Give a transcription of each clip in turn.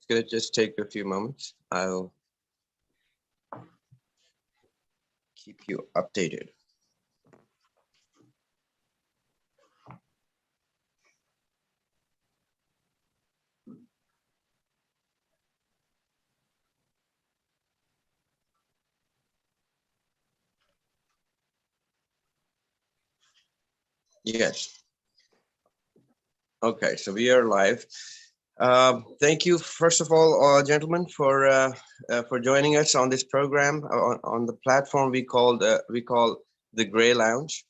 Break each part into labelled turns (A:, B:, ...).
A: It's going to just take a few moments. I'll keep you updated. Yes. Okay, so we are live. Thank you, first of all, gentlemen, for joining us on this program on the platform we call the Gray Lounge.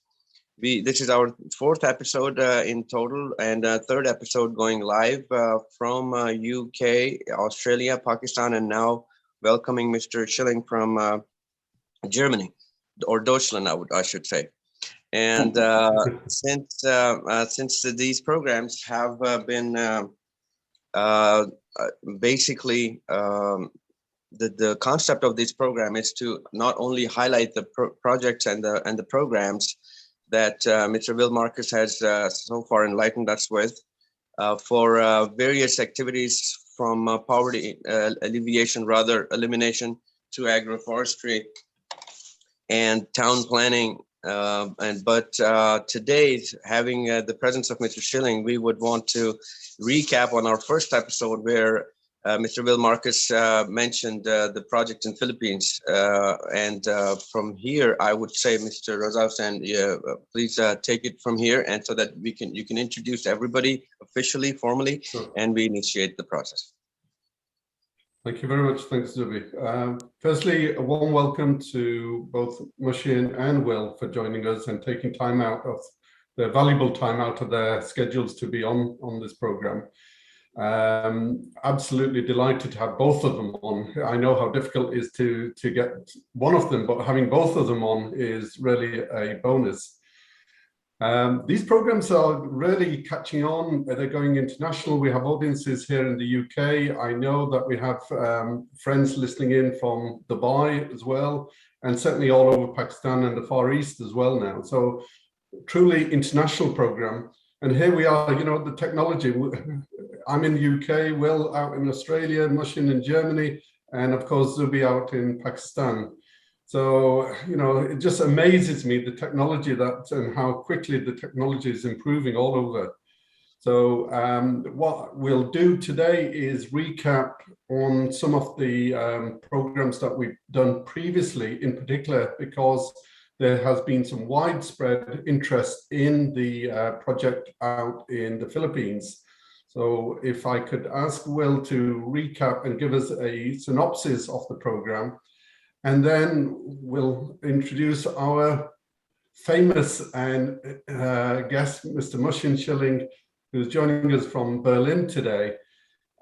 A: This is our fourth episode in total, and third episode going live from UK, Australia, Pakistan, and now welcoming Mr. Schilling from Germany, or Deutschland, I should say. And since these programs have been basically the concept of this program is to not only highlight the projects and the programs that Mr. Will Marcus has so far enlightened us with for various activities from poverty alleviation, rather elimination, to agroforestry and town planning. But today, having the presence of Mr. Schilling, we would want to recap on our first episode where Mr. Will Marcus mentioned the project in Philippines. And from here, I would say, Mr. Raza Hussain, please take it from here, and so that you can introduce everybody officially, formally, sure, and we initiate the process.
B: Thank you very much. Thanks, Zubi. Firstly, a warm welcome to both Mushin and Will for joining us and taking time out of their valuable time out of their schedules to be on this program. Absolutely delighted to have both of them on. I know how difficult it is to get one of them, but having both of them on is really a bonus. These programs are really catching on. They're going international. We have audiences here in the UK. I know that we have friends listening in from Dubai as well, and certainly all over Pakistan and the Far East as well now. So truly international program. And here we are, you know, the technology. I'm in the UK, Will out in Australia, Mushin in Germany, and of course Zubi out in Pakistan. So, you know, it just amazes me, the technology and how quickly the technology is improving all over. So what we'll do today is recap on some of the programs that we've done previously, in particular, because there has been some widespread interest in the project out in the Philippines. So if I could ask Will to recap and give us a synopsis of the program, and then we'll introduce our famous and guest, Mr. Mushin Schilling, who's joining us from Berlin today.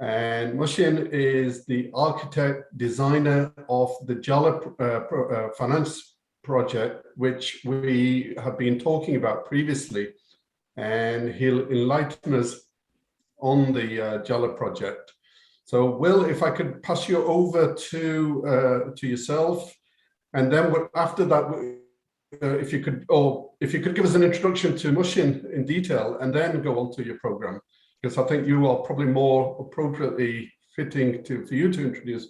B: And Mushin is the architect, designer of the Jala finance project, which we have been talking about previously. And he'll enlighten us on the Jala project. So, Will, if I could pass you over to yourself, and then after that, if you could give us an introduction to Mushin in detail, and then go on to your program, because I think you are probably more appropriately fitting for you to introduce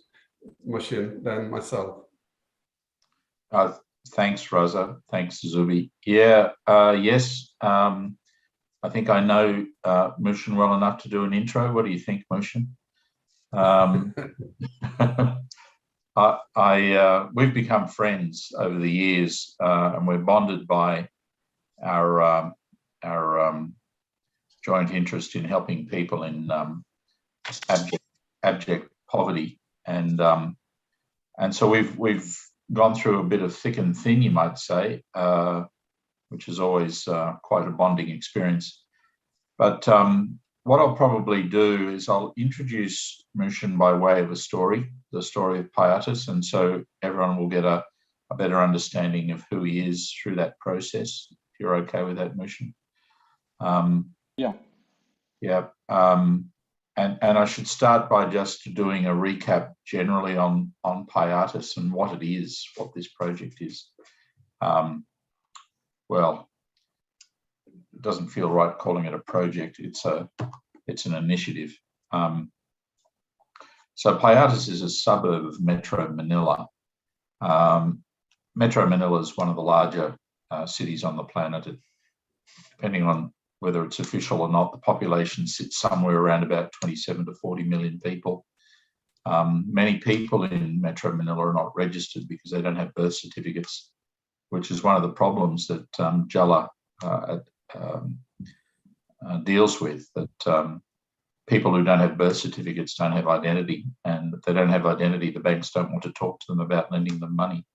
B: Mushin than myself.
C: Thanks, Raza. Thanks, Zubi. Yeah, yes. I think I know Mushin well enough to do an intro. What do you think, Mushin? We've become friends over the years, and we're bonded by our joint interest in helping people in abject poverty, and so we've gone through a bit of thick and thin, you might say, which is always quite a bonding experience. But what I'll probably do is I'll introduce Mushin by way of a story, the story of Piatis, and so everyone will get a better understanding of who he is through that process. If you're okay with that, Mushin.
D: Yeah.
C: Yeah. And I should start by just doing a recap generally on Piatis and what it is, what this project is. Well, it doesn't feel right calling it a project. It's an initiative. So Payatas is a suburb of Metro Manila. Metro Manila is one of the larger cities on the planet. Depending on whether it's official or not, the population sits somewhere around about 27 to 40 million people. Many people in Metro Manila are not registered because they don't have birth certificates, which is one of the problems that Jala deals with, that people who don't have birth certificates don't have identity, and if they don't have identity, the banks don't want to talk to them about lending them money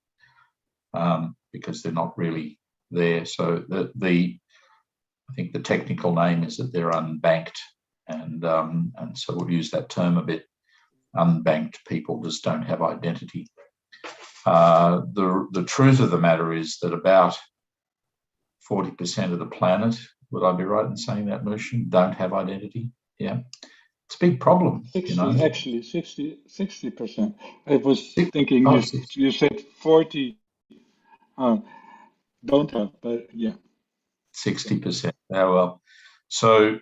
C: because they're not really there. So I think the technical name is that they're unbanked, and so we'll use that term a bit. Unbanked people just don't have identity. The truth of the matter is that about 40% of the planet, would I be right in saying that, Mushin, don't have identity? Yeah, it's a big problem.
D: 60,
C: you know?
D: actually, 60%. I was thinking you said 40 don't have, but yeah.
C: 60%. Yeah, well, so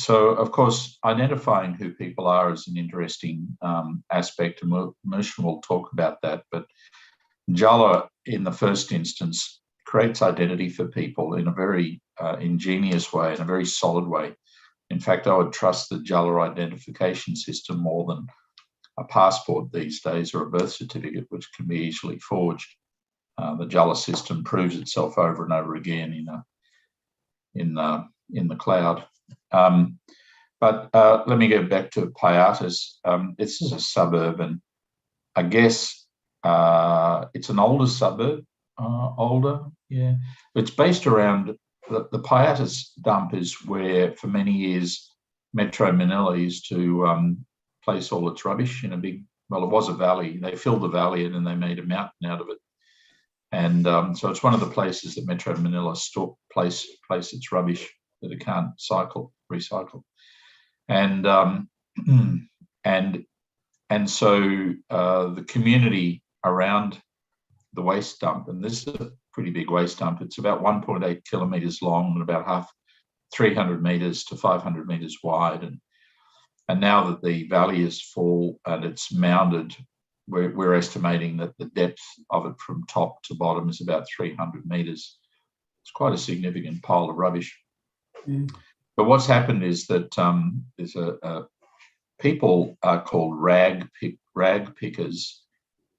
C: of course, identifying who people are is an interesting aspect, and Mushin will talk about that. But Jala, in the first instance, creates identity for people in a very ingenious way, in a very solid way. In fact, I would trust the Jala identification system more than a passport these days, or a birth certificate, which can be easily forged. The Jala system proves itself over and over again in the cloud. But let me go back to Payatas. This is a suburb, and I guess it's an older suburb. Older, yeah. It's based around the Payatas dump is where, for many years, Metro Manila used to place all its rubbish in a big, well, it was a valley. They filled the valley and then they made a mountain out of it. And so it's one of the places that Metro Manila place its rubbish that it can't recycle. And so the community around the waste dump, and this is a pretty big waste dump. It's about 1.8 kilometres long and about 300 metres to 500 metres wide. And now that the valley is full and it's mounded, we're estimating that the depth of it from top to bottom is about 300 metres. It's quite a significant pile of rubbish. Mm. But what's happened is that there's people are called rag pickers.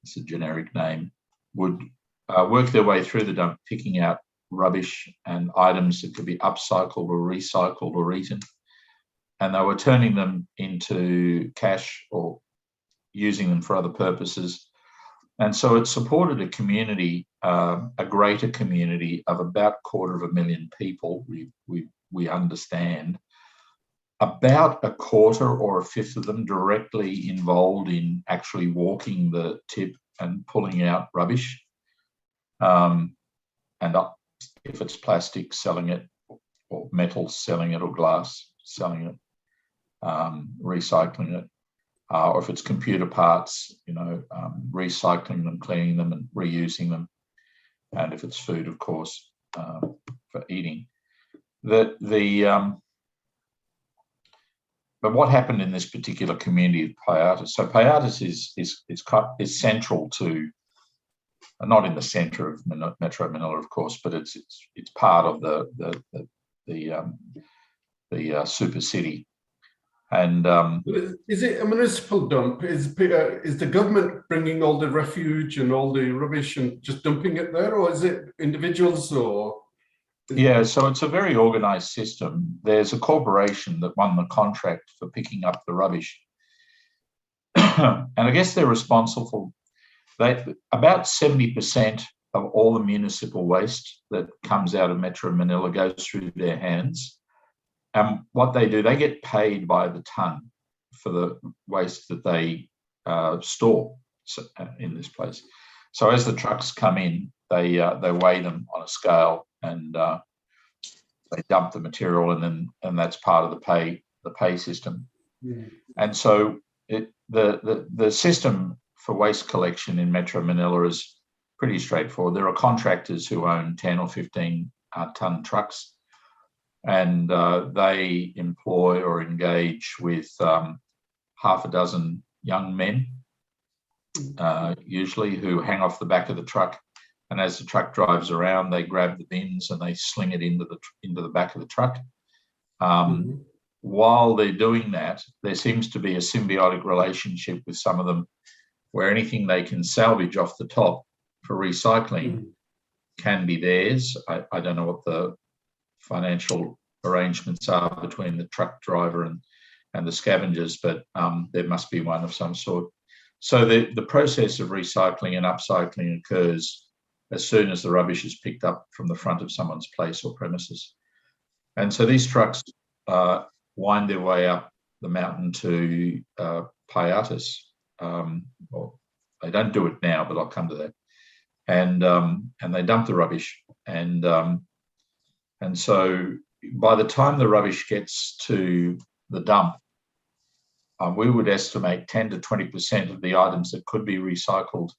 C: It's a generic name. Would work their way through the dump, picking out rubbish and items that could be upcycled or recycled or eaten. And they were turning them into cash or using them for other purposes. And so it supported a community, a greater community of about 250,000 people, we understand. About a quarter or a fifth of them directly involved in actually walking the tip and pulling out rubbish. And if it's plastic, selling it, or metal, selling it, or glass, selling it, recycling it. Or if it's computer parts, recycling them, cleaning them, and reusing them. And if it's food, of course, for eating. But what happened in this particular community of Payatas? So Payatas is central to, not in the centre of Metro Manila, of course, but it's part of the super city. And
B: is it a municipal dump? Is the government bringing all the refuge and all the rubbish and just dumping it there, or is it individuals? Or
C: yeah, so it's a very organised system. There's a corporation that won the contract for picking up the rubbish, and I guess they're responsible for about 70% of all the municipal waste that comes out of Metro Manila goes through their hands. And what they do, they get paid by the ton for the waste that they store in this place. So as the trucks come in, they weigh them on a scale and they dump the material, and that's part of the pay system. Yeah. And so the system for waste collection in Metro Manila is pretty straightforward. There are contractors who own 10 or 15 ton trucks. And they employ or engage with half a dozen young men, usually, who hang off the back of the truck. And as the truck drives around, they grab the bins and they sling it into the back of the truck. While they're doing that, there seems to be a symbiotic relationship with some of them, where anything they can salvage off the top for recycling can be theirs. I don't know what the financial arrangements are between the truck driver and the scavengers, but there must be one of some sort. So the process of recycling and upcycling occurs as soon as the rubbish is picked up from the front of someone's place or premises. And so these trucks wind their way up the mountain to Paiatas. Well, they don't do it now, but I'll come to that. And they dump the rubbish. And so by the time the rubbish gets to the dump, we would estimate 10 to 20% of the items that could be recycled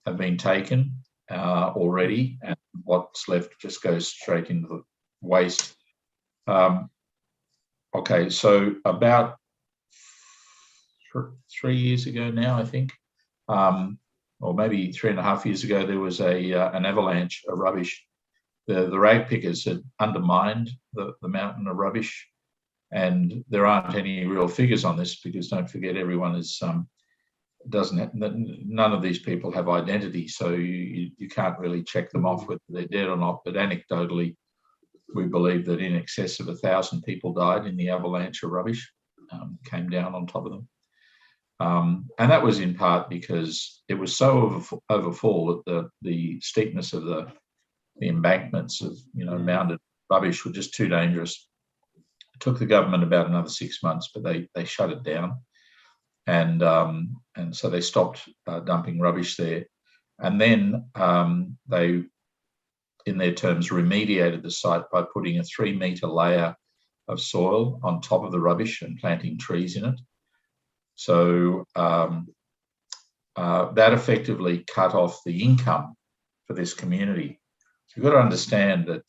C: have been taken already, and what's left just goes straight into the waste. Okay, so about 3 years ago now, I think, or maybe 3.5 years ago, there was an avalanche of rubbish. The rag pickers had undermined the mountain of rubbish, and there aren't any real figures on this, because don't forget, everyone is none of these people have identity, so you can't really check them off whether they're dead or not. But anecdotally, we believe that in excess of 1,000 people died in the avalanche of rubbish, came down on top of them. And that was in part because it was so overfull that the steepness of the embankments of mounted rubbish were just too dangerous. It took the government about another 6 months, but they shut it down, and so they stopped dumping rubbish there. And then they, in their terms, remediated the site by putting a 3-metre layer of soil on top of the rubbish and planting trees in it. So that effectively cut off the income for this community. So you've got to understand that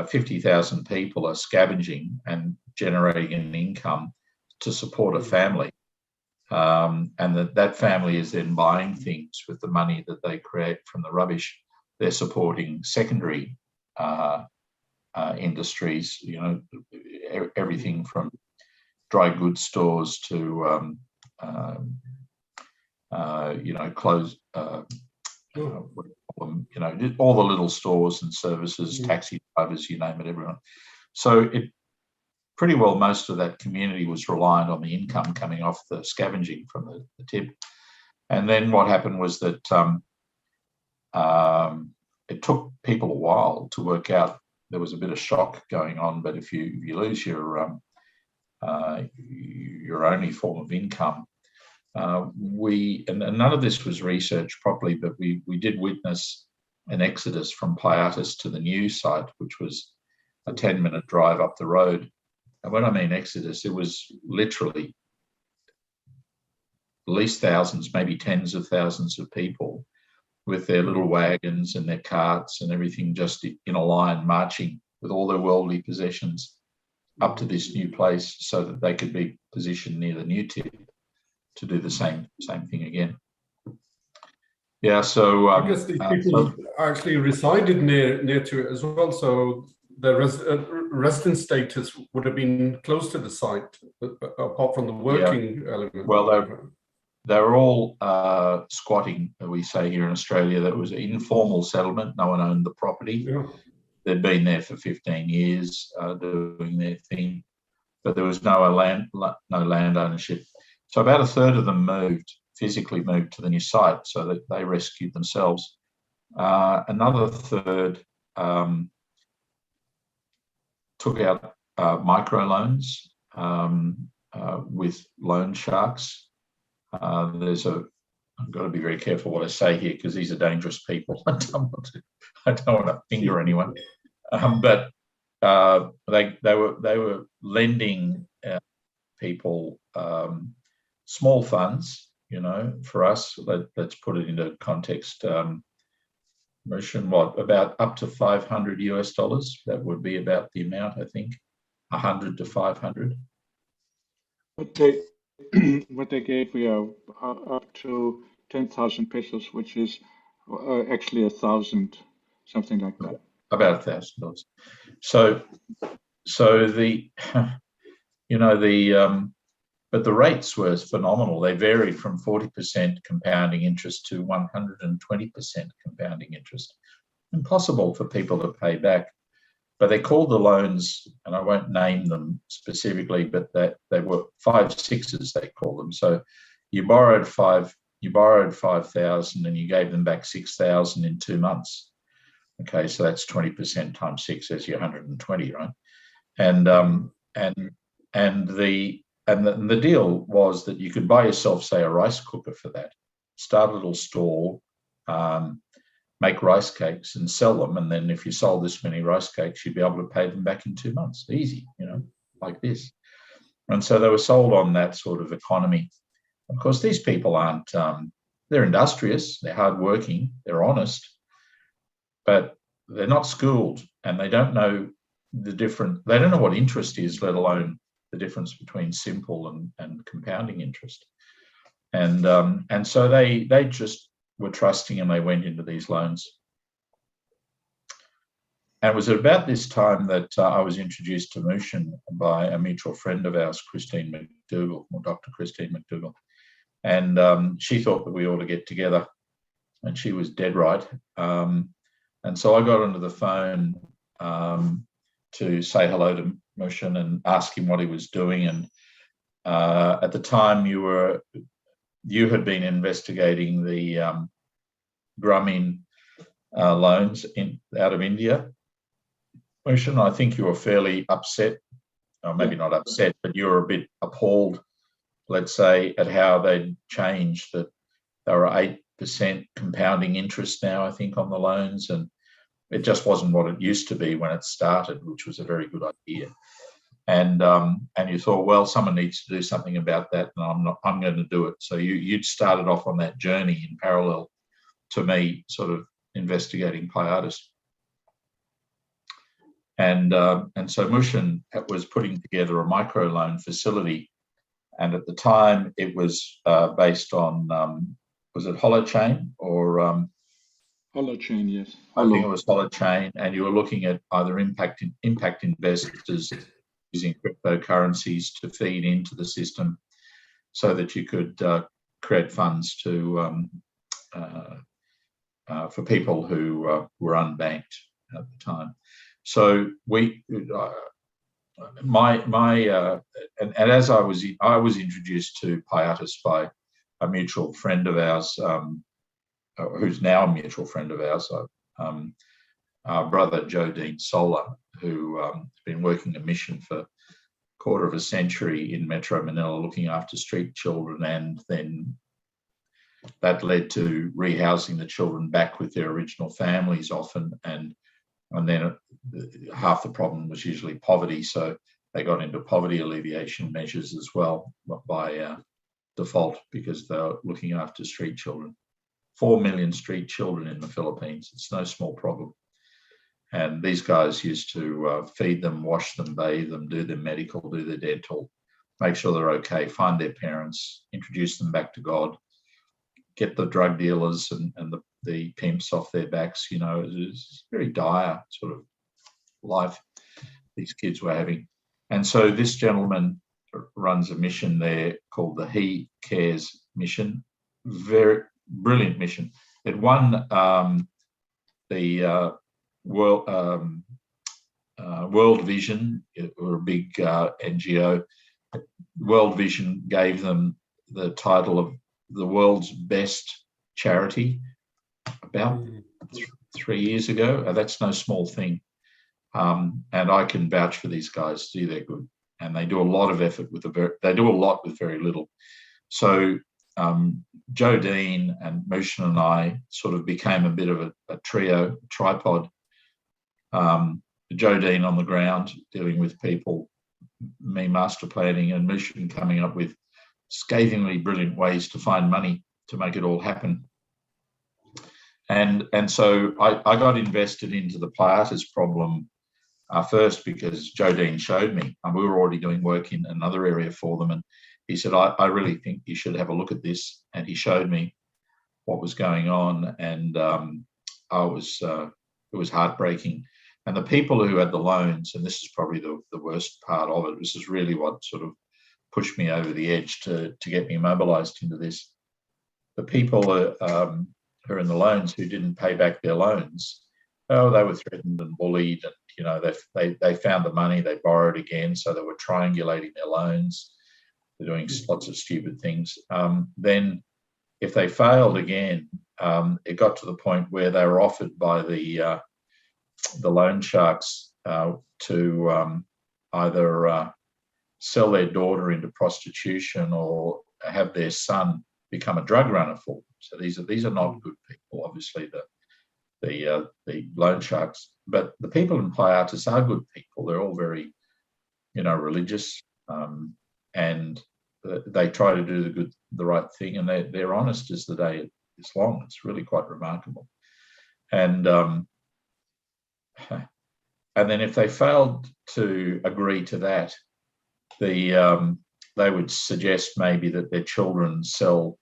C: 50,000 people are scavenging and generating an income to support a family, and that family is then buying things with the money that they create from the rubbish. They're supporting secondary industries, everything from dry goods stores to clothes, all the little stores and services, taxi drivers, you name it, everyone. So pretty well most of that community was reliant on the income coming off the scavenging from the tip. And then what happened was that it took people a while to work out. There was a bit of shock going on, but if you lose your only form of income, and none of this was researched properly, but we did witness an exodus from Paiatas to the new site, which was a 10-minute drive up the road. And when I mean exodus, it was literally at least thousands, maybe tens of thousands of people with their little wagons and their carts and everything just in a line, marching with all their worldly possessions up to this new place so that they could be positioned near the new tip to do the same thing again. Yeah, so
B: I guess these people actually resided near to it as well, so the resident status would have been close to the site, apart from the working element.
C: Well, they were all squatting, we say here in Australia. That was an informal settlement. No one owned the property. Yeah. They'd been there for 15 years doing their thing, but there was no land ownership. So about a third of them physically moved to the new site, so that they rescued themselves. Another third took out microloans with loan sharks. I've got to be very careful what I say here, because these are dangerous people. I don't want to finger anyone. But they were lending people small funds, for us. Let's put it into context. Mushin, about up to $500 US. That would be about the amount, I think, 100 to 500.
D: But they what they gave we are up to 10,000 pesos, which is actually 1,000, something like that.
C: About $1,000. So the but the rates were phenomenal. They varied from 40% compounding interest to 120% compounding interest. Impossible for people to pay back. But they called the loans, and I won't name them specifically, but that they were 5/6s, they call them. So you borrowed 5,000 and you gave them back 6,000 in 2 months. Okay, so that's 20% times 6 is your 120, right? And the deal was that you could buy yourself, say, a rice cooker for that, start a little stall, make rice cakes and sell them. And then if you sold this many rice cakes, you'd be able to pay them back in 2 months. Easy, like this. And so they were sold on that sort of economy. Of course, these people aren't, they're industrious, they're hardworking, they're honest, but they're not schooled and they don't know they don't know what interest is, let alone the difference between simple and compounding interest. And so they just were trusting and they went into these loans. And it was about this time that I was introduced to Mushin by a mutual friend of ours, Christine McDougall, or Dr. Christine McDougall. And she thought that we ought to get together, and she was dead right. And so I got onto the phone to say hello to Mushin and ask him what he was doing. And at the time, you had been investigating the Grameen loans out of India. Mushin, I think you were fairly upset, or maybe not upset, but you were a bit appalled, let's say, at how they'd changed, that they were 8% compounding interest now, I think, on the loans. And it just wasn't what it used to be when it started, which was a very good idea. And you thought, well, someone needs to do something about that, and I'm going to do it. So you'd started off on that journey in parallel to me, sort of investigating Piatis. And so Mushin was putting together a microloan facility, and at the time it was based on was it Holochain or
D: Holochain, yes.
C: I think it was Holochain, and you were looking at either impact investors using cryptocurrencies to feed into the system so that you could create funds to for people who were unbanked at the time. So and as I was introduced to Piatis by a mutual friend of ours, who's now a mutual friend of ours, our brother Joe Dean Solar, who has been working a mission for a quarter of a century in Metro Manila, looking after street children, and then that led to rehousing the children back with their original families often, and then half the problem was usually poverty, so they got into poverty alleviation measures as well by default, because they're looking after street children. 4 million street children in the Philippines. It's no small problem. And these guys used to feed them, wash them, bathe them, do their medical, do their dental, make sure they're okay, find their parents, introduce them back to God, get the drug dealers and the pimps off their backs. It was very dire sort of life these kids were having. And so this gentleman runs a mission there called the He Cares mission. Very brilliant mission. It won the World Vision, or a big NGO. World Vision gave them the title of the world's best charity about 3 years ago. That's no small thing. And I can vouch for these guys. See, they're good, and they do a lot of effort with very little. So Joe Dean and Mushin and I sort of became a bit of a trio, tripod. Joe Dean on the ground dealing with people, me master planning, and Mushin coming up with scathingly brilliant ways to find money to make it all happen. And so I got invested into the Piatis problem first because Joe Dean showed me, and we were already doing work in another area for them. And he said, I really think you should have a look at this. And he showed me what was going on. And it was heartbreaking. And the people who had the loans, and this is probably the worst part of it, this is really what sort of pushed me over the edge to get me mobilized into this. The people who are in the loans who didn't pay back their loans, they were threatened and bullied, and they found the money, they borrowed again, so they were triangulating their loans. They're doing lots of stupid things. Then if they failed again, it got to the point where they were offered by the loan sharks to either sell their daughter into prostitution or have their son become a drug runner for them. So these are not good people, obviously, the loan sharks. But the people in Pleiatas are good people. They're all very, religious, and they try to do the right thing, and they're honest as the day is long. It's really quite remarkable. And then if they failed to agree to that, they would suggest maybe that their children sell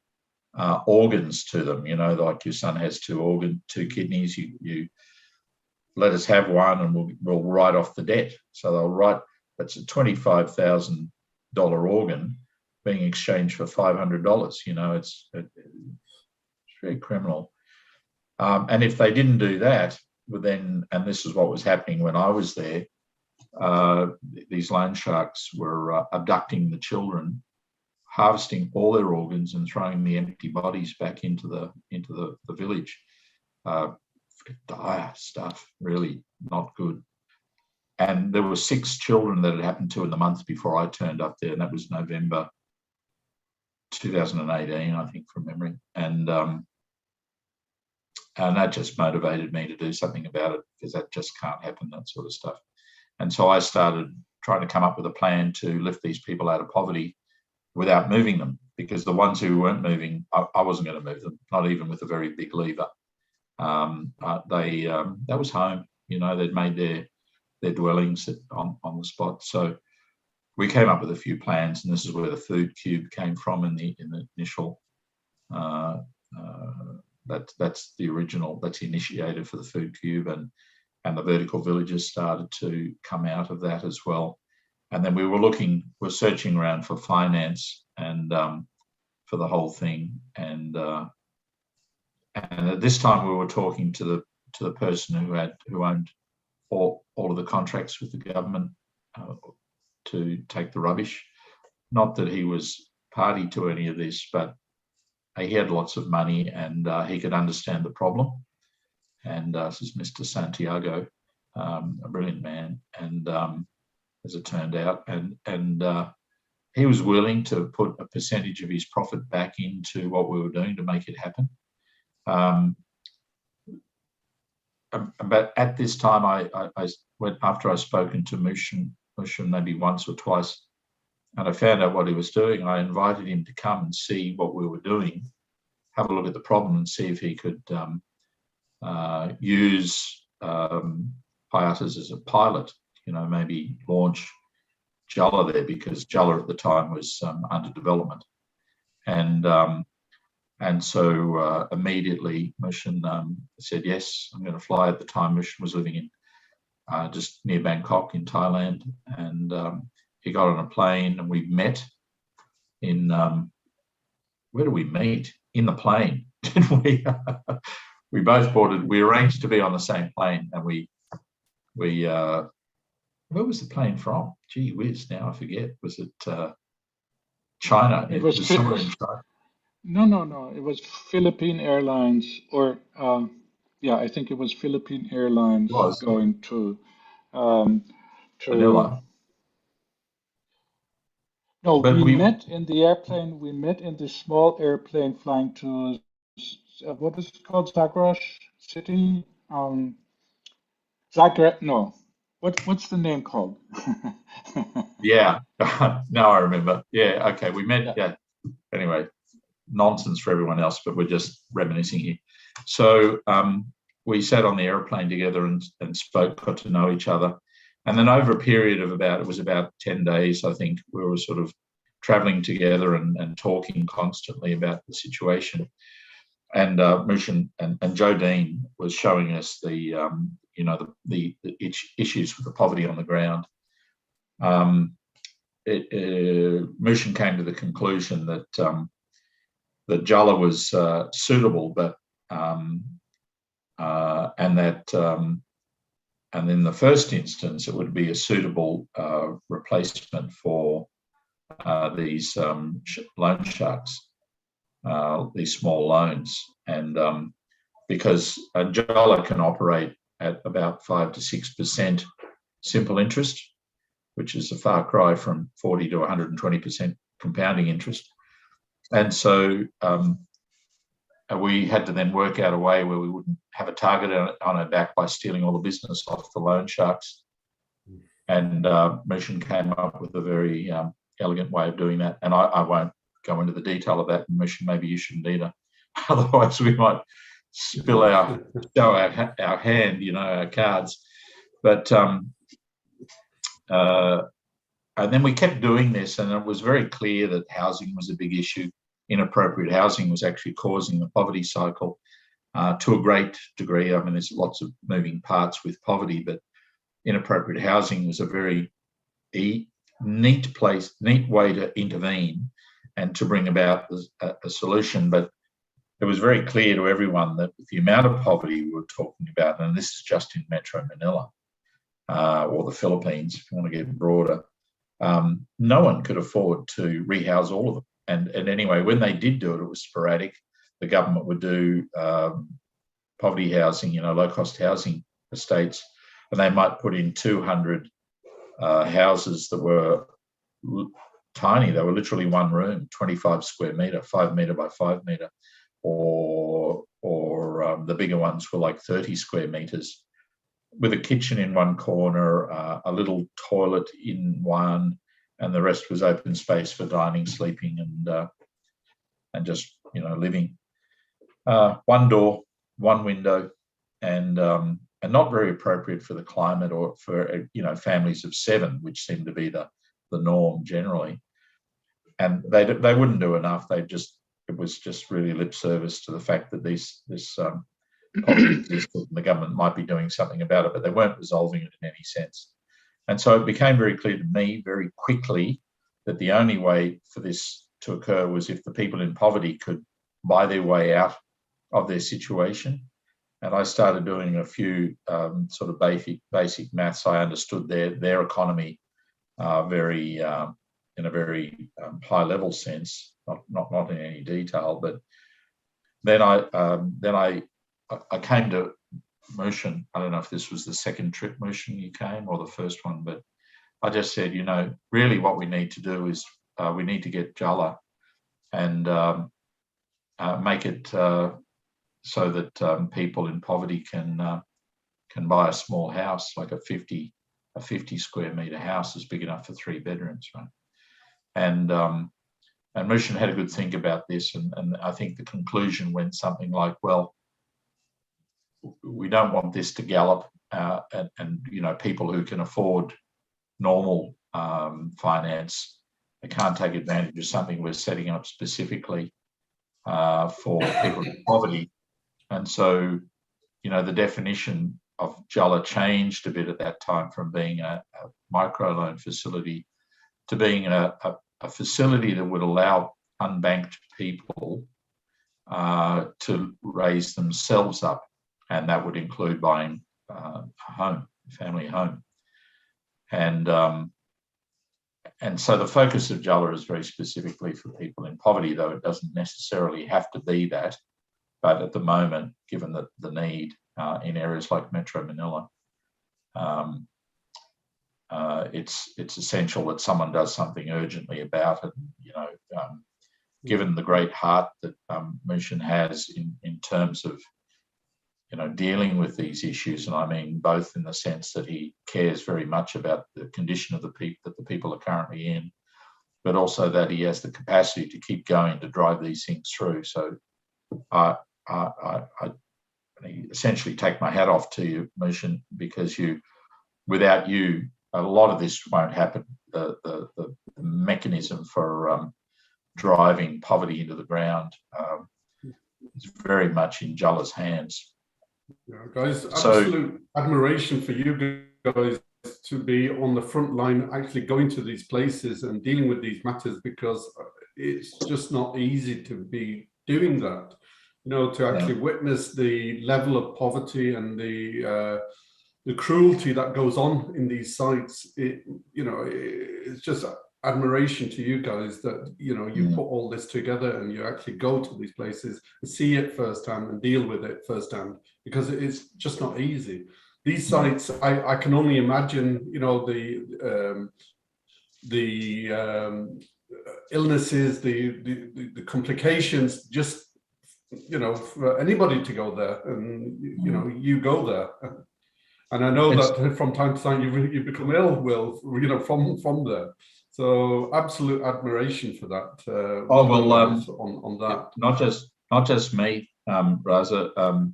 C: organs to them. Like your son has two kidneys. You let us have one, and we'll write off the debt. So they'll write. That's a $25,000 organ being exchanged for $500. It's very criminal. And if they didn't do that, then, and this is what was happening when I was there, these loan sharks were abducting the children, harvesting all their organs and throwing the empty bodies back into the village. Dire stuff, really not good. And there were 6 children that had happened to in the month before I turned up there, and that was November 2018, I think, from memory. And that just motivated me to do something about it, because that just can't happen, that sort of stuff. And so I started trying to come up with a plan to lift these people out of poverty without moving them, because the ones who weren't moving, I wasn't going to move them, not even with a very big lever. That was home. They'd made their dwellings on the spot. So we came up with a few plans, and this is where the food cube came from in the initial. That's the original. That's the initiator for the food cube, and the vertical villages started to come out of that as well. And then we're searching around for finance and for the whole thing. And at this time we were talking to the person who owned all of the contracts with the government to take the rubbish. Not that he was party to any of this, but he had lots of money, and he could understand the problem. And this is Mr. Santiago, a brilliant man, and as it turned out, and he was willing to put a percentage of his profit back into what we were doing to make it happen. But at this time, I went, after I'd spoken to Mushin maybe once or twice, and I found out what he was doing. I invited him to come and see what we were doing, have a look at the problem, and see if he could use Pleiatas as a pilot, maybe launch Jala there, because Jala at the time was under development. And so immediately Mushin said, yes, I'm going to fly. At the time, Mushin was living in just near Bangkok in Thailand. And he got on a plane, and we met in, where did we meet? In the plane, didn't we? We both boarded, we arranged to be on the same plane, and we where was the plane from? Gee whiz, now I forget. Was it China?
D: It was
C: somewhere in China.
D: No. It was Philippine Airlines, or I think it was Philippine Airlines going to
C: Manila.
D: No, we met in the airplane. We met in this small airplane flying to what is it called? Zagreb city. Zagreb. No, what's the name called?
C: Yeah, now I remember. Yeah, okay, we met. Yeah. Anyway, nonsense for everyone else, but we're just reminiscing here. So we sat on the airplane together and spoke, got to know each other, And then over a period of about 10 days, I think, we were sort of traveling together and talking constantly about the situation. And Mushin and Joe Dean was showing us the issues with the poverty on the ground. Mushin came to the conclusion that that Jala was suitable, but and in the first instance, it would be a suitable replacement for these loan sharks, these small loans. And because Jala can operate at about 5 to 6% simple interest, which is a far cry from 40 to 120% compounding interest. And so we had to then work out a way where we wouldn't have a target on our back by stealing all the business off the loan sharks. And Mushin came up with a very elegant way of doing that. And I won't go into the detail of that. Mushin, maybe you shouldn't either. Otherwise, we might show our hand, our cards. But and then we kept doing this, and it was very clear that housing was a big issue. Inappropriate housing was actually causing the poverty cycle to a great degree. I mean, there's lots of moving parts with poverty, but inappropriate housing was a very neat way to intervene and to bring about a solution. But it was very clear to everyone that with the amount of poverty we were talking about, and this is just in Metro Manila or the Philippines, if you want to get broader, no one could afford to rehouse all of them. And anyway, when they did do it, it was sporadic. The government would do poverty housing, low-cost housing estates, and they might put in 200 houses that were tiny. They were literally one room, 25 square metre, 5 metre by 5 metre, or the bigger ones were like 30 square metres, with a kitchen in one corner, a little toilet in one, and the rest was open space for dining, sleeping, and just living. One door, one window, and not very appropriate for the climate or for families of 7, which seemed to be the norm generally. And they wouldn't do enough. It was just really lip service to the fact that this poverty existed and the government might be doing something about it, but they weren't resolving it in any sense. And so it became very clear to me very quickly that the only way for this to occur was if the people in poverty could buy their way out of their situation. And I started doing a few sort of basic maths. I understood their economy in a very high level sense, not in any detail. But then I came to Mushin. I don't know if this was the second trip, Mushin, you came, or the first one, but I just said, really what we need to do is we need to get Jala and make it so that people in poverty can buy a small house, like a 50 square metre house is big enough for 3 bedrooms, right? And Mushin had a good think about this, and I think the conclusion went something like, well, we don't want this to gallop, and people who can afford normal finance, they can't take advantage of something we're setting up specifically for people in poverty. And so, the definition of Jala changed a bit at that time from being a microloan facility to being a facility that would allow unbanked people to raise themselves up. And that would include buying a home, a family home. And so the focus of Jala is very specifically for people in poverty, though it doesn't necessarily have to be that. But at the moment, given the need in areas like Metro Manila, it's essential that someone does something urgently about it. Given the great heart that Mushin has in terms of dealing with these issues, and I mean both in the sense that he cares very much about the condition of the people that the people are currently in, but also that he has the capacity to keep going to drive these things through. So I essentially take my hat off to you, Mushin, because you without you, a lot of this won't happen. The mechanism for driving poverty into the ground is very much in Jala's hands.
B: Yeah, guys, absolute admiration for you guys to be on the front line, actually going to these places and dealing with these matters, because it's just not easy to be doing that. You know, to actually witness the level of poverty and the cruelty that goes on in these sites. It's just admiration to you guys that, you know, you put all this together and you actually go to these places and see it firsthand and deal with it firsthand, because it's just not easy. These sites, I can only imagine, you know, the illnesses, the complications, just, you know, for anybody to go there, and, you know, you go there. And I know that from time to time you become ill, Will, you know, from there. So absolute admiration for that. On that.
C: Not just me, Raza.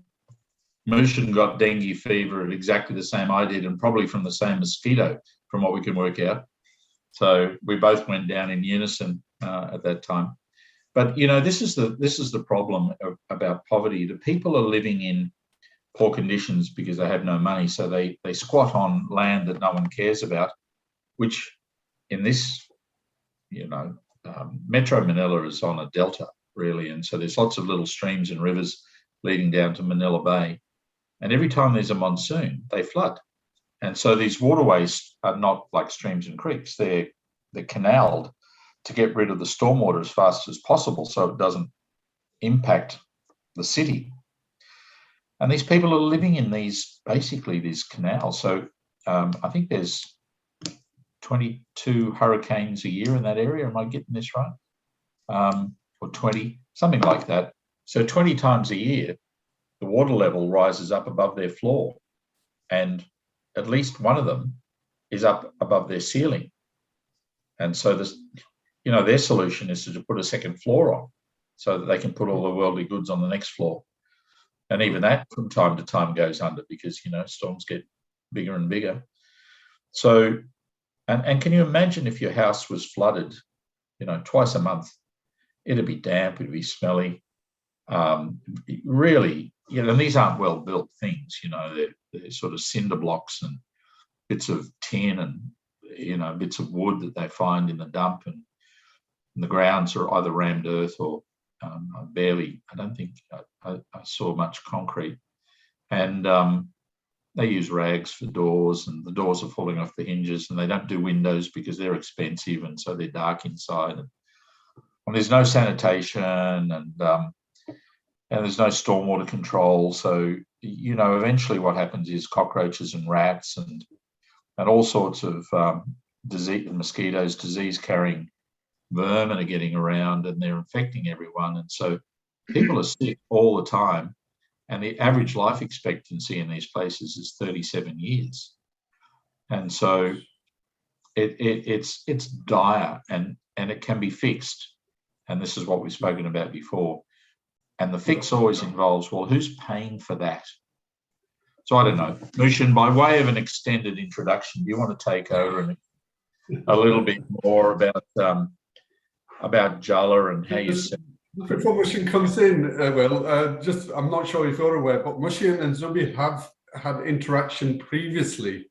C: Mushin got dengue fever at exactly the same I did, and probably from the same mosquito, from what we can work out. So we both went down in unison at that time. But you know, this is the problem about poverty. The people are living in poor conditions because they have no money, so they squat on land that no one cares about, which in this, you know, Metro Manila is on a delta, really, and so there's lots of little streams and rivers leading down to Manila Bay, and every time there's a monsoon, they flood. And so these waterways are not like streams and creeks, they're canaled to get rid of the stormwater as fast as possible so it doesn't impact the city. And these people are living in these canals. So I think there's 22 hurricanes a year in that area. Am I getting this right? Or 20, something like that. So 20 times a year, the water level rises up above their floor, and at least one of them is up above their ceiling. And so this, you know, their solution is to put a second floor on so that they can put all the worldly goods on the next floor. And even that from time to time goes under because, you know, storms get bigger and bigger. So, and can you imagine if your house was flooded, you know, twice a month? It'd be damp, it'd be smelly. Really, you know, and these aren't well-built things, you know, they're sort of cinder blocks and bits of tin and, you know, bits of wood that they find in the dump, and the grounds are either rammed earth or I don't think I saw much concrete. And they use rags for doors, and the doors are falling off the hinges, and they don't do windows because they're expensive, and so they're dark inside. And there's no sanitation, and there's no stormwater control. So, you know, eventually what happens is cockroaches and rats and all sorts of mosquitoes, disease-carrying vermin are getting around, and they're infecting everyone. And so people are sick all the time, and the average life expectancy in these places is 37 years. And so it's dire, and it can be fixed. And this is what we've spoken about before. And the fix always involves, well, who's paying for that? So I don't know. Mushin, by way of an extended introduction, do you want to take over and a little bit more about Jala and how you see it?
B: Before Mushin comes in, I'm not sure if you're aware, but Mushin and Zubi have had interaction previously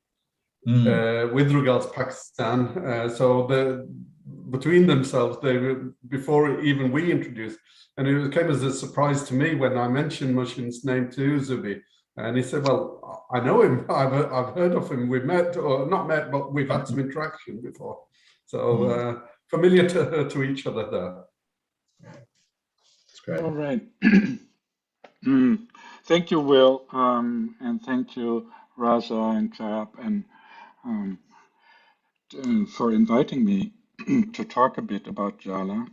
B: with regards to Pakistan. So between themselves, they were, before even we introduced, and it came as a surprise to me when I mentioned Mushin's name to Zubi. And he said, well, I know him, I've heard of him, we've met, or not met, but we've had some interaction before. So familiar to each other there.
C: That's great.
D: All right. Thank you, Will, and thank you, Raza and Xaryab, and for inviting me to talk a bit about Jala.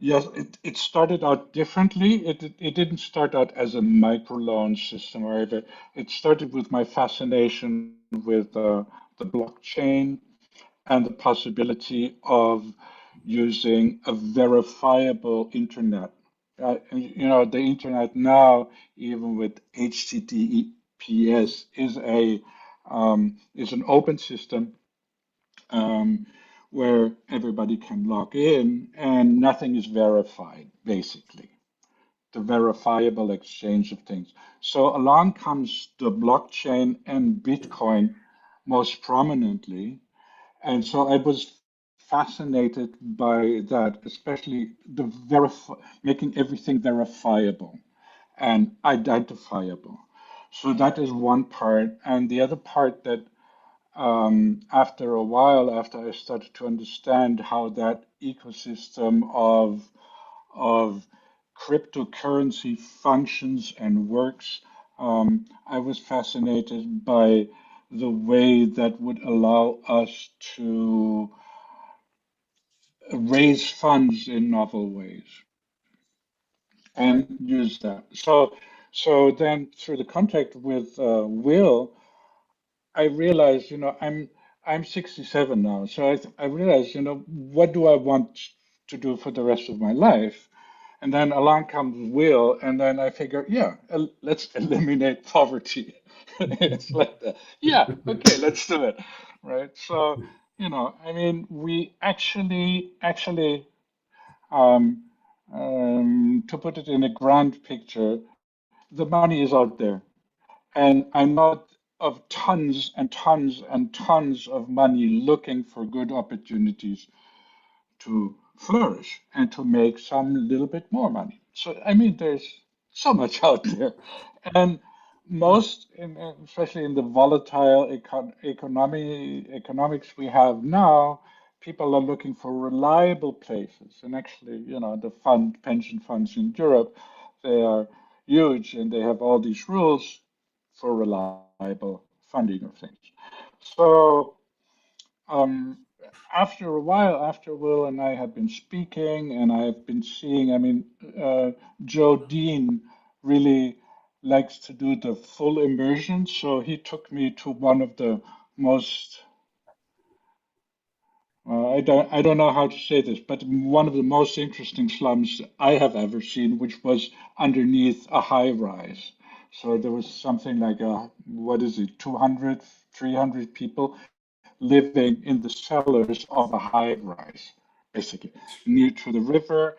D: Yes, it started out differently. It didn't start out as a microloan system or either. It started with my fascination with the blockchain and the possibility of using a verifiable internet. You know, the internet now, even with HTTP PS is an open system where everybody can log in and nothing is verified, basically. The verifiable exchange of things. So along comes the blockchain and Bitcoin most prominently. And so I was fascinated by that, especially making everything verifiable and identifiable. So that is one part. And the other part that after a while, after I started to understand how that ecosystem of cryptocurrency functions and works, I was fascinated by the way that would allow us to raise funds in novel ways and use that. So then through the contact with Will, I realized, I'm 67 now, so I realized, what do I want to do for the rest of my life? And then along comes Will, and then I figure, yeah, let's eliminate poverty. It's like that. Yeah, okay, let's do it, right? So, I mean, we actually, um, to put it in a grand picture, the money is out there. And I know of tons and tons and tons of money looking for good opportunities to flourish and to make some little bit more money. So, I mean, there's so much out there. And especially in the volatile economics we have now, people are looking for reliable places. And actually, the pension funds in Europe, they are huge and they have all these rules for reliable funding of things. So after a while, after Will and I have been speaking, and I've been seeing, I mean, Joe Dean really likes to do the full immersion. So he took me to one of the most, I don't know how to say this, but one of the most interesting slums I have ever seen, which was underneath a high rise. So there was something like what is it, 200, 300 people living in the cellars of a high rise, basically, near to the river,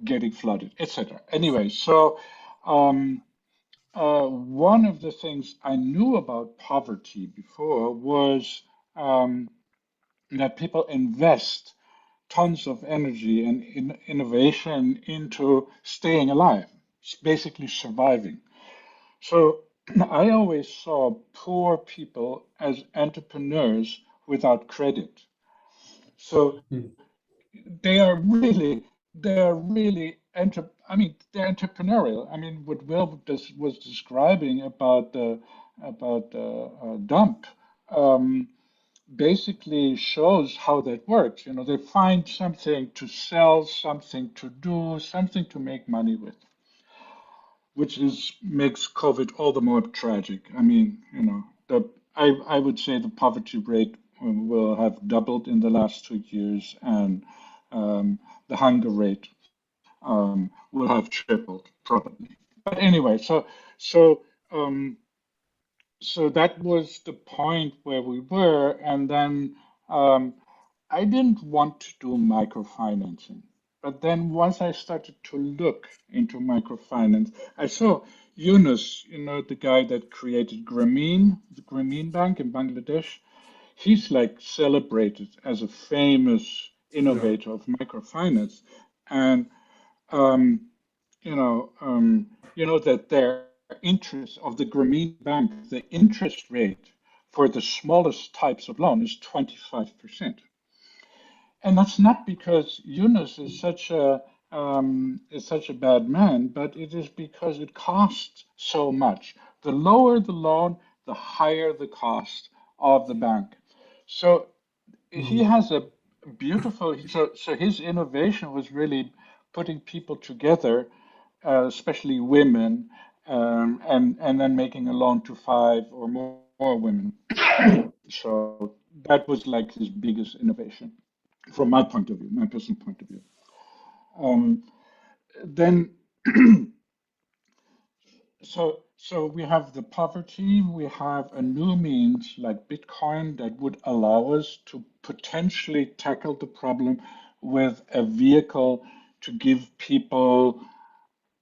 D: getting flooded, etc. Anyway, so one of the things I knew about poverty before was that people invest tons of energy and innovation into staying alive, basically surviving. So I always saw poor people as entrepreneurs without credit. So they're entrepreneurial. I mean, what was describing about the dump basically shows how that works. They find something to sell, something to do, something to make money with, which makes COVID all the more tragic. I mean, I would say the poverty rate will have doubled in the last 2 years, and the hunger rate will have tripled probably. But anyway, so um, so that was the point where we were, and then I didn't want to do microfinancing. But then once I started to look into microfinance, I saw Yunus, the guy that created Grameen, the Grameen Bank in Bangladesh. He's like celebrated as a famous
B: Yeah.
D: innovator of microfinance. And um, that their interest of the Grameen Bank, the interest rate for the smallest types of loan is 25%. And that's not because Yunus is such a bad man, but it is because it costs so much. The lower the loan, the higher the cost of the bank. So he
B: Mm.
D: has a beautiful. So his innovation was really putting people together, especially women, and then making a loan to five or more women. So that was like his biggest innovation from my point of view, my personal point of view. Um, then So we have the poverty, we have a new means like Bitcoin that would allow us to potentially tackle the problem with a vehicle to give people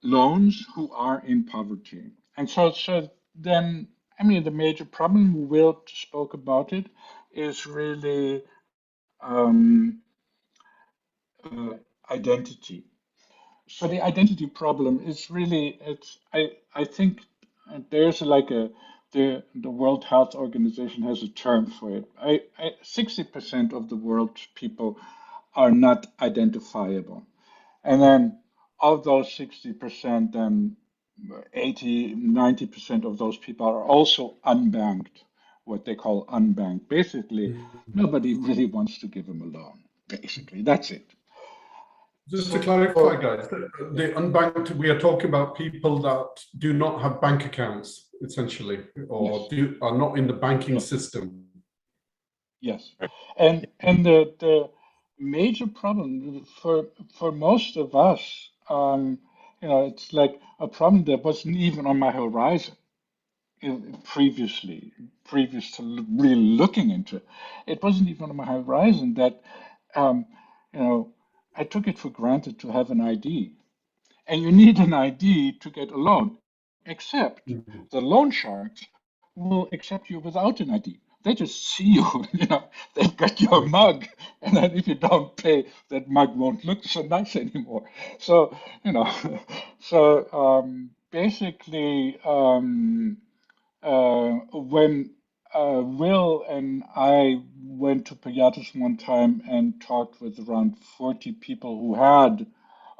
D: loans who are in poverty. And so then, I mean, the major problem, Will spoke about it, is really identity. So the identity problem is really, I think there's like the World Health Organization has a term for it. 60% of the world's people are not identifiable. And then of those 60%, then 80, 90% of those people are also unbanked, what they call unbanked. Basically, nobody really wants to give them a loan. Basically, that's it.
B: Just to clarify, guys, the unbanked, we are talking about people that do not have bank accounts, essentially, or
D: Yes.
B: are not in the banking system.
D: Yes, and the major problem for most of us, it's like a problem that wasn't even on my horizon previous to really looking into it. It wasn't even on my horizon that, um, I took it for granted to have an ID, and you need an ID to get a loan, except the loan sharks will accept you without an ID. They just see you, they've got your mug, and then if you don't pay, that mug won't look so nice anymore. So, basically, when Will and I went to Pilates one time and talked with around 40 people who had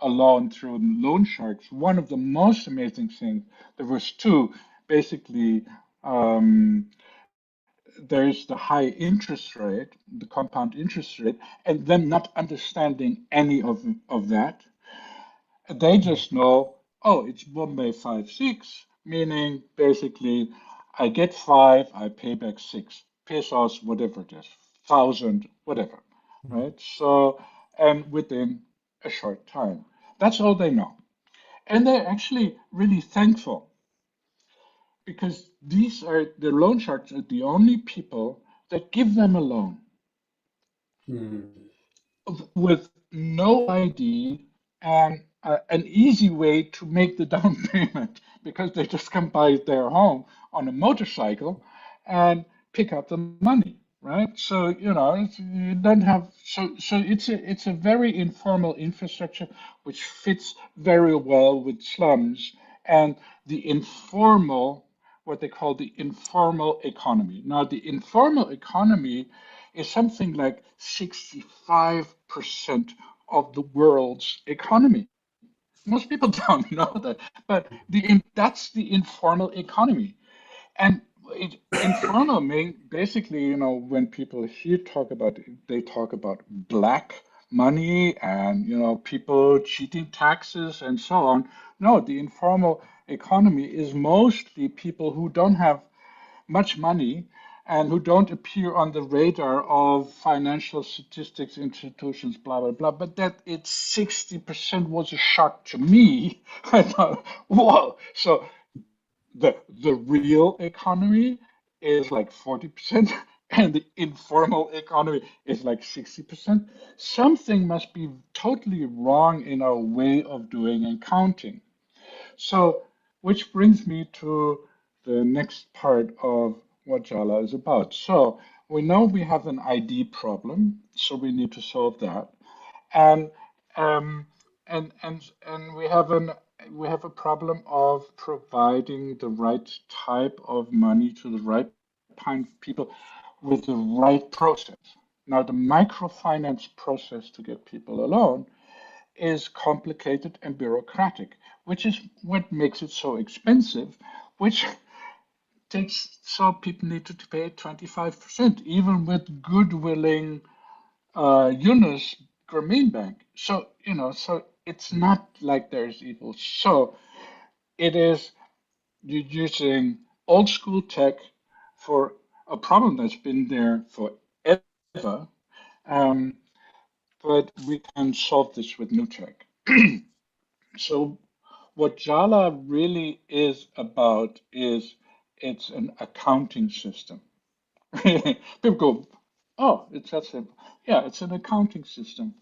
D: a loan through loan sharks, one of the most amazing things, there was two, basically, there's the high interest rate, the compound interest rate, and them not understanding any of that. They just know, oh, it's Bombay 5-6, meaning basically I get five, I pay back 6 pesos, whatever it is, 1,000, whatever, right? So, and within a short time. That's all they know. And they're actually really thankful because these are the loan sharks are the only people that give them a loan with no ID and an easy way to make the down payment because they just come by their home on a motorcycle and pick up the money, right? So you don't have it's a very informal infrastructure which fits very well with slums and the informal what they call the informal economy. Now, the informal economy is something like 65% of the world's economy. Most people don't know that, but that's the informal economy. And informal mean basically, when people here talk about it, they talk about black money and people cheating taxes and so on. No, the informal economy is mostly people who don't have much money and who don't appear on the radar of financial statistics institutions, blah, blah, blah. But that it's 60% was a shock to me. I thought, whoa. So the real economy is like 40% and the informal economy is like 60%. Something must be totally wrong in our way of doing and counting. So, which brings me to the next part of what Jala is about. So, we know we have an ID problem, so we need to solve that. And um, and we have a problem of providing the right type of money to the right kind of people with the right process. Now, the microfinance process to get people a loan is complicated and bureaucratic, which is what makes it so expensive, which takes so people need to pay 25%, even with good willing Yunus Grameen Bank. So, so it's not like there's evil. So it is you're using old school tech for a problem that's been there forever. Um, but we can solve this with new tech. So what Jala really is about is it's an accounting system. People go, oh, it's that simple. Yeah, it's an accounting system.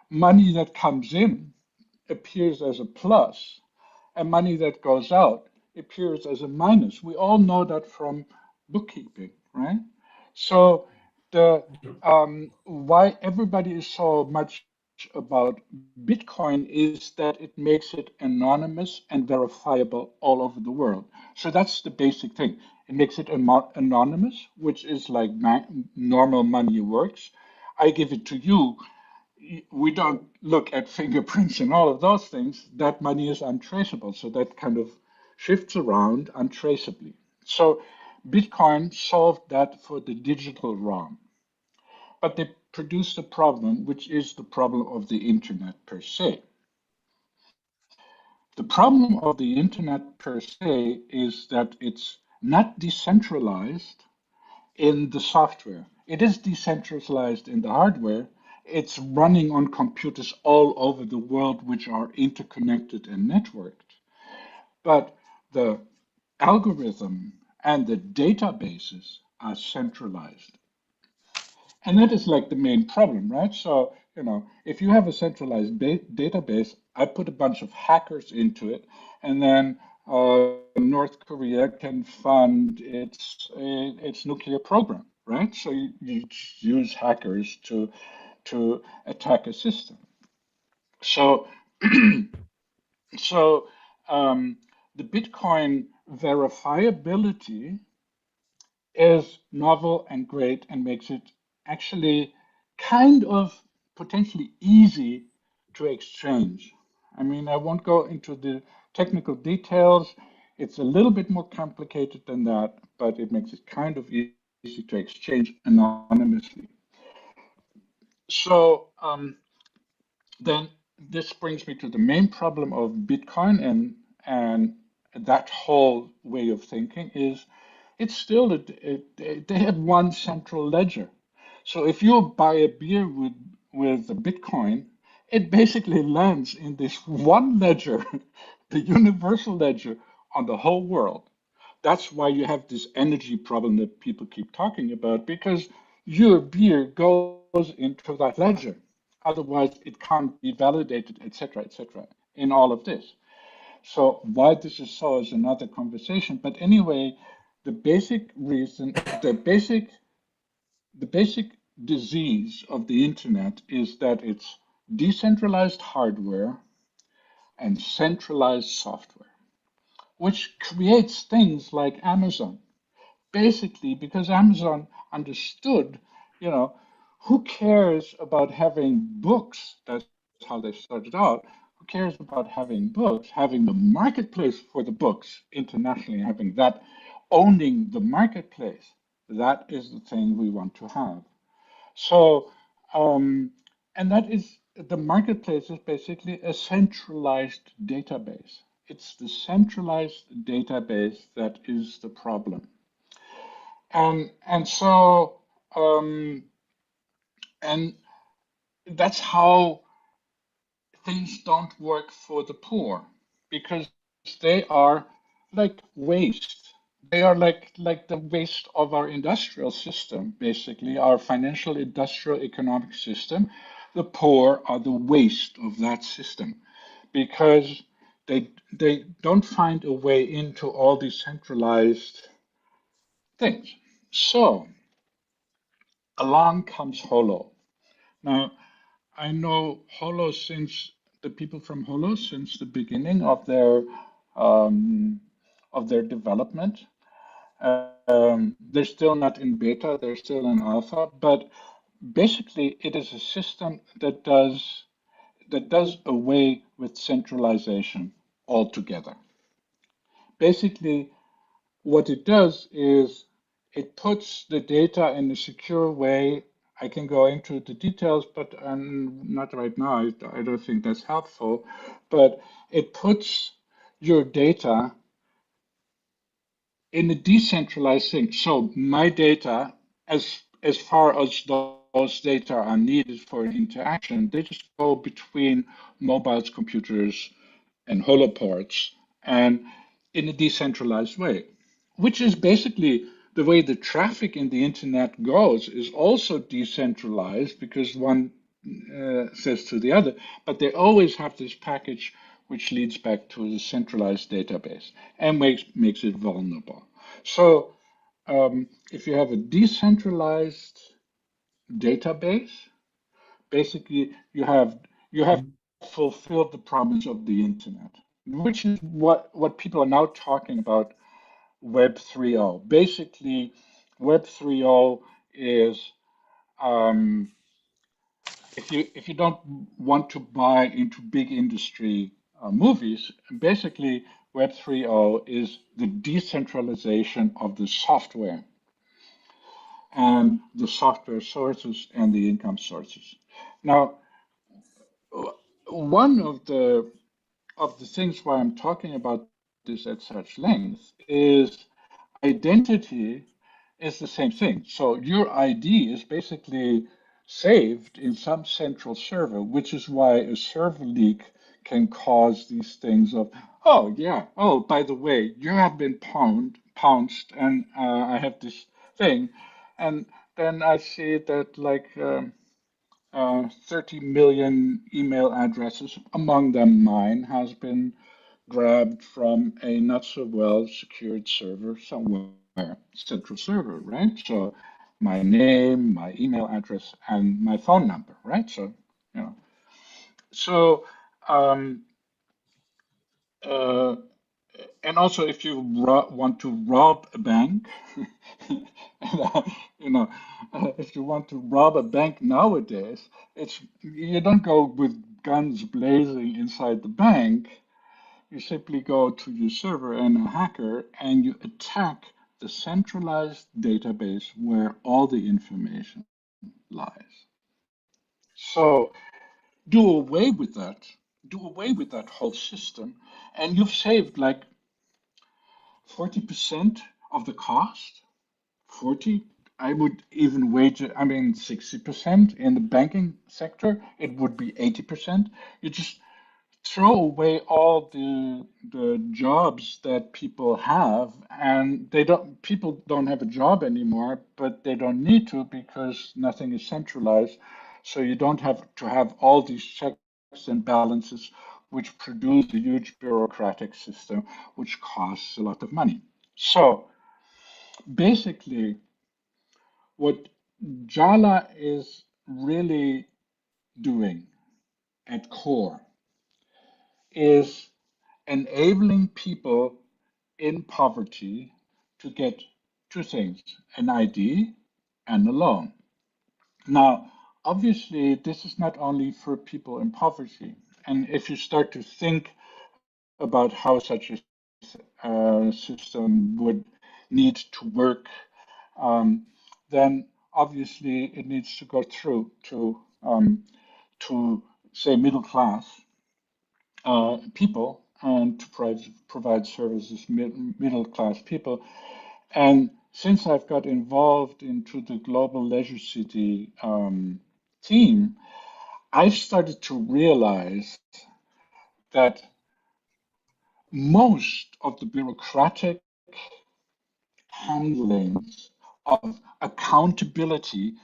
D: Money that comes in appears as a plus, and money that goes out appears as a minus. We all know that from bookkeeping, right? So the why everybody is so much about Bitcoin is that it makes it anonymous and verifiable all over the world. So that's the basic thing. It makes it anonymous, which is like normal money works. I give it to you. We don't look at fingerprints and all of those things. That money is untraceable. So that kind of shifts around untraceably. So Bitcoin solved that for the digital realm. But they produced a problem, which is the problem of the internet per se. The problem of the internet per se is that it's not decentralized in the software. It is decentralized in the hardware. It's running on computers all over the world, which are interconnected and networked. But the algorithm and the databases are centralized. And that is like the main problem, right? So, if you have a centralized database, I put a bunch of hackers into it, and then North Korea can fund its nuclear program, right? So you use hackers to attack a system. So, so the Bitcoin verifiability is novel and great and makes it actually kind of potentially easy to exchange. I mean, I won't go into the technical details. It's a little bit more complicated than that, but it makes it kind of easy to exchange anonymously. So then this brings me to the main problem of Bitcoin and that whole way of thinking is it's still they have one central ledger. So if you buy a beer with a Bitcoin, it basically lands in this one ledger, the universal ledger on the whole world. That's why you have this energy problem that people keep talking about, because your beer goes into that ledger. Otherwise, it can't be validated, etc., in all of this. So why this is so is another conversation. But anyway, the basic reason, the basic disease of the internet is that it's decentralized hardware and centralized software, which creates things like Amazon. Basically, because Amazon understood, who cares about having books? That's how they started out. Who cares about having books, having the marketplace for the books internationally, having that, owning the marketplace? That is the thing we want to have. So, and that is the marketplace is basically a centralized database. It's the centralized database that is the problem. And so and that's how things don't work for the poor, because they are like waste. They are like the waste of our industrial system, basically our financial industrial economic system. The poor are the waste of that system because they don't find a way into all these centralized things. So along comes Holo. Now, I know Holo since the people from Holo since the beginning um, of their development. They're still not in beta; they're still in alpha. But basically, it is a system that does away with centralization altogether. Basically, what it does is it puts the data in a secure way. I can go into the details, but not right now. I don't think that's helpful. But it puts your data in a decentralized thing. So my data, as far as those data are needed for interaction, they just go between mobiles, computers, and holoports, and in a decentralized way, which is basically the way the traffic in the internet goes, is also decentralized because one says to the other, but they always have this package which leads back to the centralized database and makes it vulnerable. So if you have a decentralized database, basically you have fulfilled the promise of the internet, which is what people are now talking about. Web 3.0. Basically, Web 3.0 is if you don't want to buy into big industry movies, basically Web 3.0 is the decentralization of the software and the software sources and the income sources. Now, one of the things why I'm talking about this at such length is identity is the same thing. So your ID is basically saved in some central server, which is why a server leak can cause these things of, oh yeah, oh by the way, you have been pounced, and I have this thing, and then I see that like 30 million email addresses, among them mine, has been grabbed from a not so well secured server somewhere, central server, right? So my name, my email address, and my phone number, right? So, you know, so, uh, and also if you want to rob a bank, you know, if you want to rob a bank nowadays, you don't go with guns blazing inside the bank. You simply go to your server and a hacker, and you attack the centralized database where all the information lies. So do away with that. Do away with that whole system, and you've saved like 40% of the cost. 40, I would even wager, I mean, 60% in the banking sector, it would be 80%. You just throw away all the jobs that people have, and people don't have a job anymore, but they don't need to because nothing is centralized. So you don't have to have all these checks and balances which produce a huge bureaucratic system which costs a lot of money. So basically what Jala is really doing at core is enabling people in poverty to get two things: an ID and a loan. Now, obviously, this is not only for people in poverty. And if you start to think about how such a system would need to work, then obviously it needs to go through to say middle class people and to provide services middle class people. And since I've got involved into the Global Leisure City team, I've started to realize that most of the bureaucratic handlings of accountability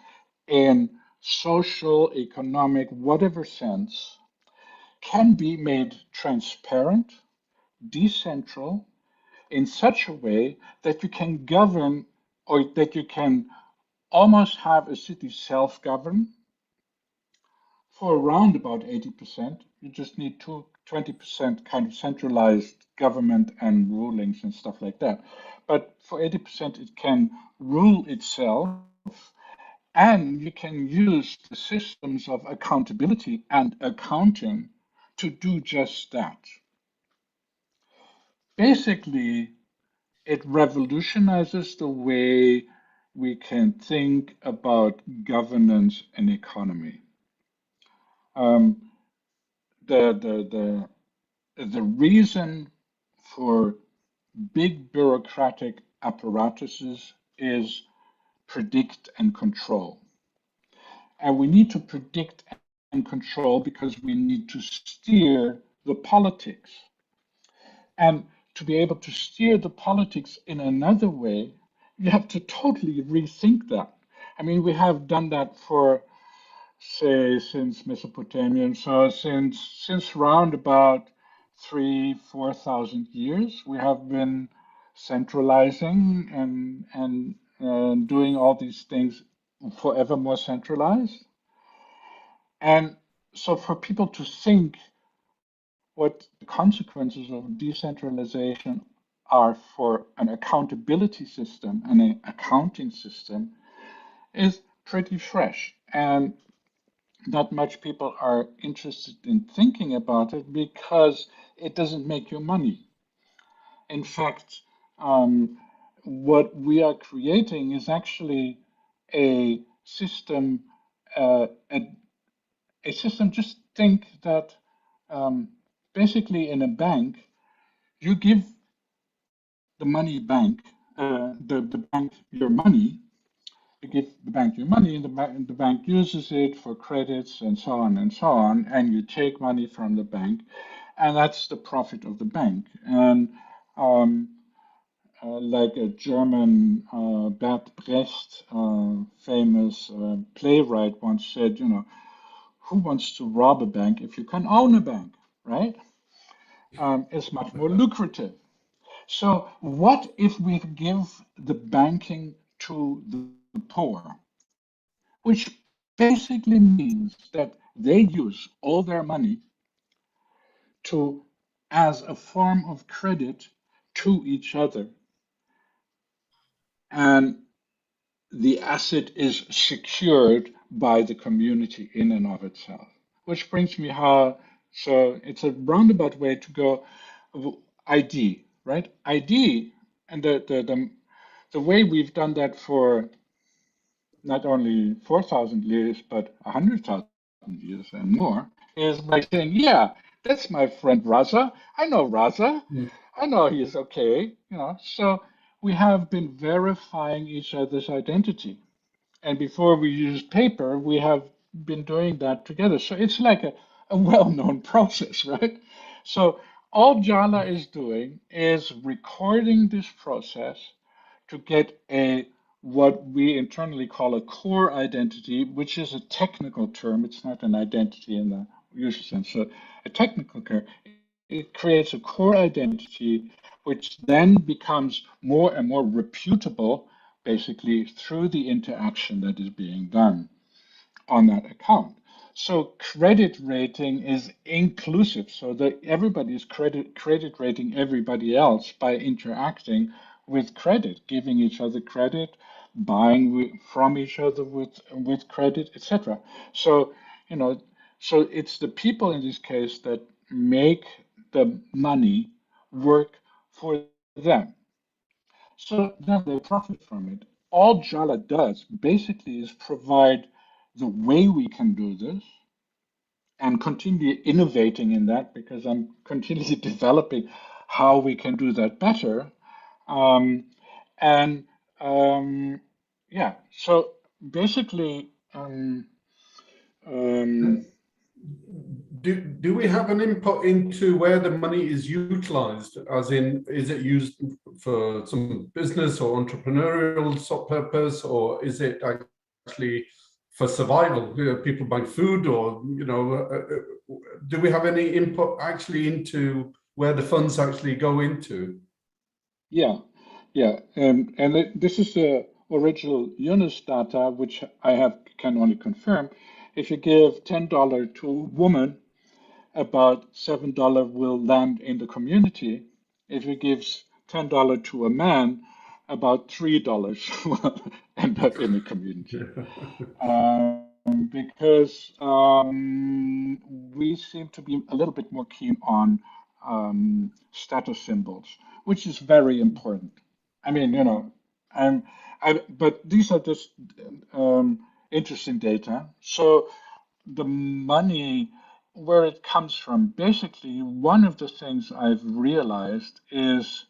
D: in social, economic, whatever sense can be made transparent, decentral, in such a way that you can govern, or that you can almost have a city self-govern for around about 80%. You just need 20% kind of centralized government and rulings and stuff like that. But for 80%, it can rule itself, and you can use the systems of accountability and accounting to do just that. Basically, it revolutionizes the way we can think about governance and economy. The reason for big bureaucratic apparatuses is predict and control. And we need to predict and control because we need to steer the politics. And to be able to steer the politics in another way, you have to totally rethink that. I mean, we have done that for, say, since Mesopotamia, so since round about 3,000-4,000 years, we have been centralizing and doing all these things forever more centralized. And so for people to think what the consequences of decentralization are for an accountability system and an accounting system is pretty fresh. And not much people are interested in thinking about it because it doesn't make you money. In fact, what we are creating is actually a system, a system. Just think that basically in a bank, you give the money bank, the bank your money, you give the bank your money, and the bank uses it for credits and so on and so on, and you take money from the bank, and that's the profit of the bank. And like a German Bert Brecht, famous playwright, once said, who wants to rob a bank if you can own a bank, right? It's much more lucrative. So what if we give the banking to the poor, which basically means that they use all their money to as a form of credit to each other, and the asset is secured by the community in and of itself. Which brings me so it's a roundabout way to go. ID, right? ID, and the way we've done that for not only 4,000 years, but 100,000 years and more, is by saying, yeah, that's my friend Raza. I know Raza. I know he's okay. So we have been verifying each other's identity. And before we used paper, we have been doing that together. So it's like a well-known process, right? So all Jala is doing is recording this process to get what we internally call a core identity, which is a technical term. It's not an identity in the usual sense. So a technical term. It creates a core identity, which then becomes more and more reputable, basically through the interaction that is being done on that account. So credit rating is inclusive, so that everybody is credit rating everybody else by interacting with credit, giving each other credit, buying from each other with credit, etc. So so it's the people in this case that make the money work for them. So then they profit from it. All Jala does basically is provide the way we can do this and continue innovating in that, because I'm continually developing how we can do that better. Um, and yeah, so basically,
B: do we have an input into where the money is utilized? As in, is it used for some business or entrepreneurial purpose, or is it actually for survival? People buying food, or do we have any input actually into where the funds actually go into?
D: Yeah, this is the original Yunus data, which can only confirm. If you give $10 to a woman, about $7 will land in the community. If you give $10 to a man, about $3 will end up in the community. Because we seem to be a little bit more keen on status symbols, which is very important. I mean, but these are just interesting data. So the money, where it comes from, basically, one of the things I've realized is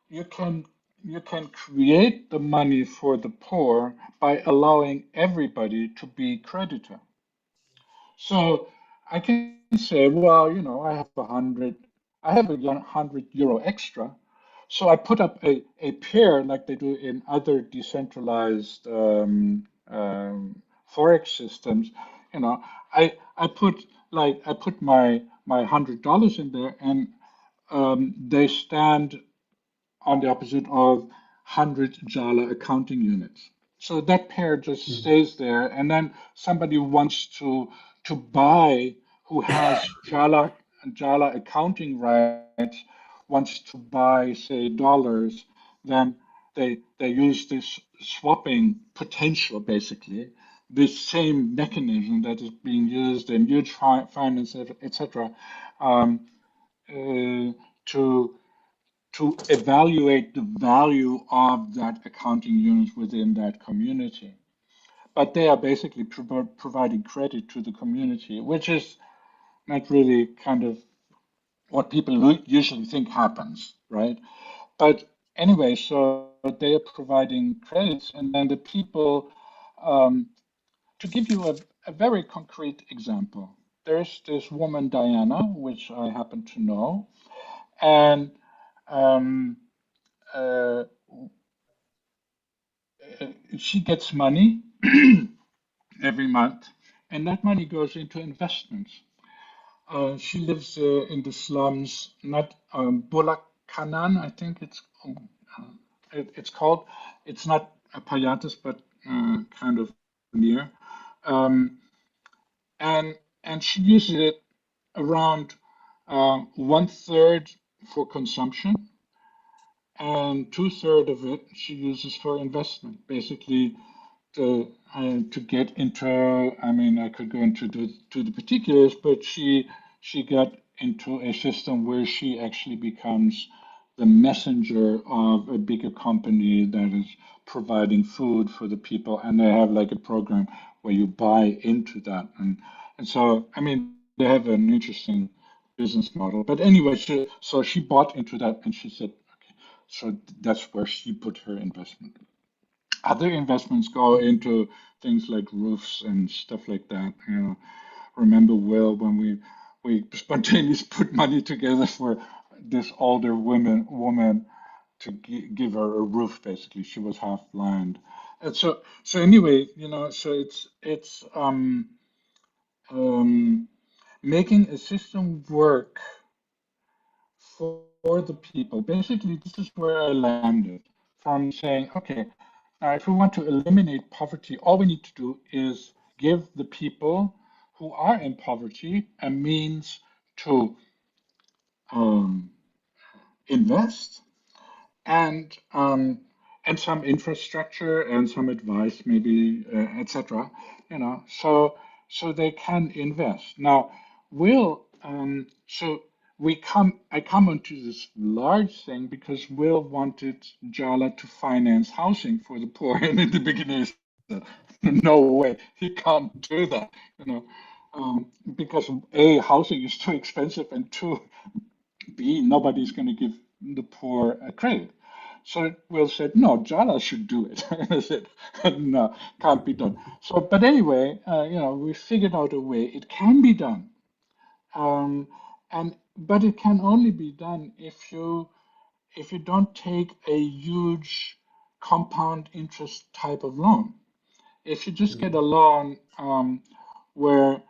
D: you can create the money for the poor by allowing everybody to be creditor. So I can say, well, I have I have €100 extra. So I put up a pair like they do in other decentralized forex systems. You know, I put my $100 in there, and they stand on the opposite of 100 Jala accounting units. So that pair just stays there, and then somebody wants to buy, who has Jala accounting rights, wants to buy, say, dollars, then they use this swapping potential, basically, this same mechanism that is being used in huge finance, etc., to evaluate the value of that accounting unit within that community. But they are basically providing credit to the community, which is not really kind of what people usually think happens, right? But anyway, so they are providing credits, and then the people, to give you a very concrete example, there's this woman, Diana, which I happen to know, and um, uh, she gets money every month, and that money goes into investments. She lives in the slums, not Bulakanan, I think it's called. It's not Payatas, but kind of near. Um, and she uses it around 1/3 for consumption, and 2/3 of it she uses for investment. Basically, to get into, I mean, I could go into to the particulars, but she got into a system where she actually becomes the messenger of a bigger company that is providing food for the people, and they have like a program where you buy into that, and so I mean they have an interesting business model. But anyway, so she bought into that, and she said, okay, so that's where she put her investment. Other investments go into things like roofs and stuff like that. You know, remember Will when we spontaneously put money together for this older woman to give her a roof. Basically, she was half blind. And so anyway, you know, so it's um, making a system work for the people. Basically, this is where I landed from saying, okay, now if we want to eliminate poverty, all we need to do is give the people who are in poverty a means to um, invest, and some infrastructure and some advice, maybe, etc. You know, so they can invest. Now, Will, so I come onto this large thing because Will wanted Jala to finance housing for the poor, and in the beginning, he said, no way, he can't do that, you know, because A, housing is too expensive, and two, B, nobody's going to give the poor a credit. So Will said, no, Jala should do it. I said, no, can't be done. So, but anyway, you know, we figured out a way. It can be done, but it can only be done if you don't take a huge compound interest type of loan. If you just get a loan where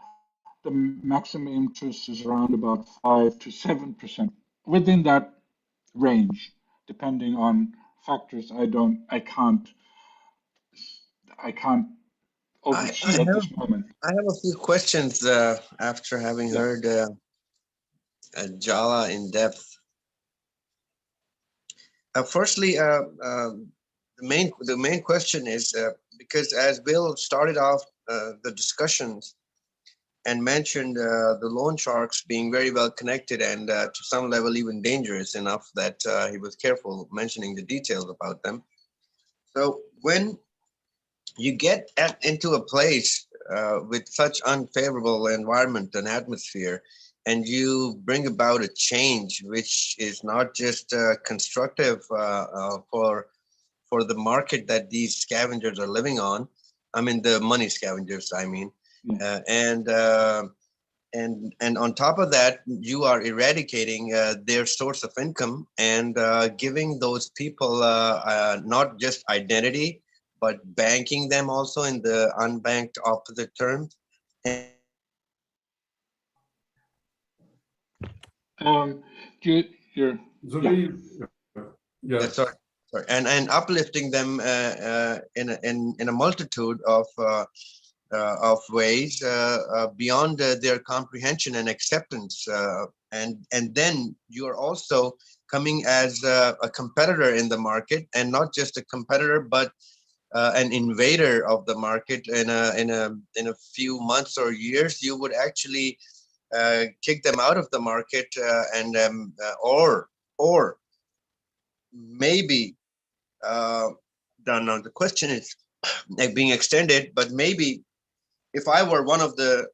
D: the maximum interest is around about 5 to 7%, within that range, depending on factors I can't
A: I
D: oversee at
A: have
D: this moment.
A: I have a few questions after having
D: Yeah.
A: heard Jala in depth. Firstly, the main question is because as Bill started off the discussions and mentioned the loan sharks being very well connected and to some level even dangerous enough that he was careful mentioning the details about them. So when you get into a place with such unfavorable environment and atmosphere, and you bring about a change which is not just constructive for the market that these scavengers are living on. I mean, the money scavengers, I mean,
D: Yeah.
A: and on top of that, you are eradicating their source of income and giving those people not just identity, but banking them also in the unbanked opposite terms.
D: You're,
B: Zuri, yeah.
A: Sorry. And uplifting them in a multitude of ways beyond their comprehension and acceptance, and then you are also coming as a competitor in the market, and not just a competitor, but an invader of the market. In a few months or years, you would actually kick them out of the market, or maybe the question is being extended, but maybe if I were one of the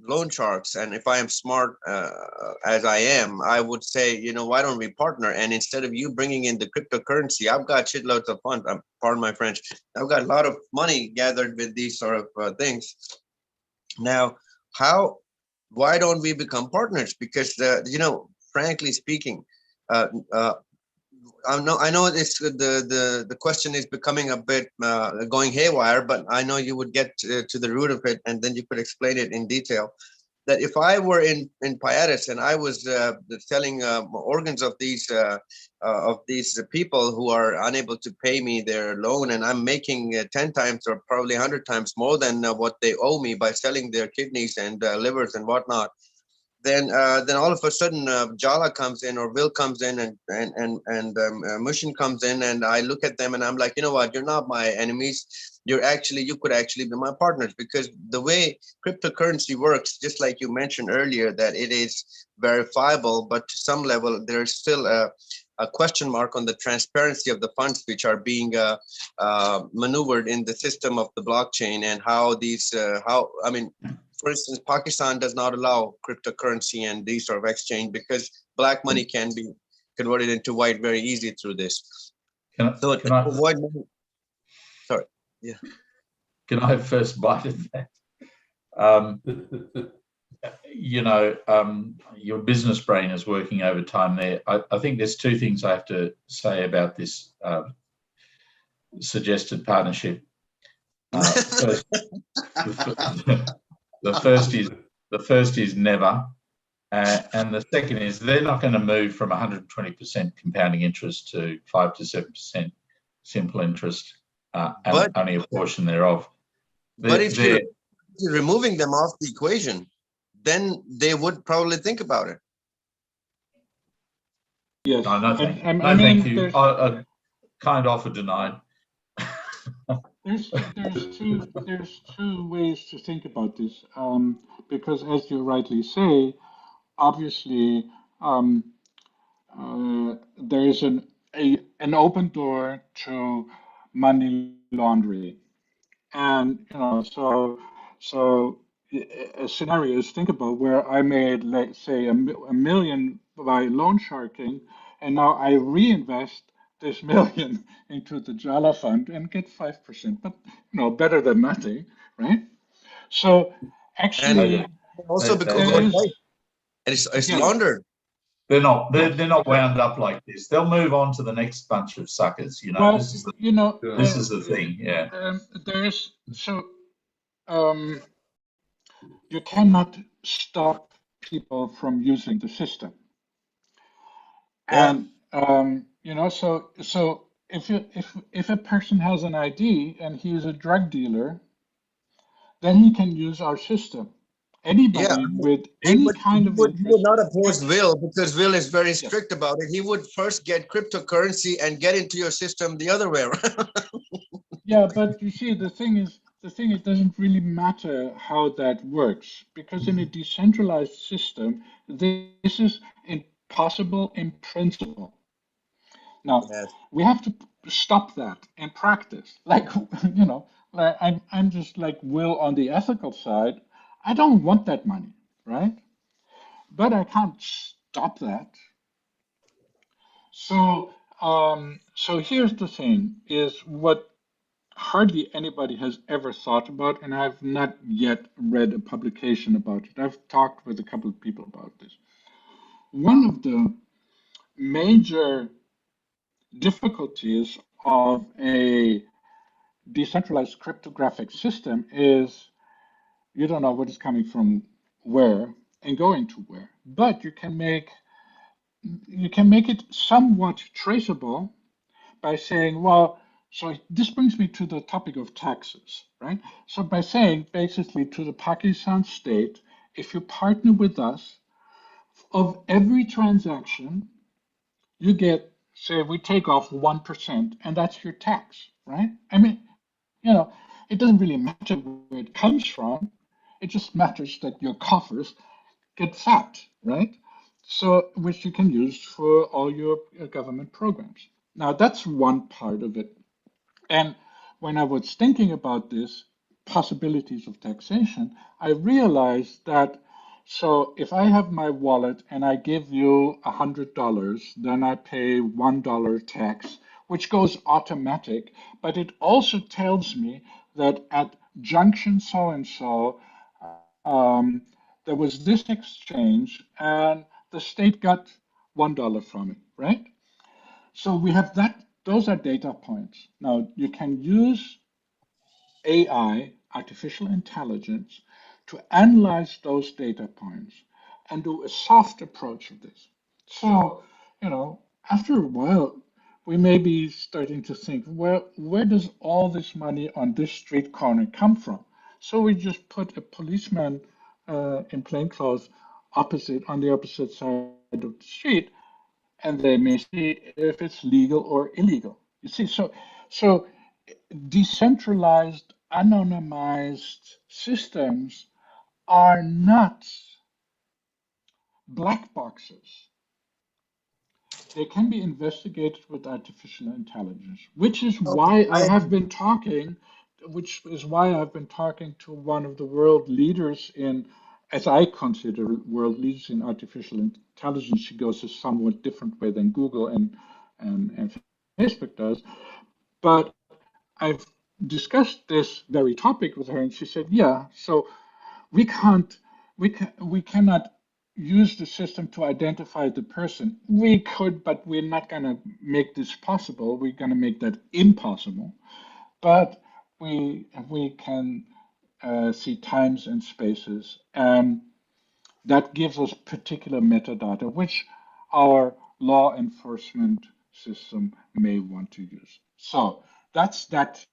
A: loan sharks, and if I am smart as I am, I would say, why don't we partner? And instead of you bringing in the cryptocurrency, I've got shitloads of funds. Pardon my French. I've got a lot of money gathered with these sort of things. Now, why don't we become partners? Because frankly speaking, I know it's the question is becoming a bit going haywire, but I know you would get to the root of it, and then you could explain it in detail. That if I were in Pyatis and I was selling organs of these people who are unable to pay me their loan, and I'm making 10 times or probably 100 times more than what they owe me by selling their kidneys and livers and whatnot, then all of a sudden Jala comes in, or Will comes in, and Mushin comes in, and I look at them and I'm like, you know what, you're not my enemies. You could actually be my partners, because the way cryptocurrency works, just like you mentioned earlier, that it is verifiable, but to some level there's still a question mark on the transparency of the funds which are being maneuvered in the system of the blockchain, and how these for instance, Pakistan does not allow cryptocurrency and these sort of exchange, because black money can be converted into white very easy through this.
C: Can I
A: avoid? Sorry, yeah.
C: Can I first bite at that? Your business brain is working overtime there. I think there's two things I have to say about this suggested partnership. The first is never, and the second is they're not going to move from 120% compounding interest to 5 to 7% simple interest, and only a portion thereof.
A: But if you're removing them off the equation, then they would probably think about it.
D: Yes.
C: No, thank you. I kind offer denied.
D: There's two ways to think about this, because as you rightly say, obviously there is an open door to money laundering, and so a scenario is think about where I made, let's say, a million by loan sharking, and now I reinvest this million into the Jala fund and get 5%, but better than nothing, right? So actually,
A: and also because it's laundered.
C: They're not wound up like this. They'll move on to the next bunch of suckers.
D: Well,
C: this is the thing. Yeah.
D: You cannot stop people from using the system, and so if a person has an ID and he is a drug dealer, then he can use our system. Anybody with any kind of interest.
A: He would not oppose Will, because Will is very strict about it. He would first get cryptocurrency and get into your system the other way around.
D: Yeah, but you see, the thing it doesn't really matter how that works, because in a decentralized system, this is impossible in principle. Now, we have to stop that in practice. Like, I'm just like Will on the ethical side. I don't want that money, right? But I can't stop that. So here's the thing: is what hardly anybody has ever thought about, and I've not yet read a publication about it. I've talked with a couple of people about this. One of the major difficulties of a decentralized cryptographic system is you don't know what is coming from where and going to where, but you can make it somewhat traceable by saying, well, so this brings me to the topic of taxes, right? So by saying basically to the Pakistan state, if you partner with us, of every transaction, you get, say, we take off 1%, and that's your tax, right? I mean, it doesn't really matter where it comes from. It just matters that your coffers get fat, right? So, which you can use for all your government programs. Now, that's one part of it. And when I was thinking about this possibilities of taxation, I realized that so if I have my wallet and I give you $100, then I pay $1 tax, which goes automatic, but it also tells me that at junction so and so, there was this exchange and the state got $1 from it, right? So we have that, those are data points. Now you can use AI, artificial intelligence, to analyze those data points and do a soft approach of this. So, after a while, we may be starting to think, well, where does all this money on this street corner come from? So we just put a policeman in plain clothes on the opposite side of the street, and they may see if it's legal or illegal. You see, so decentralized, anonymized systems are not black boxes. They can be investigated with artificial intelligence, which is
A: Okay,
D: why I have been talking, which is why I've been talking to one of the world leaders in, as I consider world leaders in artificial intelligence. She goes a somewhat different way than Google and Facebook does. But I've discussed this very topic with her, and she said, "Yeah, so we can't, we cannot use the system to identify the person. We could, but we're not going to make this possible. We're going to make that impossible. But we can see times and spaces, and that gives us particular metadata, which our law enforcement system may want to use. So that's that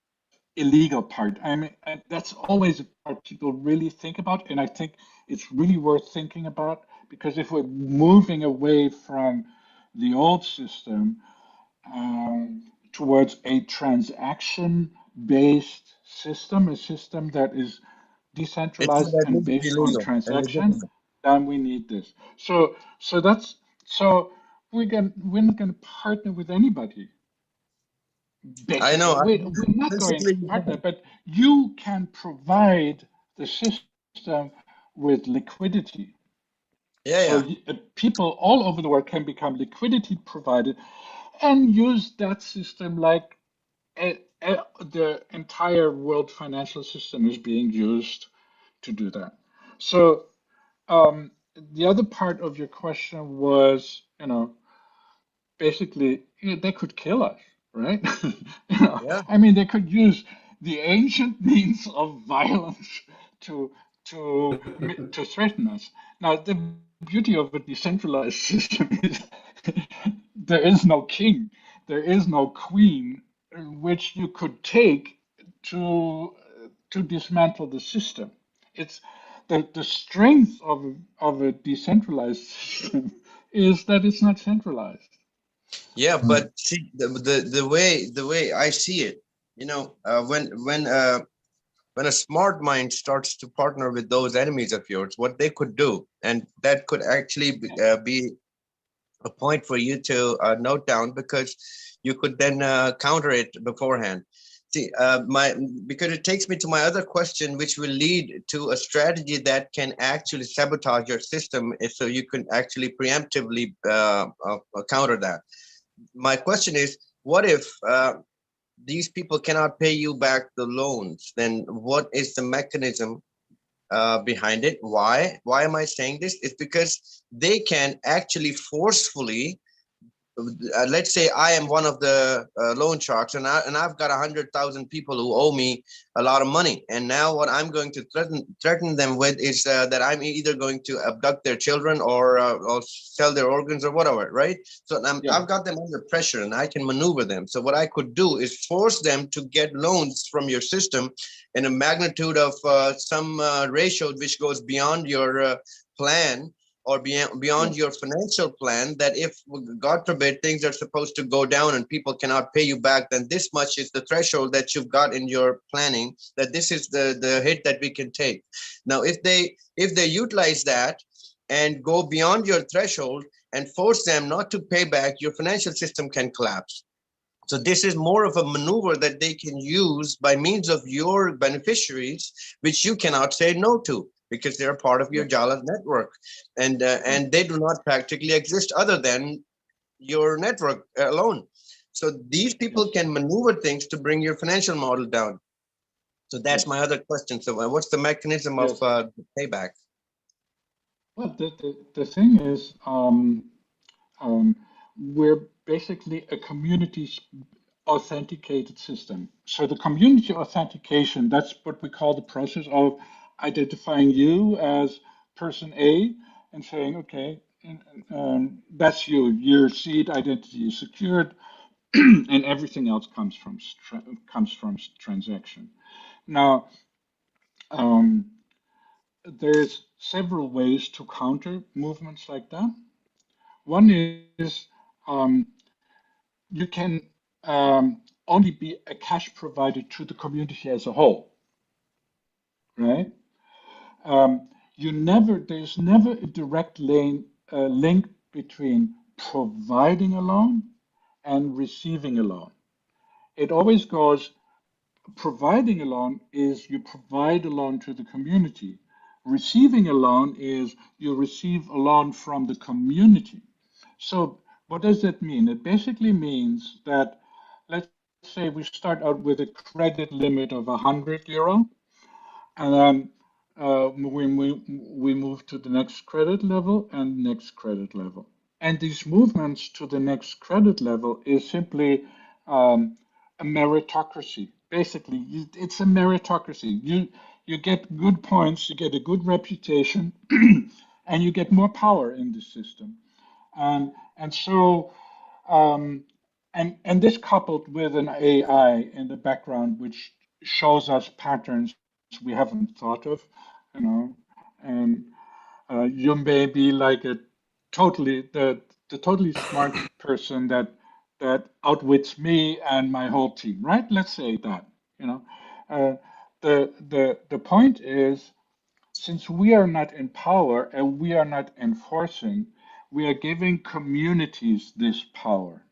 D: illegal part. I mean, that's always a part people really think about, and I think it's really worth thinking about because if we're moving away from the old system towards a transaction-based system, a system that is
A: it's
D: decentralized and based on
A: illegal and
D: transaction,
A: legitimate.
D: then we need this. So we're not going to partner with anybody.
A: I know.
D: Basically, we're not going
A: Basically,
D: to partner, but you can provide the system with liquidity.
A: yeah,
D: So
A: yeah.
D: people all over the world can become liquidity provided and use that system like the entire world financial system is being used to do that. So the other part of your question was, basically they could kill us, right?
A: Yeah.
D: I mean, they could use the ancient means of violence to to threaten us. Now, the beauty of a decentralized system is there is no king, there is no queen, which you could take to dismantle the system. It's the strength of a decentralized system is that it's not centralized.
A: Yeah, but see the way I see it, when a smart mind starts to partner with those enemies of yours, what they could do, and that could actually be a point for you to note down because you could then counter it beforehand. See, because it takes me to my other question, which will lead to a strategy that can actually sabotage your system, so you can actually preemptively counter that. My question is, what if these people cannot pay you back the loans, then what is the mechanism behind it? Why am I saying this? It's because they can actually forcefully, let's say I am one of the loan sharks, and I've got 100,000 people who owe me a lot of money, and now what I'm going to threaten them with is that I'm either going to abduct their children or sell their organs or whatever, right? So I've got them under pressure, and I can maneuver them. So what I could do is force them to get loans from your system in a magnitude of some ratio which goes beyond your plan, or beyond your financial plan, that if, God forbid, things are supposed to go down and people cannot pay you back, then this much is the threshold that you've got in your planning, that this is the hit that we can take. Now, if they utilize that and go beyond your threshold and force them not to pay back, your financial system can collapse. So this is more of a maneuver that they can use by means of your beneficiaries, which you cannot say no to, because they're part of your Jala network, and they do not practically exist other than your network alone. So these people can maneuver things to bring your financial model down. So that's my other question. So what's the mechanism of payback?
D: Well, the thing is, we're basically a community authenticated system. So the community authentication, that's what we call the process of identifying you as person A and saying, okay, that's you, your seed identity is secured, and everything else comes from transaction. Now, there's several ways to counter movements like that. One is you can only be a cash provider to the community as a whole, right? There's never a direct link between providing a loan and receiving a loan. It always goes, providing a loan is you provide a loan to the community. Receiving a loan is you receive a loan from the community. So what does that mean? It basically means that, let's say we start out with a credit limit of €100, and then we move to the next credit level and next credit level. And these movements to the next credit level is simply a meritocracy. Basically, it's a meritocracy. You get good points, you get a good reputation, and you get more power in the system. And so, and this coupled with an AI in the background, which shows us patterns we haven't thought of, you know, and you may be like a totally smart person that outwits me and my whole team, right? Let's say that, you know. The point is, since we are not in power and we are not enforcing, we are giving communities this power.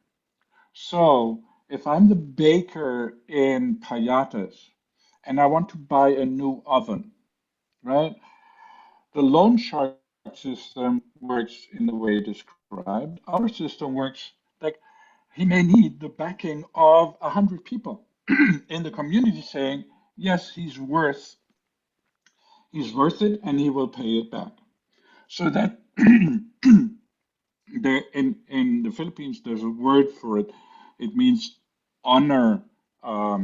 D: So if I'm the baker in Payatas and I want to buy a new oven, right? The loan shark system works in the way described. Our system works like he may need the backing of 100 people in the community saying, yes, he's worth it and he will pay it back. So that there in the Philippines, there's a word for it. It means honor.
A: I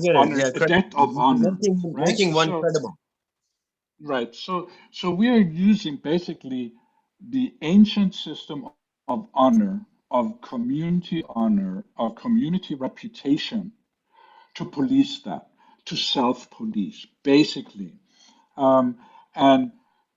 A: get it.
D: Honor,
A: Yeah,
D: a debt of honor, right?
A: making one credible.
D: Right. So we are using basically the ancient system of honor, of community reputation to police that, to self-police, basically. And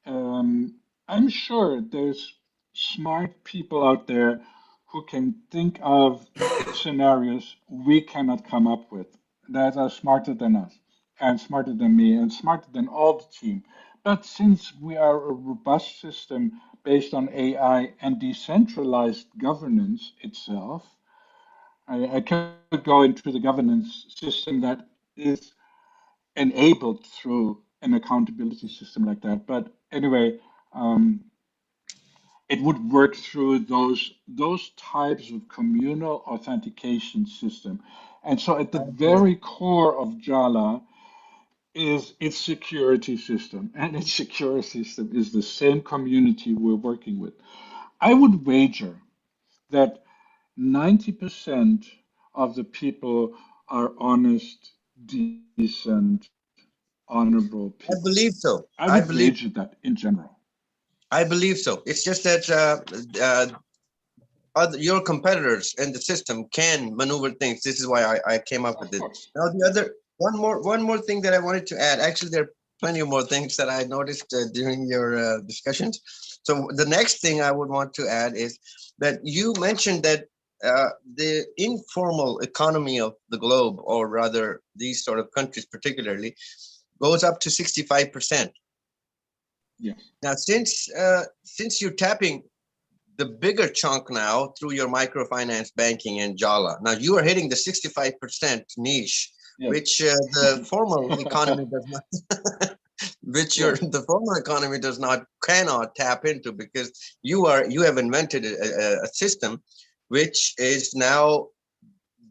D: I'm sure there's smart people out there who can think of scenarios we cannot come up with that are smarter than us and smarter than me and smarter than all the team. But since we are a robust system based on AI and decentralized governance itself, I could go into the governance system that is enabled through an accountability system like that. But anyway, it would work through those types of communal authentication system. And so at the very core of Jala is its security system, and its security system is the same community we're working with. I would wager that 90% of the people are honest, decent, honorable
A: I
D: people.
A: believe so.
D: I would wager that in general.
A: I believe so. It's just that your competitors in the system can maneuver things. This is why I came up with it. Now, the other one more thing that I wanted to add. Actually, there are plenty of more things that I noticed during your discussions. So the next thing I would want to add is that you mentioned that the informal economy of the globe, or rather these sort of countries particularly, goes up to 65%.
D: Yes.
A: Now, since you're tapping the bigger chunk now through your microfinance banking and Jala, now you are hitting the 65% niche, yes, which the formal economy does not, the formal economy cannot tap into, because you have invented a system which is now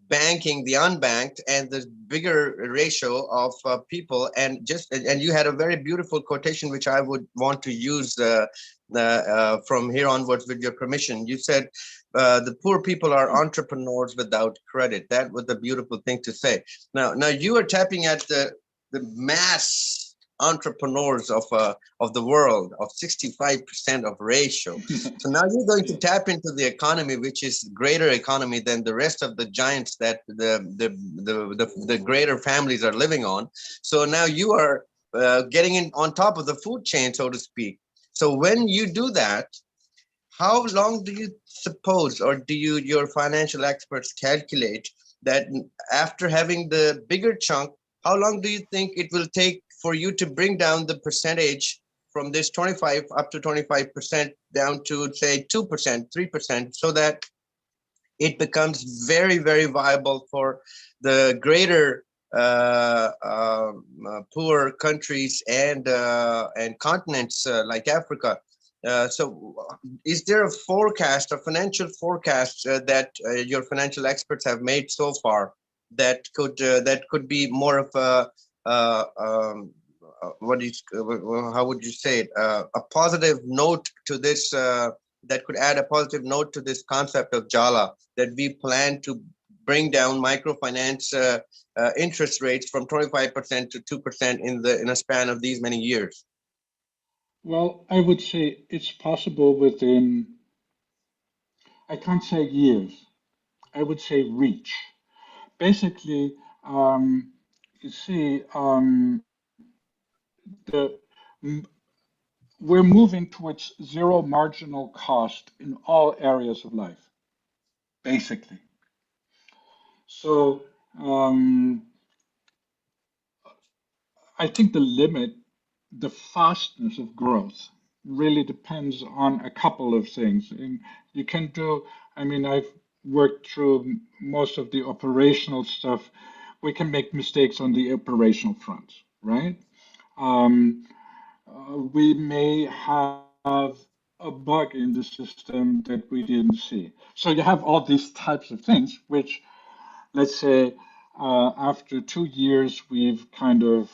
A: banking the unbanked and the bigger ratio of people. And you had a very beautiful quotation which I would want to use from here onwards with your permission. You said the poor people are entrepreneurs without credit. That was a beautiful thing to say. Now you are tapping at the mass entrepreneurs of the world, of 65% of ratio. So now you're going to tap into the economy, which is greater economy than the rest of the giants that the greater families are living on. So now you are getting in on top of the food chain, so to speak. So when you do that, how long do you suppose, or do your financial experts calculate that after having the bigger chunk, how long do you think it will take for you to bring down the percentage from this 25 up to 25% down to, say, 2%, 3%, so that it becomes very, very viable for the greater poor countries and continents like Africa? So is there a forecast, a financial forecast that your financial experts have made so far that could be more of a how would you say it? A positive note to this, that could add a positive note to this concept of Jala, that we plan to bring down microfinance interest rates from 25% to 2% in a span of these many years.
D: Well, I would say it's possible within, I can't say years, I would say reach. Basically, you see, we're moving towards zero marginal cost in all areas of life, basically. So I think the limit, the fastness of growth, really depends on a couple of things. And you can do, I mean, I've worked through most of the operational stuff. We can make mistakes on the operational front, right? We may have a bug in the system that we didn't see. So you have all these types of things, which, let's say, after 2 years, we've kind of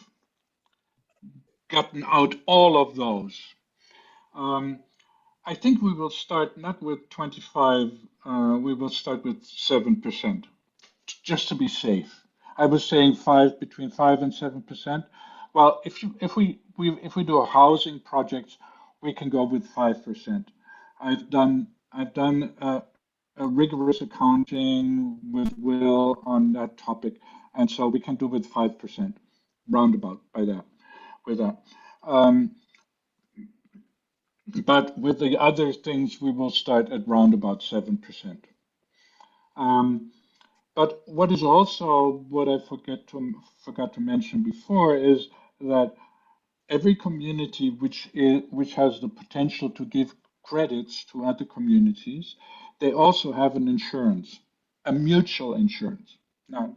D: gotten out all of those. I think we will start not with 25, we will start with 7%, just to be safe. I was saying between 5 and 7%. Well, if we do a housing project, we can go with 5%. I've done a rigorous accounting with Will on that topic, and so we can do with 5%, roundabout by that, with that. But with the other things, we will start at round about 7%. But what is also what I forgot to mention before is that every community which has the potential to give credits to other communities, they also have an insurance, a mutual insurance. Now,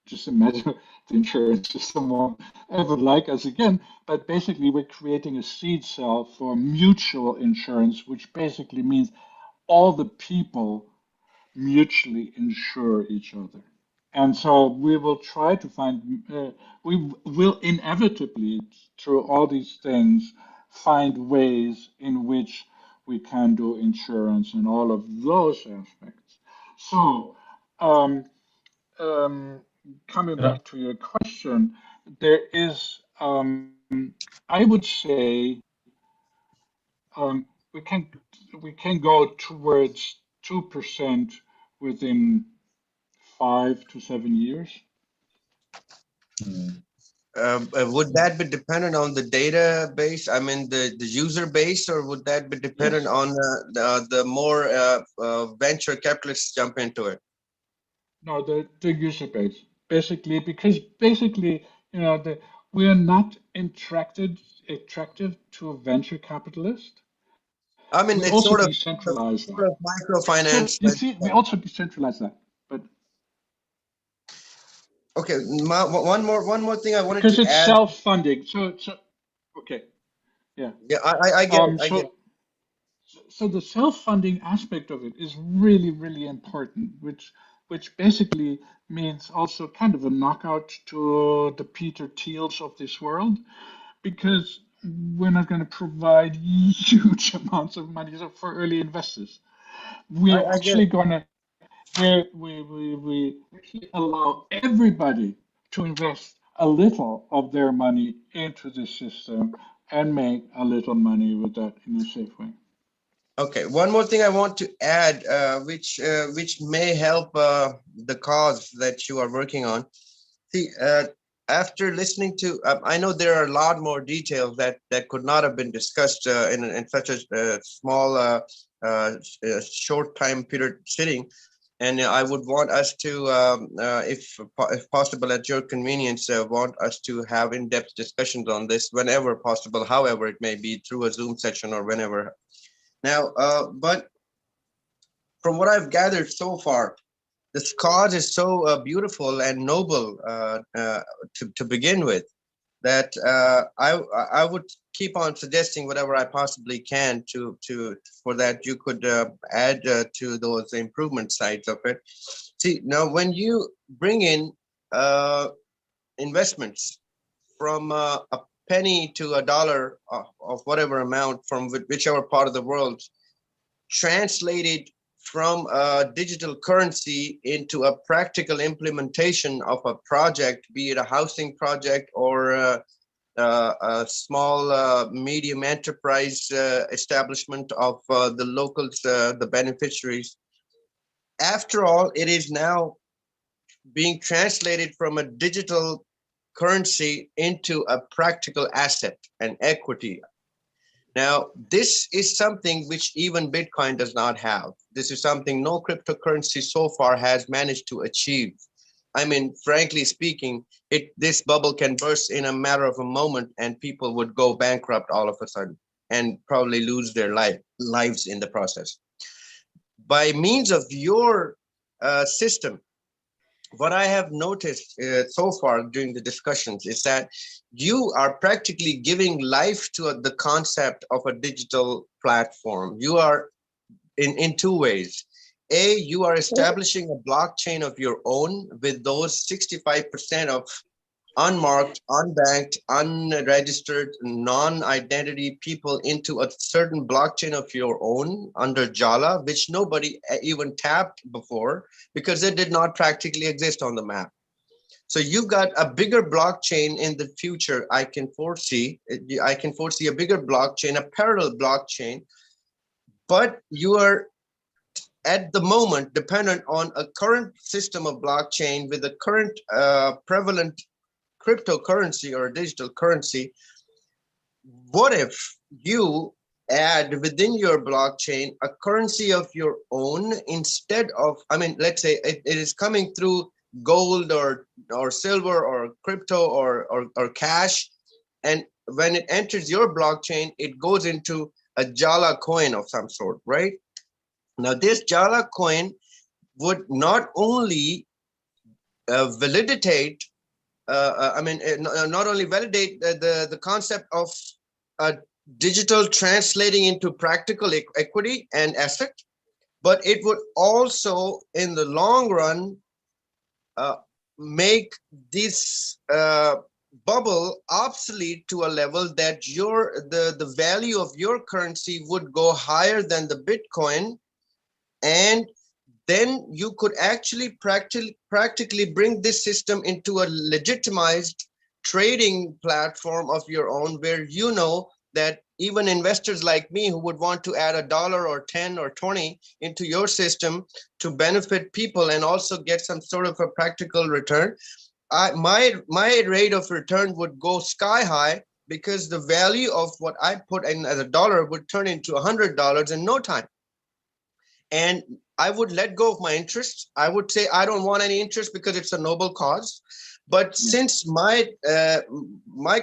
D: just imagine the insurance system won't ever like us again. But basically, we're creating a seed cell for mutual insurance, which basically means all the people mutually insure each other. And so we will try to find, we will inevitably, through all these things, find ways in which we can do insurance and all of those aspects. So, um, um, coming
C: Yeah.
D: back to your question, there is, I would say, um, we can we can go towards 2% within 5 to 7 years.
C: Mm.
A: Would that be dependent on the database? I mean, the user base, or would that be dependent
D: Yes.
A: on the more venture capitalists jump into it?
D: No, the user base. Basically, because basically, we are not attractive to a venture capitalist.
A: I mean,
D: We
A: it's
D: also
A: sort of
D: decentralize that. So
A: microfinance.
D: you see, we also decentralize that, but
A: Okay, one more thing I wanted
D: because
A: to
D: it's
A: add.
D: self-funding. So okay, yeah.
A: Yeah, I get it. I get
D: So
A: it.
D: so the self-funding aspect of it is really, really important, which basically means also kind of a knockout to the Peter Thiels of this world, because we're not going to provide huge amounts of money for early investors. We're
A: I get it.
D: actually going to we actually allow everybody to invest a little of their money into the system and make a little money with that in a safe way.
A: Okay, one more thing I want to add, which may help the cause that you are working on. See, after listening to, I know there are a lot more details that could not have been discussed in such a small, short time period sitting. And I would want us to, if possible, at your convenience, want us to have in-depth discussions on this whenever possible, however it may be, through a Zoom session or whenever. Now, but from what I've gathered so far, this cause is so beautiful and noble to begin with, that I would keep on suggesting whatever I possibly can to for that you could add to those improvement sides of it. See, now when you bring in investments from a penny to a dollar of whatever amount from whichever part of the world, translated from a digital currency into a practical implementation of a project, be it a housing project or a small medium enterprise establishment of the locals, the beneficiaries. After all, it is now being translated from a digital currency into a practical asset and equity. Now, this is something which even Bitcoin does not have. This is something no cryptocurrency so far has managed to achieve. I mean, frankly speaking, this bubble can burst in a matter of a moment and people would go bankrupt all of a sudden and probably lose their lives in the process. By means of your system, what I have noticed so far during the discussions is that you are practically giving life to the concept of a digital platform. You are in two ways. A, you are establishing a blockchain of your own with those 65% of unmarked, unbanked, unregistered, non-identity people into a certain blockchain of your own under Jala, which nobody even tapped before because it did not practically exist on the map. So you've got a bigger blockchain in the future. I can foresee a bigger blockchain, a parallel blockchain, but you are at the moment dependent on a current system of blockchain with the current prevalent cryptocurrency or digital currency. What if you add within your blockchain a currency of your own instead of, I mean, let's say it is coming through gold or silver or crypto or cash, and when it enters your blockchain, it goes into a Jala coin of some sort, right? Now this Jala coin would not only validate, not only validate the concept of digital translating into practical equity and asset, but it would also, in the long run, make this bubble obsolete to a level that the value of your currency would go higher than the Bitcoin, and then you could actually practically bring this system into a legitimized trading platform of your own, where you know that even investors like me who would want to add $1 or 10 or 20 into your system to benefit people and also get some sort of a practical return, my rate of return would go sky high, because the value of what I put in as $1 would turn into $100 in no time. And I would let go of my interest. I would say I don't want any interest because it's a noble cause. But since my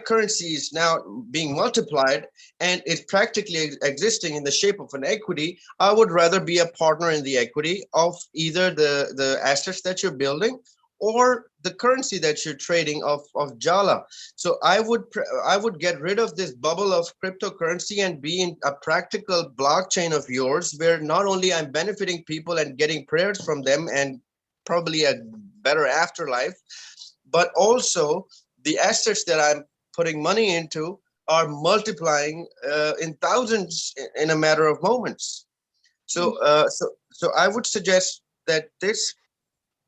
A: currency is now being multiplied and it's practically existing in the shape of an equity, I would rather be a partner in the equity of either the assets that you're building or the currency that you're trading of Jala. So I would get rid of this bubble of cryptocurrency and be in a practical blockchain of yours, where not only I'm benefiting people and getting prayers from them and probably a better afterlife, but also the assets that I'm putting money into are multiplying in thousands in a matter of moments. So I would suggest that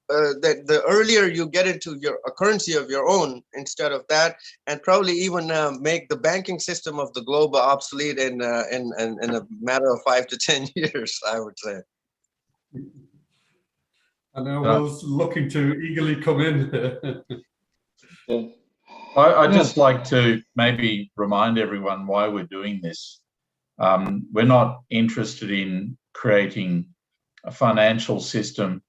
A: that the earlier you get into a currency of your own instead of that, and probably even make the banking system of the globe obsolete in a matter of 5 to 10 years, I would say.
B: I know Will's looking to eagerly come in.
C: I'd just like to maybe remind everyone why we're doing this. We're not interested in creating a financial system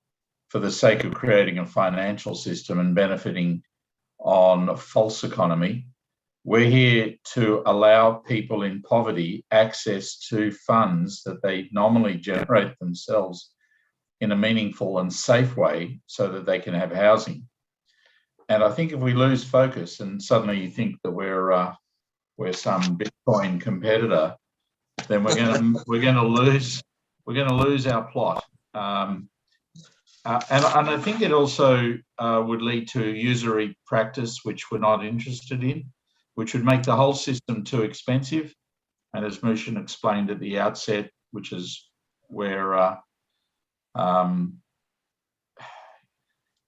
C: for the sake of creating a financial system and benefiting on a false economy. We're here to allow people in poverty access to funds that they normally generate themselves in a meaningful and safe way so that they can have housing. And I think if we lose focus and suddenly you think that we're some Bitcoin competitor, then we're going to lose our plot. And I think it also would lead to usury practice, which we're not interested in, which would make the whole system too expensive. And as Mushin explained at the outset, which is where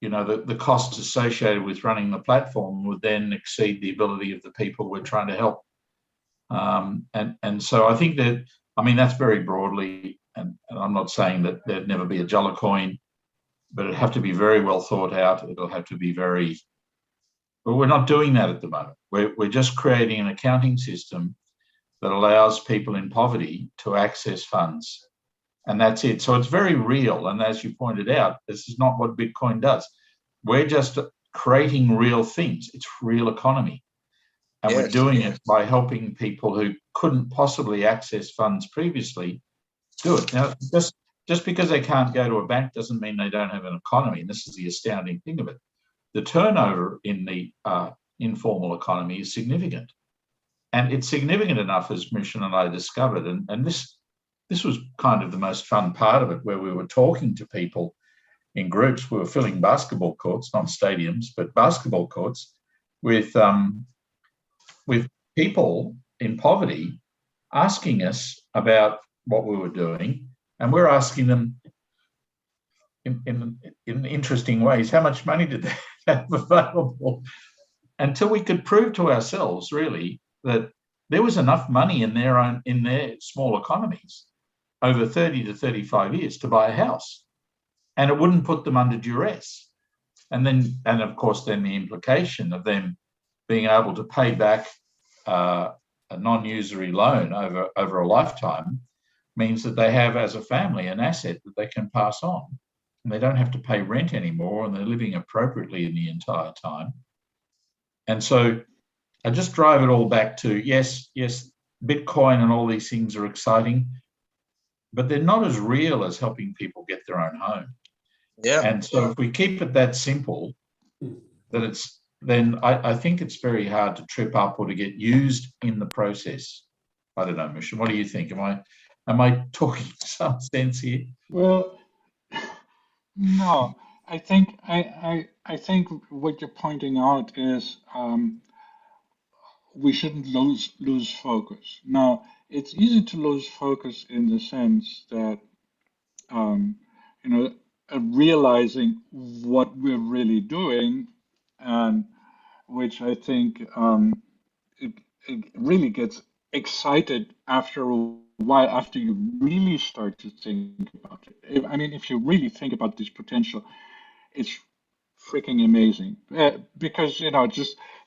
C: the costs associated with running the platform would then exceed the ability of the people we're trying to help. And so I think that, that's very broadly, and I'm not saying that there'd never be a Jala coin, but it'd have to be very well thought out. It'll have to be but we're not doing that at the moment. We're just creating an accounting system that allows people in poverty to access funds. And that's it. So it's very real. And as you pointed out, this is not what Bitcoin does. We're just creating real things. It's real economy. And we're doing it by helping people who couldn't possibly access funds previously do it. Now, just because they can't go to a bank doesn't mean they don't have an economy. And this is the astounding thing of it. The turnover in the informal economy is significant. And it's significant enough, as Mushin and I discovered. And this was kind of the most fun part of it, where we were talking to people in groups. We were filling basketball courts, not stadiums, but basketball courts with people in poverty asking us about what we were doing. And we're asking them in interesting ways, how much money did they have available? Until we could prove to ourselves, really, that there was enough money in their small economies over 30 to 35 years to buy a house, and it wouldn't put them under duress. And of course, then the implication of them being able to pay back a non-usury loan over a lifetime means that they have, as a family, an asset that they can pass on, and they don't have to pay rent anymore, and they're living appropriately in the entire time. And so I just drive it all back to, yes, Bitcoin and all these things are exciting, but they're not as real as helping people get their own home.
A: Yeah.
C: And so if we keep it that simple, that it's then I think it's very hard to trip up or to get used in the process. I don't know, Mushin, what do you think? Am I talking some sense here?
D: Well, no, I think what you're pointing out is we shouldn't lose focus. Now, it's easy to lose focus in the sense that um, you know realizing what we're really doing, and which I think it, it really gets excited after a while, after you really start to think about it. I mean, if you really think about this potential, it's freaking amazing. Because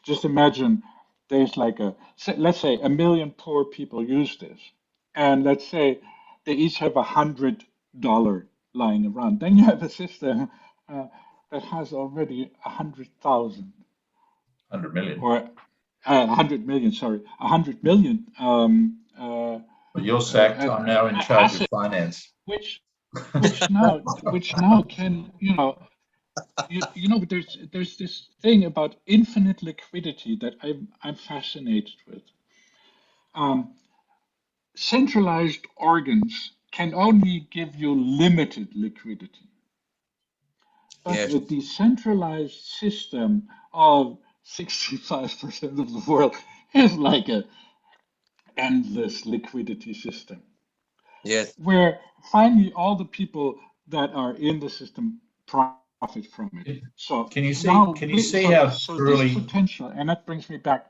D: just imagine there's like let's say 1 million poor people use this, and let's say they each have $100 lying around. Then you have a system uh, that has already 100,000
C: 100 million.
D: or 100 million, sorry, 100 million.
C: But you're sacked. I'm now in charge of finance.
D: Which now can there's this thing about infinite liquidity that I'm fascinated with. Centralized organs can only give you limited liquidity, but
A: Yes.
D: a decentralized system of 65% of the world is like a endless liquidity system,
A: Yes.
D: where finally all the people that are in the system profit from it. So
C: Can you see?
D: now
C: Can you see how truly?
D: this potential, and that brings me back.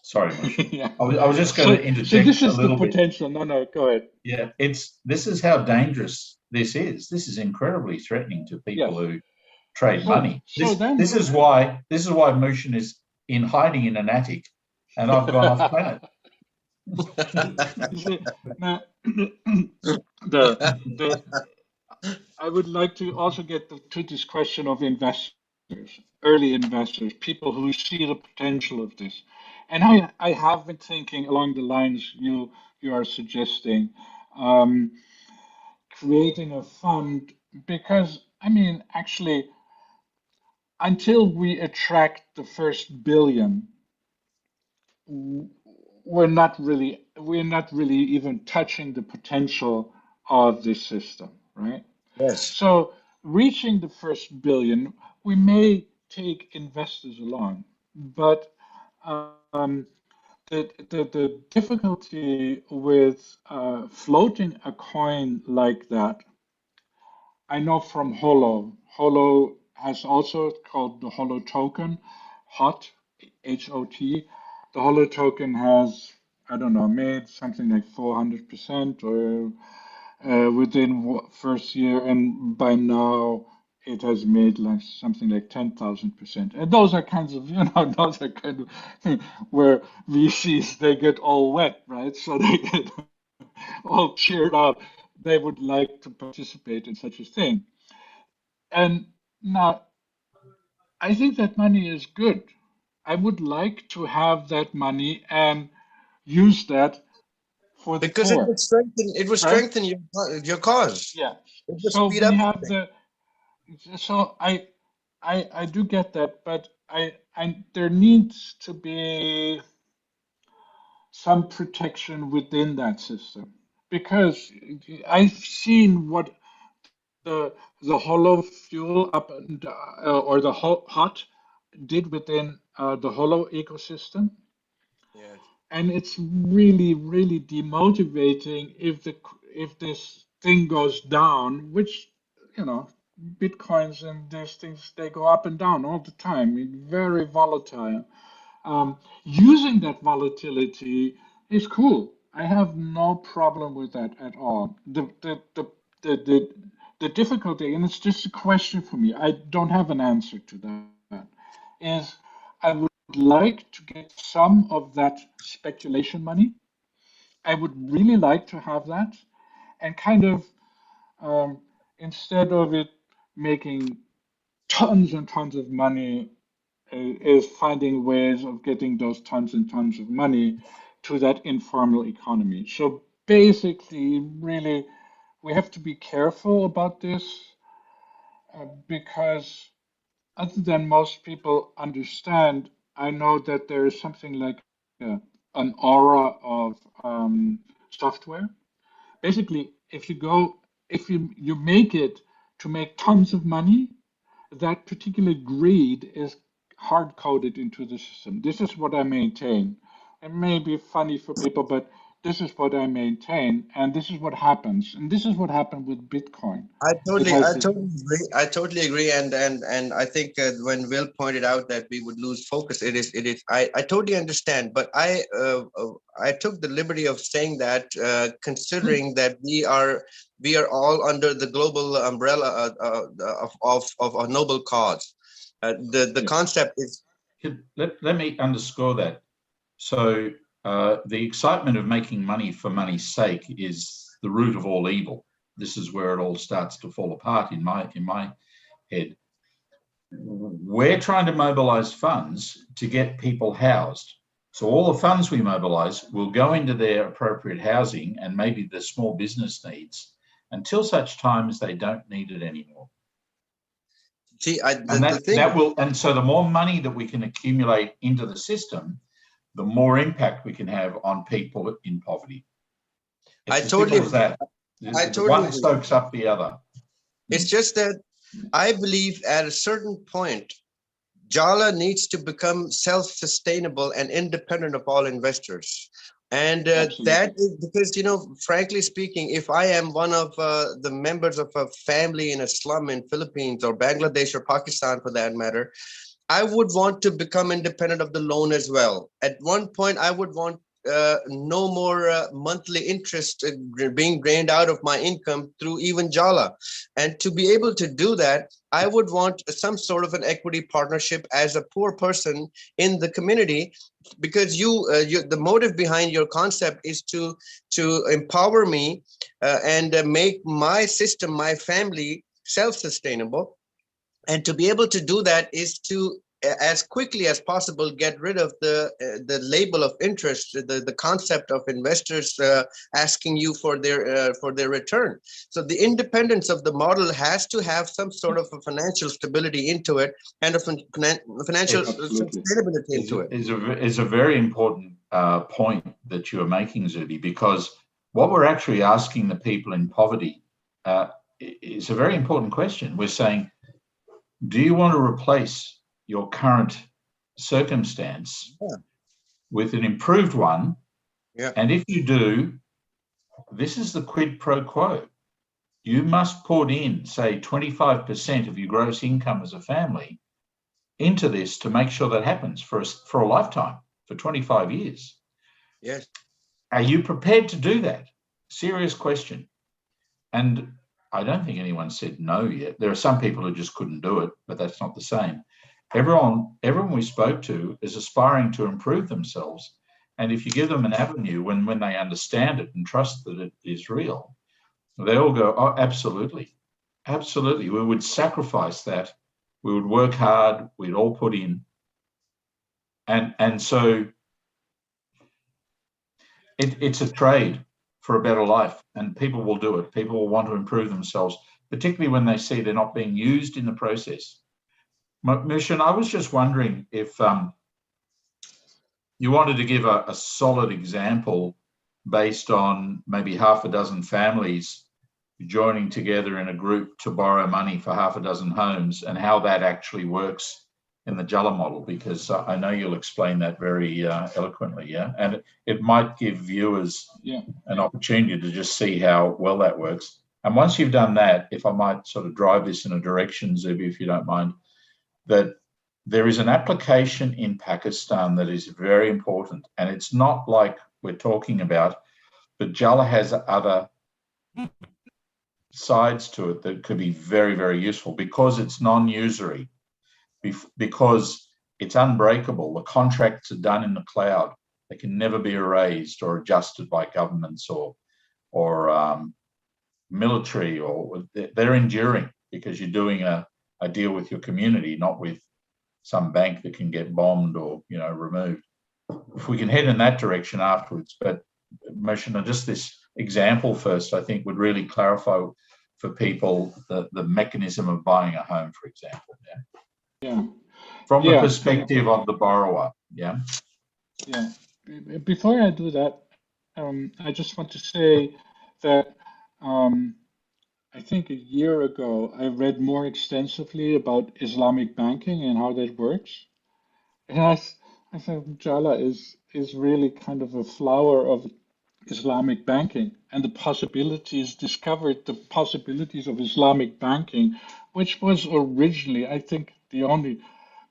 C: Sorry, Mushin.
D: Yeah.
C: I was just going to interject
D: So this
C: a
D: is the
C: little bit.
D: potential. No, go ahead.
C: Yeah, this is how dangerous this is. This is incredibly threatening to people who trade money. This is why Mushin is in hiding in an attic, and I've gone off planet.
D: Now, I would like to also get to this question of investors, early investors, people who see the potential of this. And I have been thinking along the lines you are suggesting, creating a fund, because I mean, actually, until we attract the first billion, we're not really even touching the potential of this system, right?
A: Yes.
D: So reaching the first billion, we may take investors along, but the difficulty with floating a coin like that, I know from Holo. Holo has also called the Holo token, HOT, HOT. The Holo token has, I don't know, made something like 400% or within first year, and by now it has made like something like 10,000%. And those are kinds of, those are kind of where VCs, they get all wet, right? So they get all cheered up. They would like to participate in such a thing. And now I think that money is good. I would like to have that money and use that for the
A: Because
D: poor.
A: it would strengthen your cause.
D: Yeah.
A: It would
D: So
A: speed
D: we
A: up
D: have
A: things.
D: so I do get that, but there needs to be some protection within that system, because I've seen what the hollow fuel up and or the hot did within the hollow ecosystem.
A: Yes.
D: And it's really, really demotivating if this thing goes down, which bitcoins and these things, they go up and down all the time. It's very volatile. Using that volatility is cool. I have no problem with that at all. The difficulty, and it's just a question for me, I don't have an answer to that, is I would like to get some of that speculation money. I would really like to have that, and kind of instead of it making tons and tons of money, is finding ways of getting those tons and tons of money to that informal economy. So basically, really, we have to be careful about this. because other than most people understand, I know that there is something like an aura of software. Basically, if you make it to make tons of money, that particular greed is hard coded into the system. This is what I maintain. It may be funny for people, but this is what I maintain, and this is what happens. And this is what happened with Bitcoin.
A: I
D: It
A: totally,
D: has
A: I
D: this,
A: totally agree. I totally agree, and I think when Will pointed out that we would lose focus, it is. I totally understand, but I took the liberty of saying that, considering that we are all under the global umbrella of a noble cause. The concept is.
C: Let me underscore that. So the excitement of making money for money's sake is the root of all evil. This is where it all starts to fall apart in my head. We're trying to mobilize funds to get people housed. So all the funds we mobilize will go into their appropriate housing and maybe the small business needs until such time as they don't need it anymore.
A: See,
C: and so the more money that we can accumulate into the system, the more impact we can have on people in poverty. It's
A: totally
C: that. One soaks up the other.
A: It's just that I believe at a certain point, Jala needs to become self-sustainable and independent of all investors. And that is because, frankly speaking, if I am one of the members of a family in a slum in Philippines or Bangladesh or Pakistan, for that matter, I would want to become independent of the loan as well. At one point, I would want no more monthly interest being drained out of my income through even Jala. And to be able to do that, I would want some sort of an equity partnership as a poor person in the community, because the motive behind your concept is to empower me and make my system, my family, self-sustainable. And to be able to do that is to, as quickly as possible, get rid of the label of interest, the concept of investors asking you for their return. So the independence of the model has to have some sort of a financial stability into it, and a financial sustainability into it.
C: Is a very important point that you are making, Zubi, because what we're actually asking the people in poverty is a very important question. We're saying, do you want to replace your current circumstance with an improved one?
A: Yeah.
C: And if you do, this is the quid pro quo. You must put in, say, 25% of your gross income as a family into this to make sure that happens for a lifetime, for 25 years.
A: Yes.
C: Are you prepared to do that? Serious question. And I don't think anyone said no yet. There are some people who just couldn't do it, but that's not the same. Everyone we spoke to is aspiring to improve themselves. And if you give them an avenue when they understand it and trust that it is real, they all go, oh, absolutely. Absolutely. We would sacrifice that. We would work hard. We'd all put in. And so it's a trade for a better life, and people will do it. People will want to improve themselves, particularly when they see they're not being used in the process. Mushin, I was just wondering if you wanted to give a solid example based on maybe half a dozen families joining together in a group to borrow money for half a dozen homes, and how that actually works in the Jala model, because I know you'll explain that very eloquently, yeah? And it might give viewers an opportunity to just see how well that works. And once you've done that, if I might sort of drive this in a direction, Zubi, if you don't mind, that there is an application in Pakistan that is very important, and it's not like we're talking about, but Jala has other sides to it that could be very, very useful because it's non-usury, because it's unbreakable. The contracts are done in the cloud. They can never be erased or adjusted by governments or military, or they're enduring because you're doing a deal with your community, not with some bank that can get bombed or removed. If we can head in that direction afterwards, but Mushin, just this example first, I think would really clarify for people the mechanism of buying a home, for example.
D: Yeah.
C: From the perspective of the borrower. Yeah.
D: Yeah. Before I do that, I just want to say that I think a year ago I read more extensively about Islamic banking and how that works. And I think Jala is really kind of a flower of Islamic banking and the possibilities discovered the possibilities of Islamic banking, which was originally, I think, the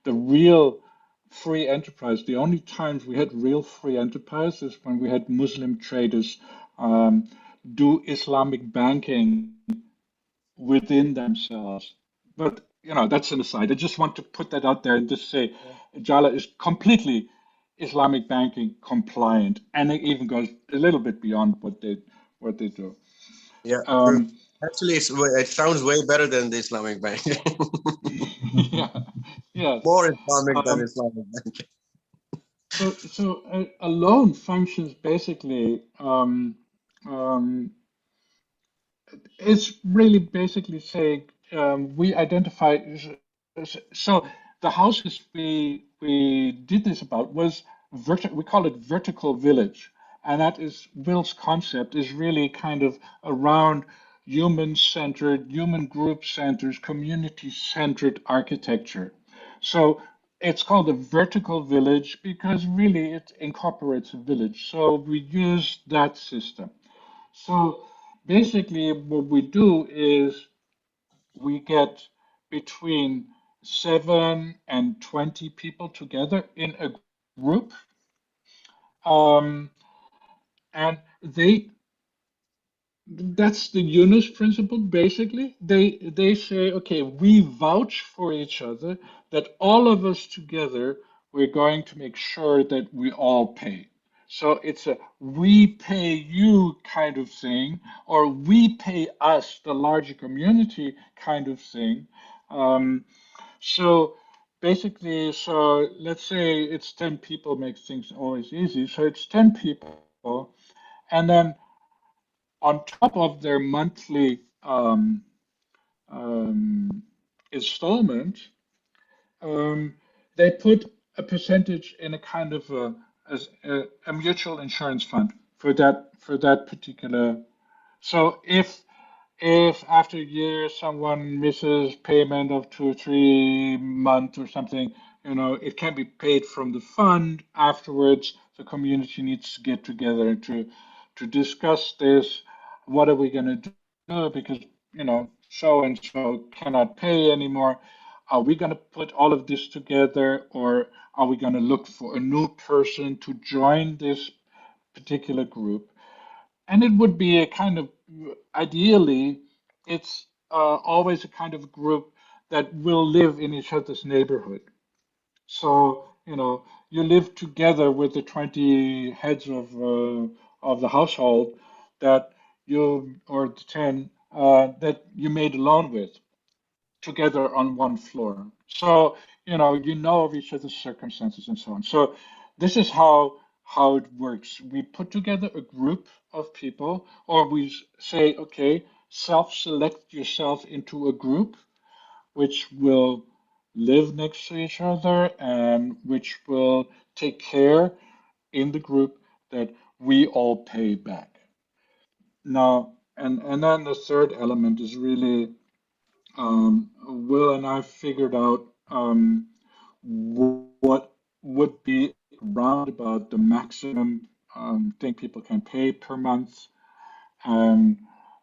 D: real free enterprise. The only times we had real free enterprise is when we had Muslim traders do Islamic banking within themselves. But that's an aside. I just want to put that out there and just say Jala is completely Islamic banking compliant, and it even goes a little bit beyond what they do.
A: Yeah, true. Actually, it sounds way better than the Islamic bank.
D: Yeah, yeah.
A: More Islamic than Islamic bank.
D: So a loan functions basically. It's really basically saying we identify. So the houses we did this about was we call it vertical village, and that is Will's concept is really kind of around human-centered, human group centers, community-centered architecture. So it's called a vertical village because really it incorporates a village. So we use that system. So basically, what we do is we get between 7 and 20 people together in a group, um, and that's the Yunus principle. Basically, they say, okay, we vouch for each other that all of us together we're going to make sure that we all pay. So it's a we pay you kind of thing, or we pay us, the larger community kind of thing. Um, so basically, so let's say it's 10 people, makes things always easy. So it's 10 people, and then on top of their monthly um, installment, um, they put a percentage in a kind of a mutual insurance fund for that particular. So if after a year someone misses payment of 2 or 3 months or something, it can be paid from the fund afterwards. The community needs to get together to discuss this. What are we going to do? Because, so and so cannot pay anymore. Are we going to put all of this together, or are we going to look for a new person to join this particular group? And it would be a kind of, ideally, it's always a kind of group that will live in each other's neighborhood. So, you live together with the 20 heads of the household that or the 10 that you made a loan with together on one floor. So, you know of each other's circumstances and so on. So this is how it works. We put together a group of people, or we say, okay, self-select yourself into a group which will live next to each other and which will take care in the group that we all pay back. Now, and then the third element is really Will and I figured out what would be around about the maximum thing people can pay per month, and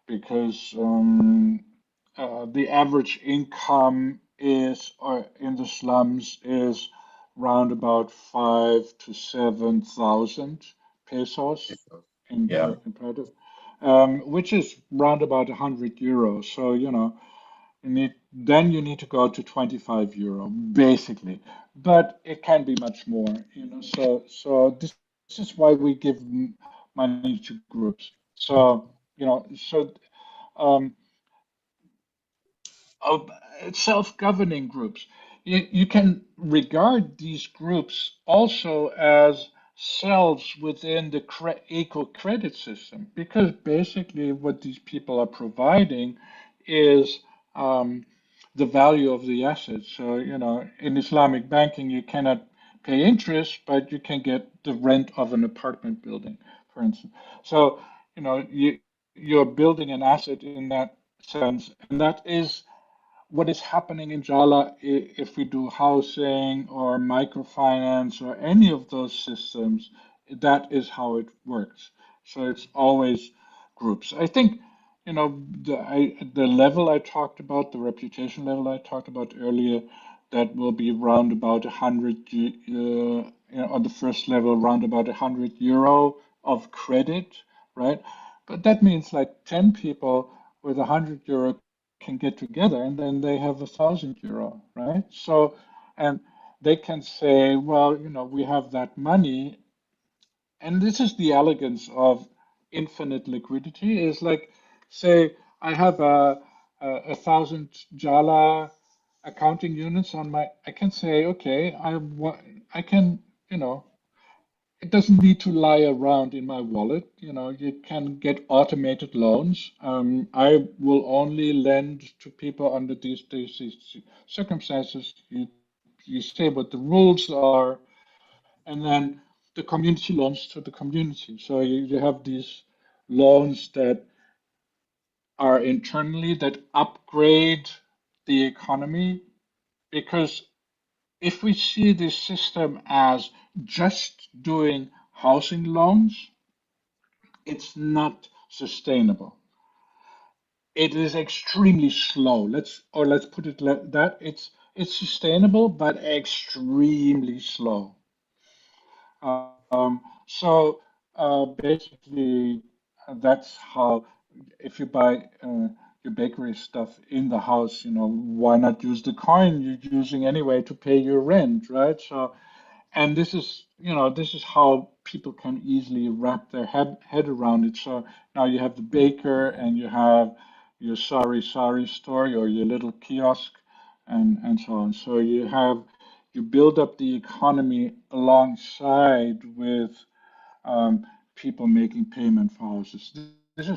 D: because the average income is, or in the slums, is round about 5 to 7 thousand pesos in
C: Yeah.
D: comparative, which is round about 100 euros. So you need to go to 25 euro basically, but it can be much more. So this is why we give money to groups. So um, of self-governing groups. You can regard these groups also as cells within the eco credit system, because basically what these people are providing is the value of the asset. So, in Islamic banking, you cannot pay interest, but you can get the rent of an apartment building, for instance. So, you're building an asset in that sense, and that is what is happening in Jala if we do housing or microfinance or any of those systems. That is how it works. So it's always groups. I think, the level I talked about, the reputation level I talked about earlier, that will be around about 100, on the first level, around about 100 euro of credit, right? But that means like 10 people with 100 euro can get together and then they have 1,000 euro, right? So, and they can say, well, we have that money. And this is the elegance of infinite liquidity is like, say, I have a thousand Jala accounting units on I can say, okay, I can, it doesn't need to lie around in my wallet. You can get automated loans. I will only lend to people under these circumstances. You say what the rules are, and then the community loans to the community. So you have these loans that are internally that upgrade the economy because if we see this system as just doing housing loans, it's not sustainable. It is extremely slow. Let's put it like that. It's sustainable, but extremely slow. So basically, that's how if you buy your bakery stuff in the house, why not use the coin you're using anyway to pay your rent, right? So, and this is how people can easily wrap their head around it. So now you have the baker and you have your sorry store or your little kiosk and so on. So you build up the economy alongside with people making payment for houses. This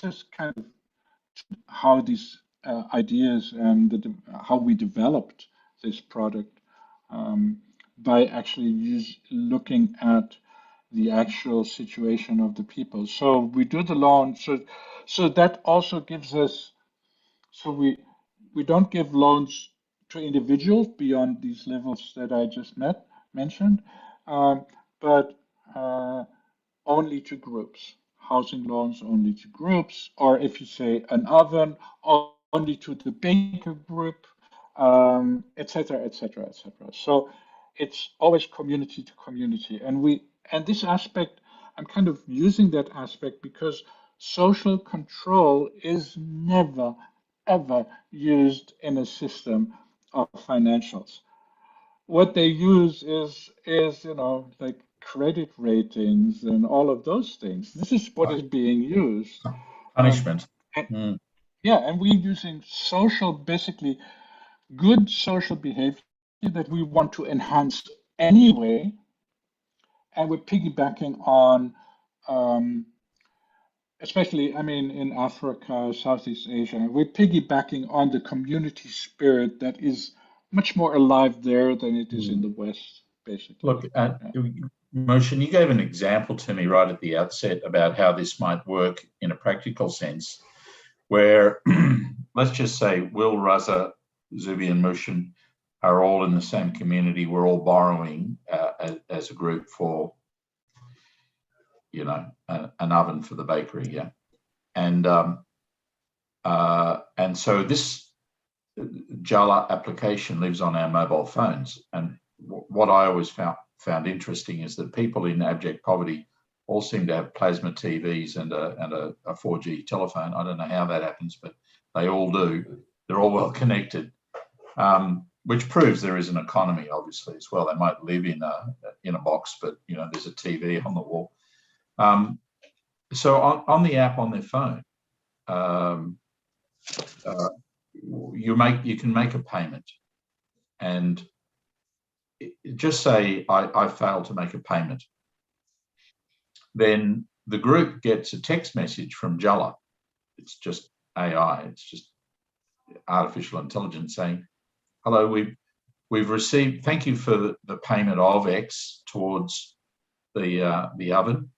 D: is kind of how these ideas and how we developed this product by actually looking at the actual situation of the people. So we do the loan. So that also gives us. So we don't give loans to individuals beyond these levels that I just mentioned, but only to groups. Housing loans only to groups, or if you say an oven, only to the baker group, etc., etc., etc. So it's always community to community, and this aspect, I'm kind of using that aspect because social control is never ever used in a system of financials. What they use is like credit ratings and all of those things. This is what is being used.
C: Punishment.
D: And,
C: Mm.
D: yeah, and we're using basically good social behavior that we want to enhance anyway, and we're piggybacking on, especially, I mean, in Africa, Southeast Asia, we're piggybacking on the community spirit that is much more alive there than it is in the West, basically.
C: Look, Mushin, you gave an example to me right at the outset about how this might work in a practical sense, where let's just say Will, Raza, Zubi, and Mushin are all in the same community. We're all borrowing as a group for, an oven for the bakery, yeah, and so this Jala application lives on our mobile phones. And what I always found interesting is that people in abject poverty all seem to have plasma TVs and a 4G telephone. I don't know how that happens, but they all do. They're all well connected, which proves there is an economy, obviously, as well. They might live in a box, but there's a TV on the wall. So on the app on their phone, you can make a payment, and just say I failed to make a payment. Then the group gets a text message from Jala. It's just AI. It's just artificial intelligence saying, hello, we've received, thank you for the payment of X towards the oven.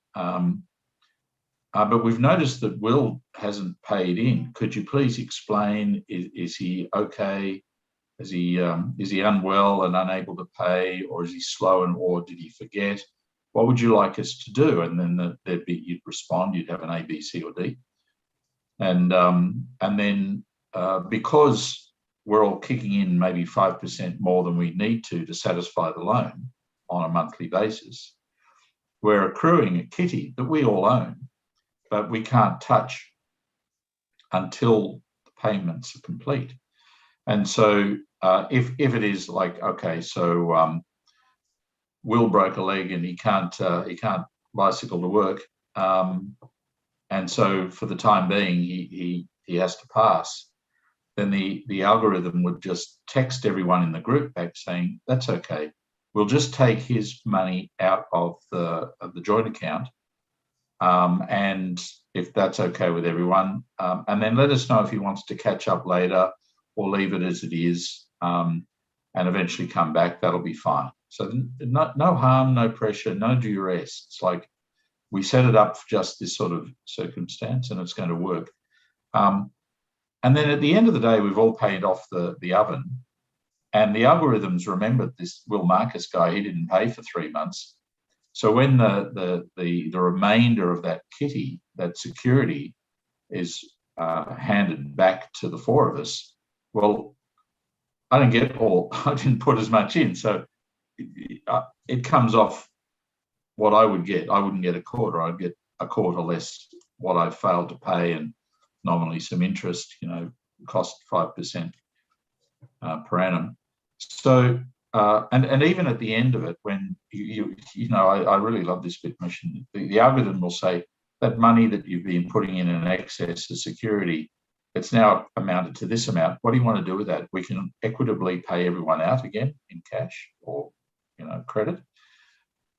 C: But we've noticed that Will hasn't paid in. Could you please explain, is he okay? Is he unwell and unable to pay, or is he slow, or did he forget? What would you like us to do? And then you'd respond, you'd have an A, B, C, or D. And then because we're all kicking in maybe 5% more than we need to satisfy the loan on a monthly basis, we're accruing a kitty that we all own, but we can't touch until the payments are complete. And so if it is like, okay, so Will broke a leg and he can't bicycle to work, and so for the time being he has to pass, then the algorithm would just text everyone in the group back saying, that's okay, we'll just take his money out of the joint account, and if that's okay with everyone, and then let us know if he wants to catch up later or leave it as it is, and eventually come back, that'll be fine. So no harm, no pressure, no duress. It's like we set it up for just this sort of circumstance and it's going to work. And then at the end of the day, we've all paid off the oven, and the algorithms remembered this Will Marcus guy, he didn't pay for 3 months. So when the remainder of that kitty, that security, is handed back to the four of us, well, I didn't put as much in, so it comes off what I would get. I wouldn't get a quarter. I'd get a quarter less what I failed to pay, and nominally some interest, cost 5% per annum. So, and even at the end of it, when I really love this bit, Mushin, the algorithm will say that money that you've been putting in excess as security, it's now amounted to this amount. What do you want to do with that? We can equitably pay everyone out again in cash or, credit,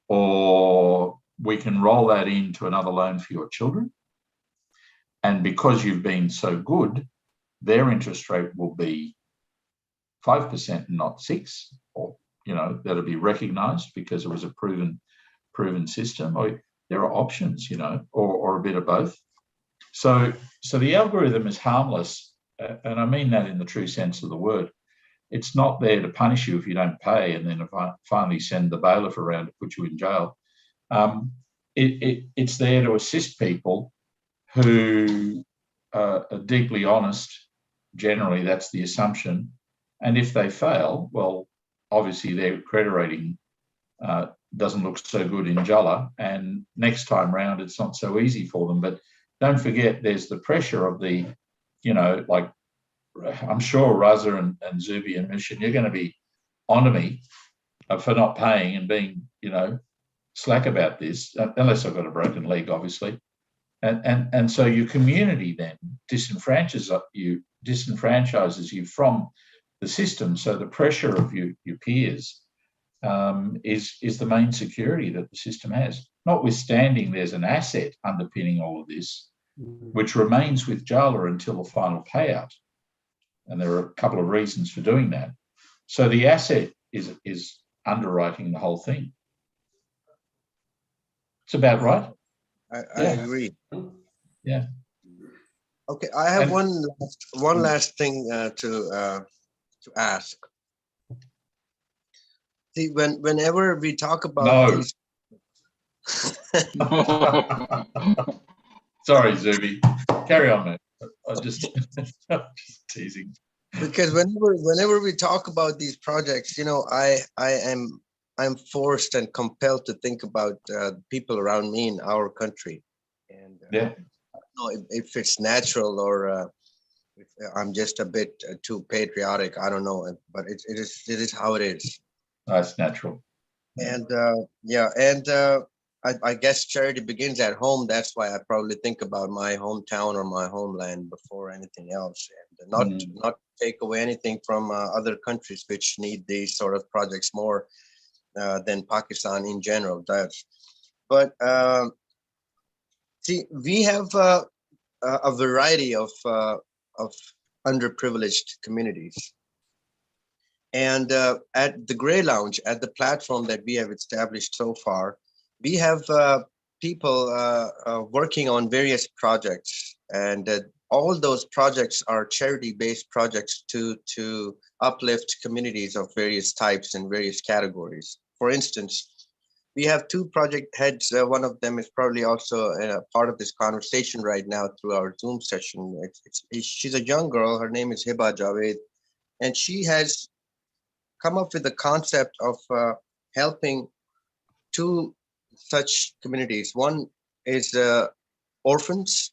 C: or we can roll that into another loan for your children. And because you've been so good, their interest rate will be 5% and not 6%, or, that'll be recognized because it was a proven system. Or there are options, or a bit of both. So the algorithm is harmless, and I mean that in the true sense of the word. It's not there to punish you if you don't pay and then finally send the bailiff around to put you in jail. It's there to assist people who are deeply honest. Generally, that's the assumption. And if they fail, well, obviously their credit rating doesn't look so good in Jala, and next time round it's not so easy for them. But don't forget, there's the pressure of the, like, I'm sure Raza and Zubi and Mushin, you're going to be onto me for not paying and being, slack about this, unless I've got a broken leg, obviously. And so your community then disenfranchises you from the system. So the pressure of your peers is the main security that the system has. Notwithstanding, there's an asset underpinning all of this, which remains with Jala until the final payout. And there are a couple of reasons for doing that. So the asset is underwriting the whole thing. It's about right.
A: I agree.
C: Yeah.
A: Okay, I have one last thing to ask. See, whenever we talk about these.
C: Sorry, Zubi. Carry on, mate. I'm just teasing.
A: Because whenever we talk about these projects, I'm forced and compelled to think about people around me in our country, and I don't know if it's natural or if I'm just a bit too patriotic. I don't know, but it is how it is.
C: That's natural.
A: And I guess charity begins at home. That's why I probably think about my hometown or my homeland before anything else, and not take away anything from other countries which need these sort of projects more than Pakistan in general does. But see, we have a variety of underprivileged communities. And at the Gray Lounge, at the platform that we have established so far, we have people working on various projects, and all those projects are charity-based projects to uplift communities of various types and various categories. For instance, we have two project heads. One of them is probably also a part of this conversation right now through our Zoom session. She's a young girl. Her name is Hiba Javed, and she has come up with the concept of helping two such communities. One is orphans,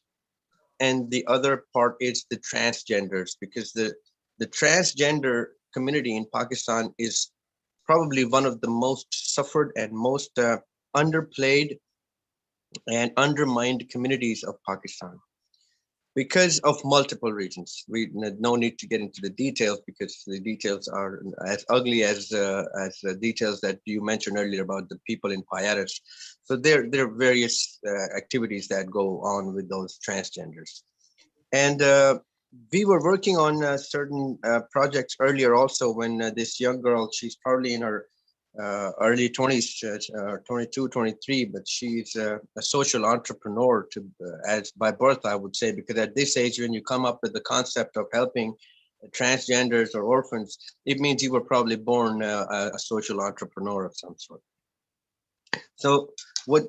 A: and the other part is the transgenders, because the transgender community in Pakistan is probably one of the most suffered and most underplayed and undermined communities of Pakistan, because of multiple reasons. We no need to get into the details, because the details are as ugly as the details that you mentioned earlier about the people in Payaris. So there are various activities that go on with those transgenders. And we were working on certain projects earlier also, when this young girl, she's probably in her early 20s, 22, 23, but she's a social entrepreneur as by birth, I would say, because at this age, when you come up with the concept of helping transgenders or orphans, it means you were probably born a social entrepreneur of some sort. So what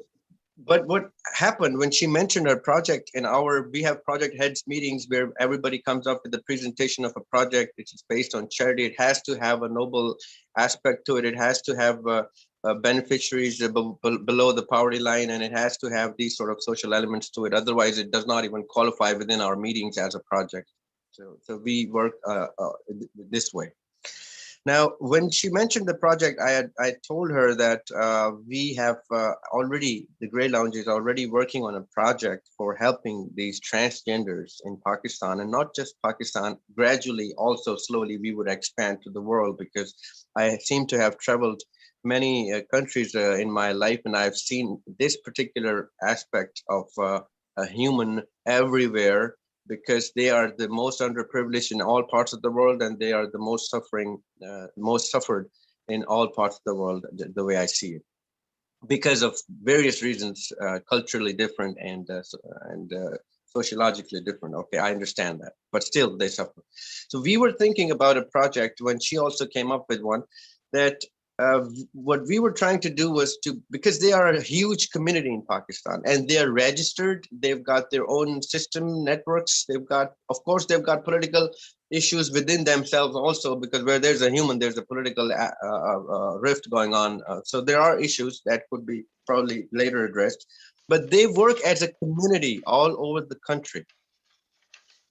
A: happened when she mentioned her project in we have project heads meetings where everybody comes up with a presentation of a project which is based on charity. It has to have a noble aspect to it. It has to have beneficiaries below the poverty line, and it has to have these sort of social elements to it. Otherwise, it does not even qualify within our meetings as a project. So we work this way. Now, when she mentioned the project, I told her that we have already, the Grey Lounge is already working on a project for helping these transgenders in Pakistan, and not just Pakistan. Gradually, also slowly, we would expand to the world, because I seem to have traveled many countries in my life, and I've seen this particular aspect of a human everywhere, because they are the most underprivileged in all parts of the world, and they are the most suffered in all parts of the world, the way I see it, because of various reasons, culturally different and sociologically different. Okay, I understand that, but still they suffer. So we were thinking about a project when she also came up with one, that what we were trying to do was because they are a huge community in Pakistan, and they are registered, they've got their own system networks, of course they've got political issues within themselves also, because where there's a human, there's a political rift going on. So there are issues that could be probably later addressed, but they work as a community all over the country.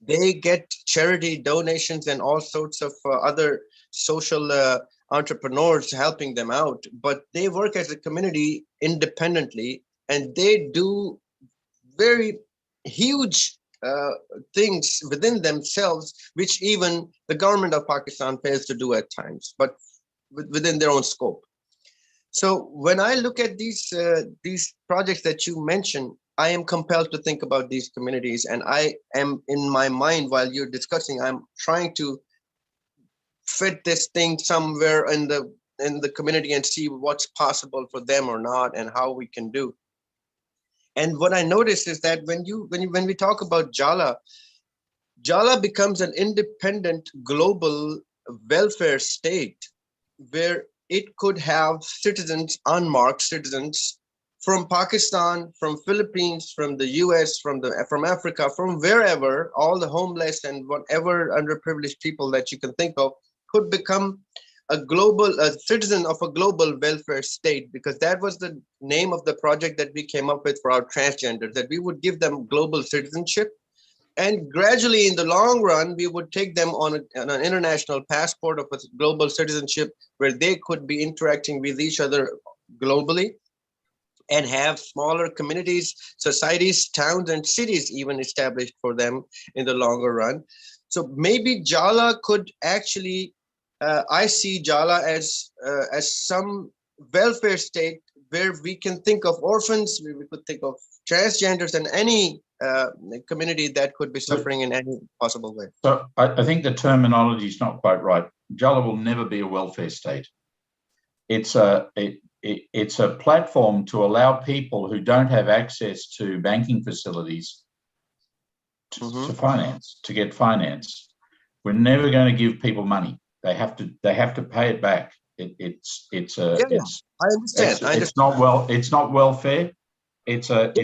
A: They get charity donations and all sorts of other social entrepreneurs helping them out, but they work as a community independently, and they do very huge things within themselves, which even the government of Pakistan fails to do at times, but within their own scope. So when I look at these projects that you mentioned, I am compelled to think about these communities, and I am, in my mind, while you're discussing, I'm trying to fit this thing somewhere in the community and see what's possible for them or not, and how we can do. And what I noticed is that when we talk about Jala becomes an independent global welfare state, where it could have citizens, unmarked citizens, from Pakistan, from Philippines, from the US, from Africa, from wherever, all the homeless and whatever underprivileged people that you can think of could become a citizen of a global welfare state, because that was the name of the project that we came up with for our transgenders, that we would give them global citizenship. And gradually, in the long run, we would take them on an international passport of a global citizenship, where they could be interacting with each other globally, and have smaller communities, societies, towns, and cities even established for them in the longer run. So maybe Jala could actually, I see Jala as some welfare state where we can think of orphans, we could think of transgenders, and any community that could be suffering in any possible way.
C: So I think the terminology is not quite right. Jala will never be a welfare state. It's a platform to allow people who don't have access to banking facilities to finance, to get finance. We're never going to give people money. They have to pay it back. I understand. It's not welfare. I'm not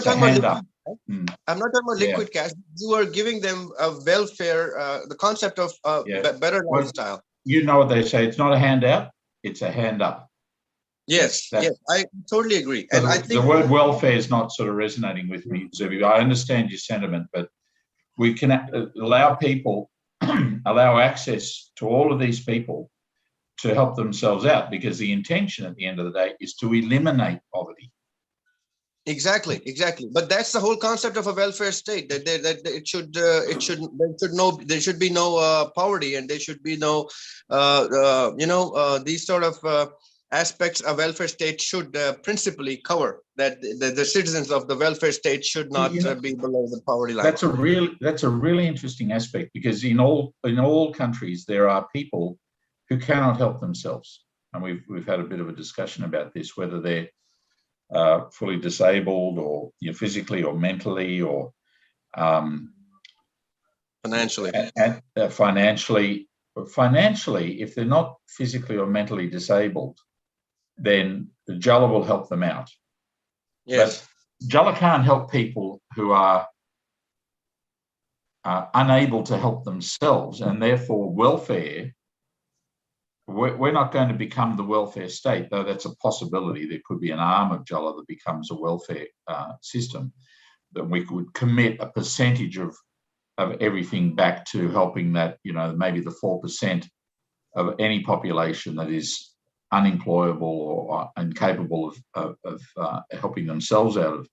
C: talking
A: about liquid cash. You are giving them a welfare, the concept of better lifestyle.
C: You know what they say. It's not a handout. It's a hand up.
A: Yes, I totally agree.
C: So
A: and I think
C: the word welfare is not sort of resonating with me, Xaryab. I understand your sentiment, but we can allow people, allow access to all of these people to help themselves out, because the intention at the end of the day is to eliminate poverty.
A: Exactly. But that's the whole concept of a welfare state. That there should be no poverty, and there should be no, these sort of aspects a welfare state should principally cover. That the citizens of the welfare state should not be below the poverty line.
C: That's a really interesting aspect, because in all countries there are people who cannot help themselves, and we've had a bit of a discussion about this, whether they're fully disabled or physically or mentally or
A: financially.
C: Financially, if they're not physically or mentally disabled, then the Jala will help them out.
A: Yes.
C: But Jala can't help people who are unable to help themselves, and therefore welfare. We're not going to become the welfare state, though that's a possibility. There could be an arm of Jala that becomes a welfare system, that we could commit a percentage of everything back to helping that, maybe the 4% of any population that is unemployable or incapable of helping themselves out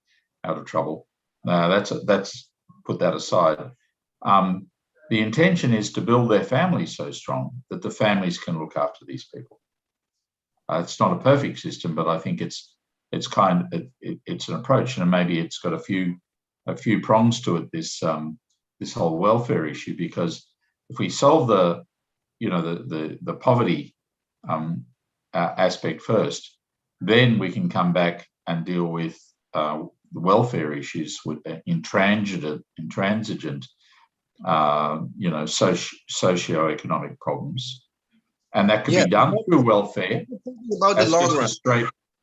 C: of trouble. That's put that aside. The intention is to build their families so strong that the families can look after these people. It's not a perfect system, but I think it's an approach, and maybe it's got a few prongs to it. This whole welfare issue, because if we solve the poverty aspect first, then we can come back and deal with the welfare issues with intransigent socio-economic problems, and that could be done through welfare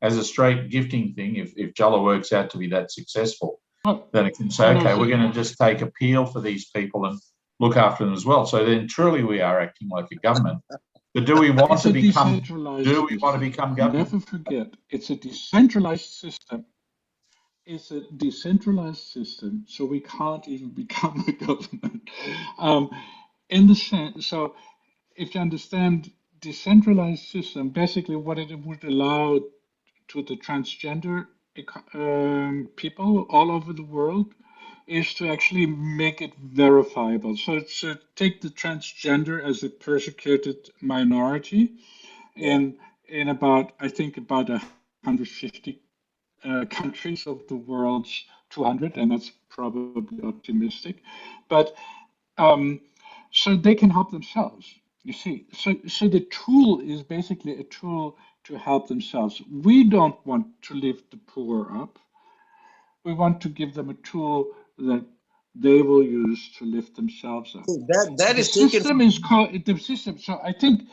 C: as a straight gifting thing. If Jala works out to be that successful, then it can say, okay, we're going to just take appeal for these people and look after them as well. So then truly we are acting like a government. But do we want to become government?
D: Never forget, it's a decentralized system. It's a decentralized system, so we can't even become a government. In the sense, so if you understand decentralized system, basically what it would allow to the transgender people all over the world is to actually make it verifiable. So take the transgender as a persecuted minority in about 150 countries of the world's 200, and that's probably optimistic, but so they can help themselves. You see, so the tool is basically a tool to help themselves. We don't want to lift the poor up. We want to give them a tool that they will use to lift themselves up.
A: That
D: the
A: is
D: system is called the system. So I think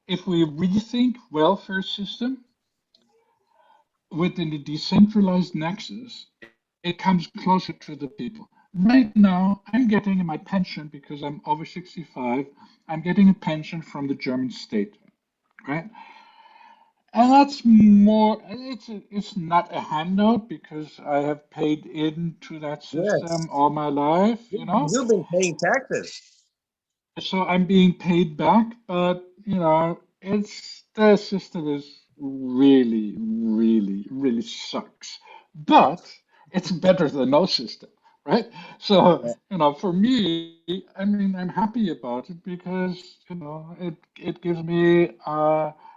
D: if we rethink welfare system within the decentralized nexus, it comes closer to the people. Right now, I'm getting my pension because I'm over 65. I'm getting a pension from the German state, right? And that's more, it's not a handout because I have paid into that system all my life,
A: You've been paying taxes.
D: So I'm being paid back, but the system is really, really, really sucks. But it's better than no system, right? So, for me, I'm happy about it because, it gives me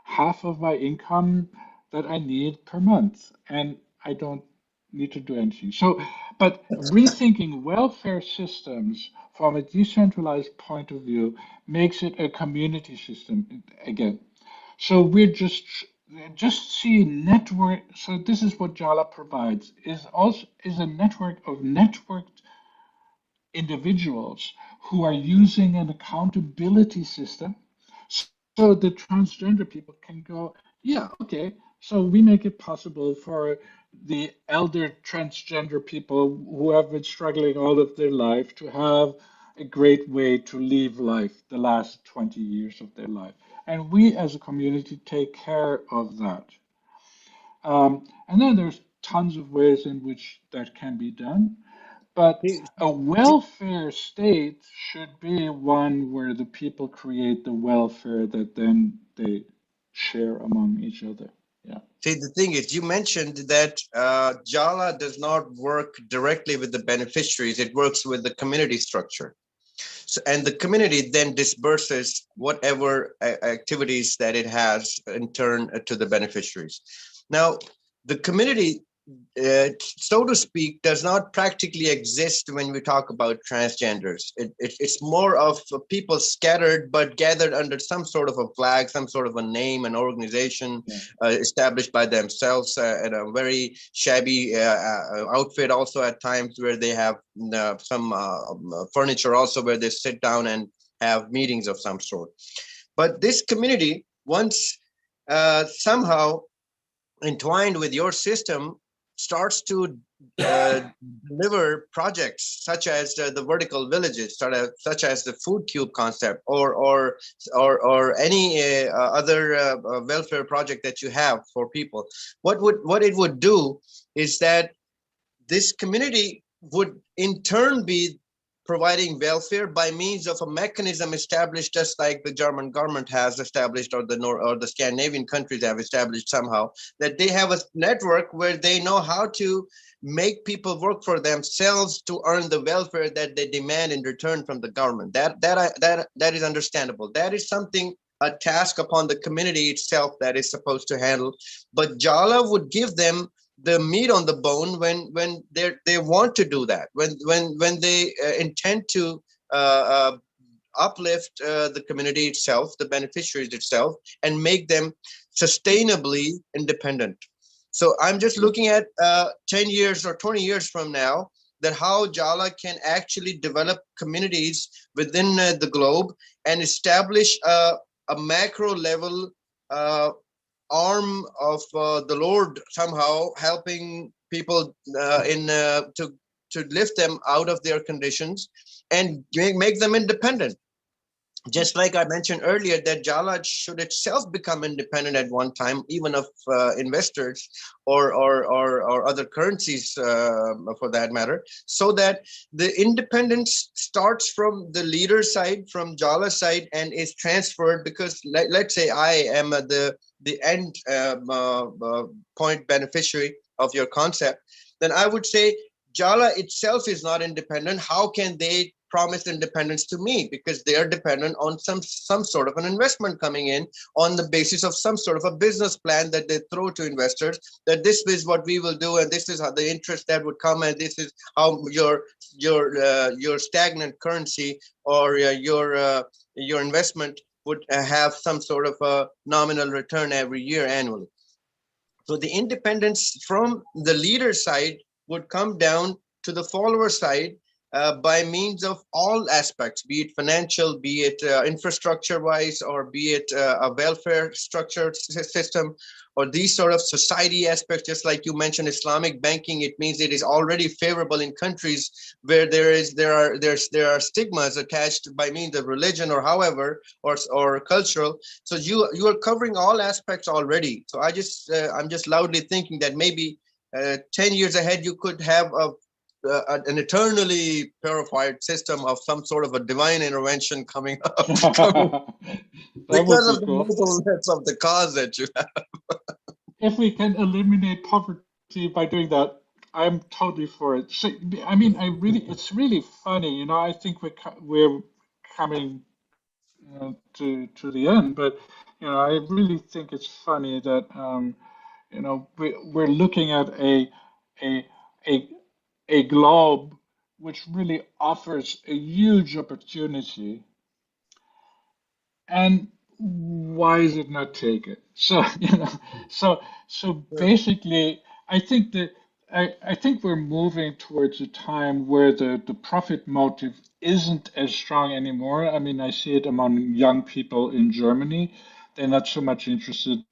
D: half of my income that I need per month. And I don't need to do anything. So, but rethinking welfare systems from a decentralized point of view makes it a community system again. So we're just see network. So this is what Jala provides is a network of networked individuals who are using an accountability system so the transgender people can go, yeah, okay, so we make it possible for the elder transgender people who have been struggling all of their life to have a great way to live life the last 20 years of their life. And we as a community take care of that. And then there's tons of ways in which that can be done. But
A: See,
D: a welfare state should be one where the people create the welfare that then they share among each other. Yeah.
A: See, the thing is, you mentioned that Jala does not work directly with the beneficiaries. It works with the community structure. So, and the community then disperses whatever activities that it has in turn to the beneficiaries. Now, the community, so to speak, does not practically exist when we talk about transgenders. It's more of people scattered but gathered under some sort of a flag, some sort of a name, an organization established by themselves, and a very shabby outfit also at times, where they have some furniture also where they sit down and have meetings of some sort. But this community, once somehow entwined with your system, starts to deliver projects such as the vertical villages, such as the food cube concept, or any other welfare project that you have for people. What it would do is that this community would in turn be providing welfare by means of a mechanism established, just like the German government has established, or the Scandinavian countries have established somehow, that they have a network where they know how to make people work for themselves to earn the welfare that they demand in return from the government. That is understandable. That is something, a task upon the community itself that is supposed to handle. But Jala would give them the meat on the bone when they want to do that, when they intend to uplift the community itself, the beneficiaries itself, and make them sustainably independent. So I'm just looking at 10 years or 20 years from now, that how Jala can actually develop communities within the globe and establish a macro level arm of the Lord, somehow helping people to lift them out of their conditions and make them independent. Just like I mentioned earlier, that Jala should itself become independent at one time, even of investors or other currencies, for that matter, so that the independence starts from the leader side, from Jala side, and is transferred. Because let's say I am the end point beneficiary of your concept, then I would say Jala itself is not independent. How can they promise independence to me? Because they are dependent on some sort of an investment coming in on the basis of some sort of a business plan that they throw to investors, that this is what we will do, and this is how the interest that would come, and this is how your stagnant currency or your investment would have some sort of a nominal return every year annually. So the independence from the leader side would come down to the follower side, by means of all aspects, be it financial, be it infrastructure-wise, or be it a welfare structure system, or these sort of society aspects. Just like you mentioned, Islamic banking, it means it is already favorable in countries where there are stigmas attached by means of religion or however, or cultural. So you are covering all aspects already. So I'm just loudly thinking that maybe 10 years ahead you could have an eternally purified system of some sort of a divine intervention coming up because of the nobleness of the cause that you have.
D: If we can eliminate poverty by doing that, I'm totally for it. So, I mean, it's really funny, you know. I think we're coming to the end, but you know, I really think it's funny that you know, we're looking at a a a globe which really offers a huge opportunity, and why is it not taken? So you know, so basically, I think that I think we're moving towards a time where the profit motive isn't as strong anymore. I mean, I see it among young people in Germany. They're not so much interested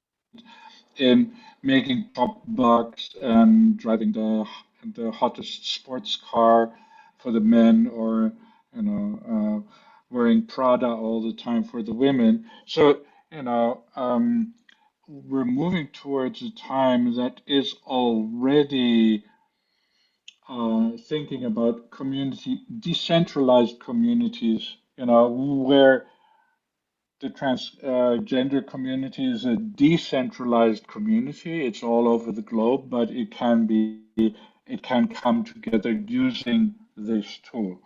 D: in making top bucks and driving the hottest sports car for the men, or you know, wearing Prada all the time for the women. So you know, we're moving towards a time that is already thinking about decentralized communities. You know, where the transgender community is a decentralized community. It's all over the globe, but it can come together using this tool.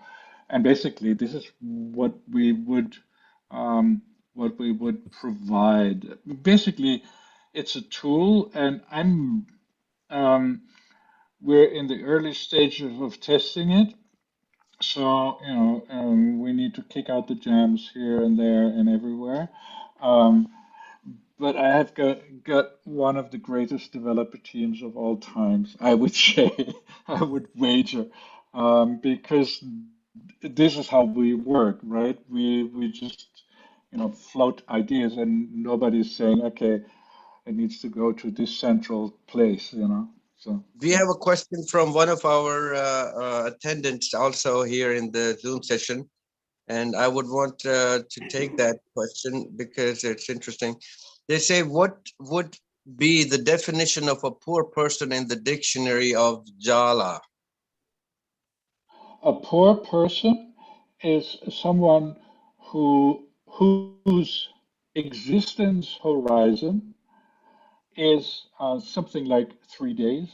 D: And basically, this is what we would provide. Basically, it's a tool, and we're in the early stages of testing it. So, you know, we need to kick out the jams here and there and everywhere. Um, but I have got one of the greatest developer teams of all times, I would say, I would wager, because this is how we work, right? We just, you know, float ideas, and nobody's saying, okay, it needs to go to this central place, you know. So
A: We have a question from one of our attendants also here in the Zoom session, and I would want to take that question because it's interesting. They say, what would be the definition of a poor person in the dictionary of Jala?
D: a poor person is someone whose existence horizon is something like 3 days.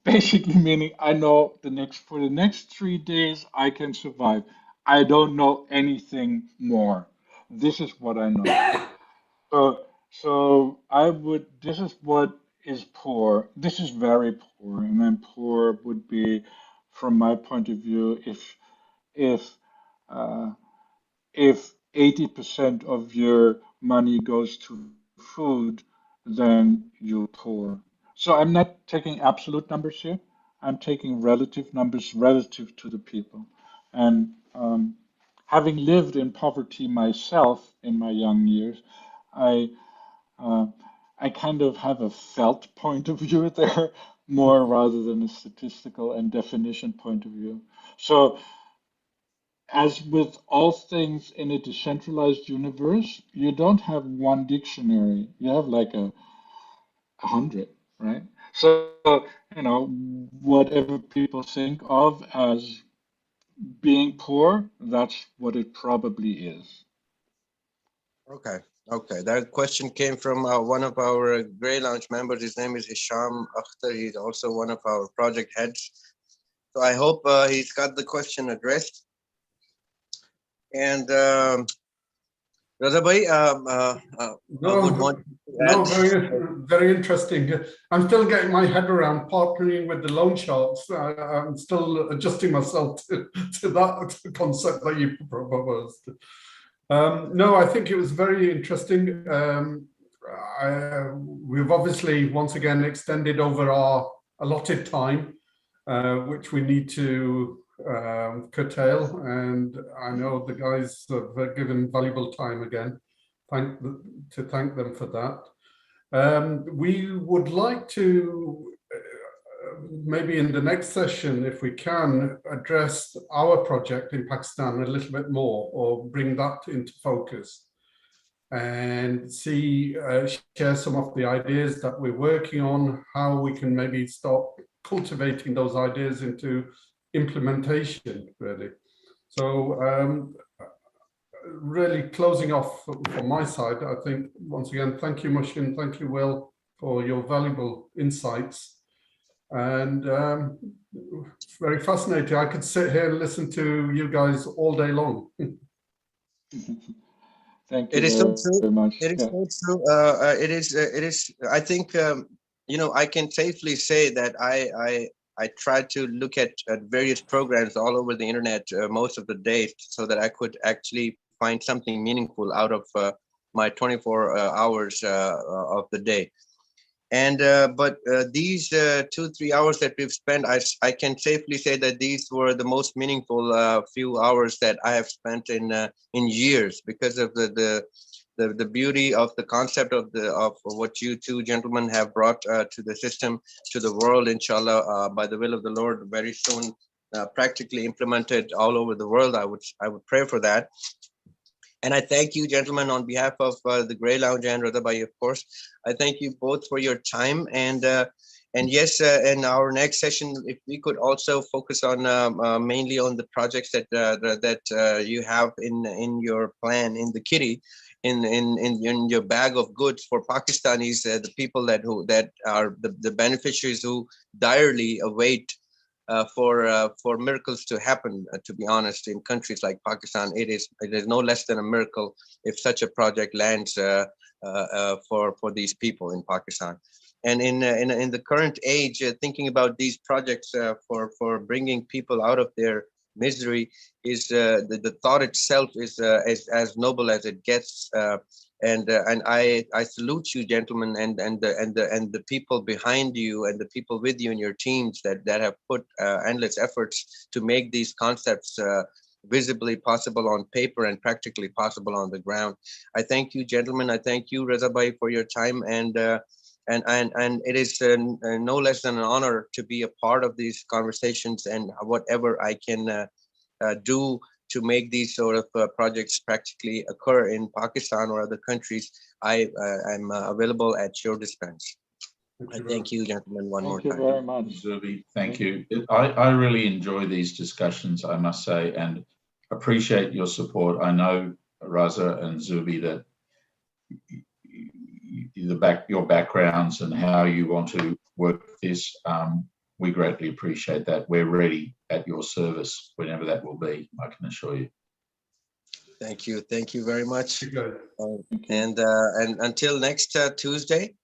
D: Basically, meaning I know for the next 3 days I can survive. I don't know anything more. This is what I know. So I would. This is what is poor. This is very poor, and then poor would be, from my point of view, if uh, if 80% of your money goes to food, then you're poor. So I'm not taking absolute numbers here. I'm taking relative numbers relative to the people. And having lived in poverty myself in my young years, I uh, I kind of have a felt point of view there more rather than a statistical and definition point of view. So as with all things in a decentralized universe, you don't have one dictionary. You have like a hundred, right? So, you know, whatever people think of as being poor, that's what it probably is.
A: Okay, okay. That question came from one of our Grey Lounge members. His name is Hisham Akhtar. He's also one of our project heads. So I hope he's got the question addressed. And Raza bhai, I would want to add.
B: Very interesting. I'm still getting my head around partnering with the loan sharks. I'm still adjusting myself to that concept that you proposed. No, I think it was very interesting. We've obviously once again extended over our allotted time, which we need to curtail, and I know the guys have given valuable time again. To thank them for that. We would like to maybe in the next session, if we can, address our project in Pakistan a little bit more, or bring that into focus, and share some of the ideas that we're working on, how we can maybe start cultivating those ideas into implementation, really. So really closing off from my side, I think, once again, thank you, Mushin, thank you, Will, for your valuable insights. And it's very fascinating. I could sit here and listen to you guys all day long.
D: Thank you
A: It is so true.
D: very much.
A: It is
D: Yeah.
A: so true. It is. It is. I think I can safely say that I try to look at various programs all over the internet most of the day, so that I could actually find something meaningful out of my 24 hours of the day. And but these 2-3 hours that we've spent, I can safely say that these were the most meaningful few hours that I have spent in years, because of the beauty of the concept of what you two gentlemen have brought to the system, to the world, inshallah, by the will of the Lord, very soon practically implemented all over the world. I would pray for that. And I thank you, gentlemen, on behalf of the Grey Lounge and Raza Bhai, of course. I thank you both for your time. And yes, in our next session, if we could also focus on mainly on the projects that you have in your plan, in the kitty, in your bag of goods for Pakistanis, the people that are the beneficiaries who direly await for miracles to happen. To be honest, in countries like Pakistan, it is no less than a miracle if such a project lands for these people in Pakistan. And in the current age, thinking about these projects for bringing people out of their misery is the thought itself is as noble as it gets. And I salute you, gentlemen, and the people behind you and the people with you in your teams that have put endless efforts to make these concepts visibly possible on paper and practically possible on the ground. I thank you, gentlemen. I thank you, Raza Bhai, for your time, and it is no less than an honor to be a part of these conversations, and whatever I can do to make these sort of projects practically occur in Pakistan or other countries, I'm available at your dispense. I thank you, gentlemen, one more time.
D: Thank you very much.
C: Zubi, thank you. I really enjoy these discussions, I must say, and appreciate your support. I know, Raza and Zubi, that your backgrounds and how you want to work this, we greatly appreciate that. We're ready at your service whenever that will be, I can assure you.
A: Thank you. Thank you very much.
D: And
A: And until next Tuesday,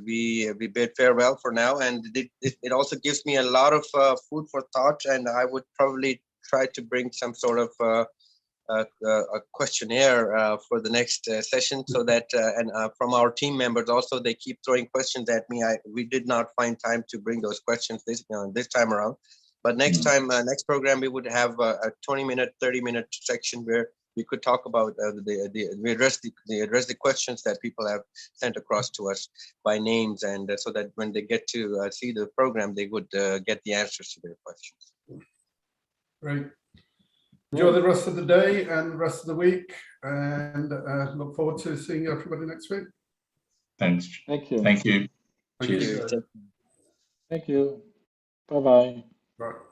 A: we bid farewell for now. And it also gives me a lot of food for thought. And I would probably try to bring some sort of a questionnaire for the next session, so that and from our team members also, they keep throwing questions at me. We did not find time to bring those questions this time around, but next time, next program, we would have a 20-minute, 30-minute section where we could talk about we address the questions that people have sent across to us by names, and so that when they get to see the program, they would get the answers to their questions.
B: Great. Enjoy the rest of the day and the rest of the week, and look forward to seeing everybody next week.
C: Thanks.
D: thank you.
C: Thank you.
B: Thank
C: Cheers.
B: you.
D: Thank you. Bye-bye.
B: Right.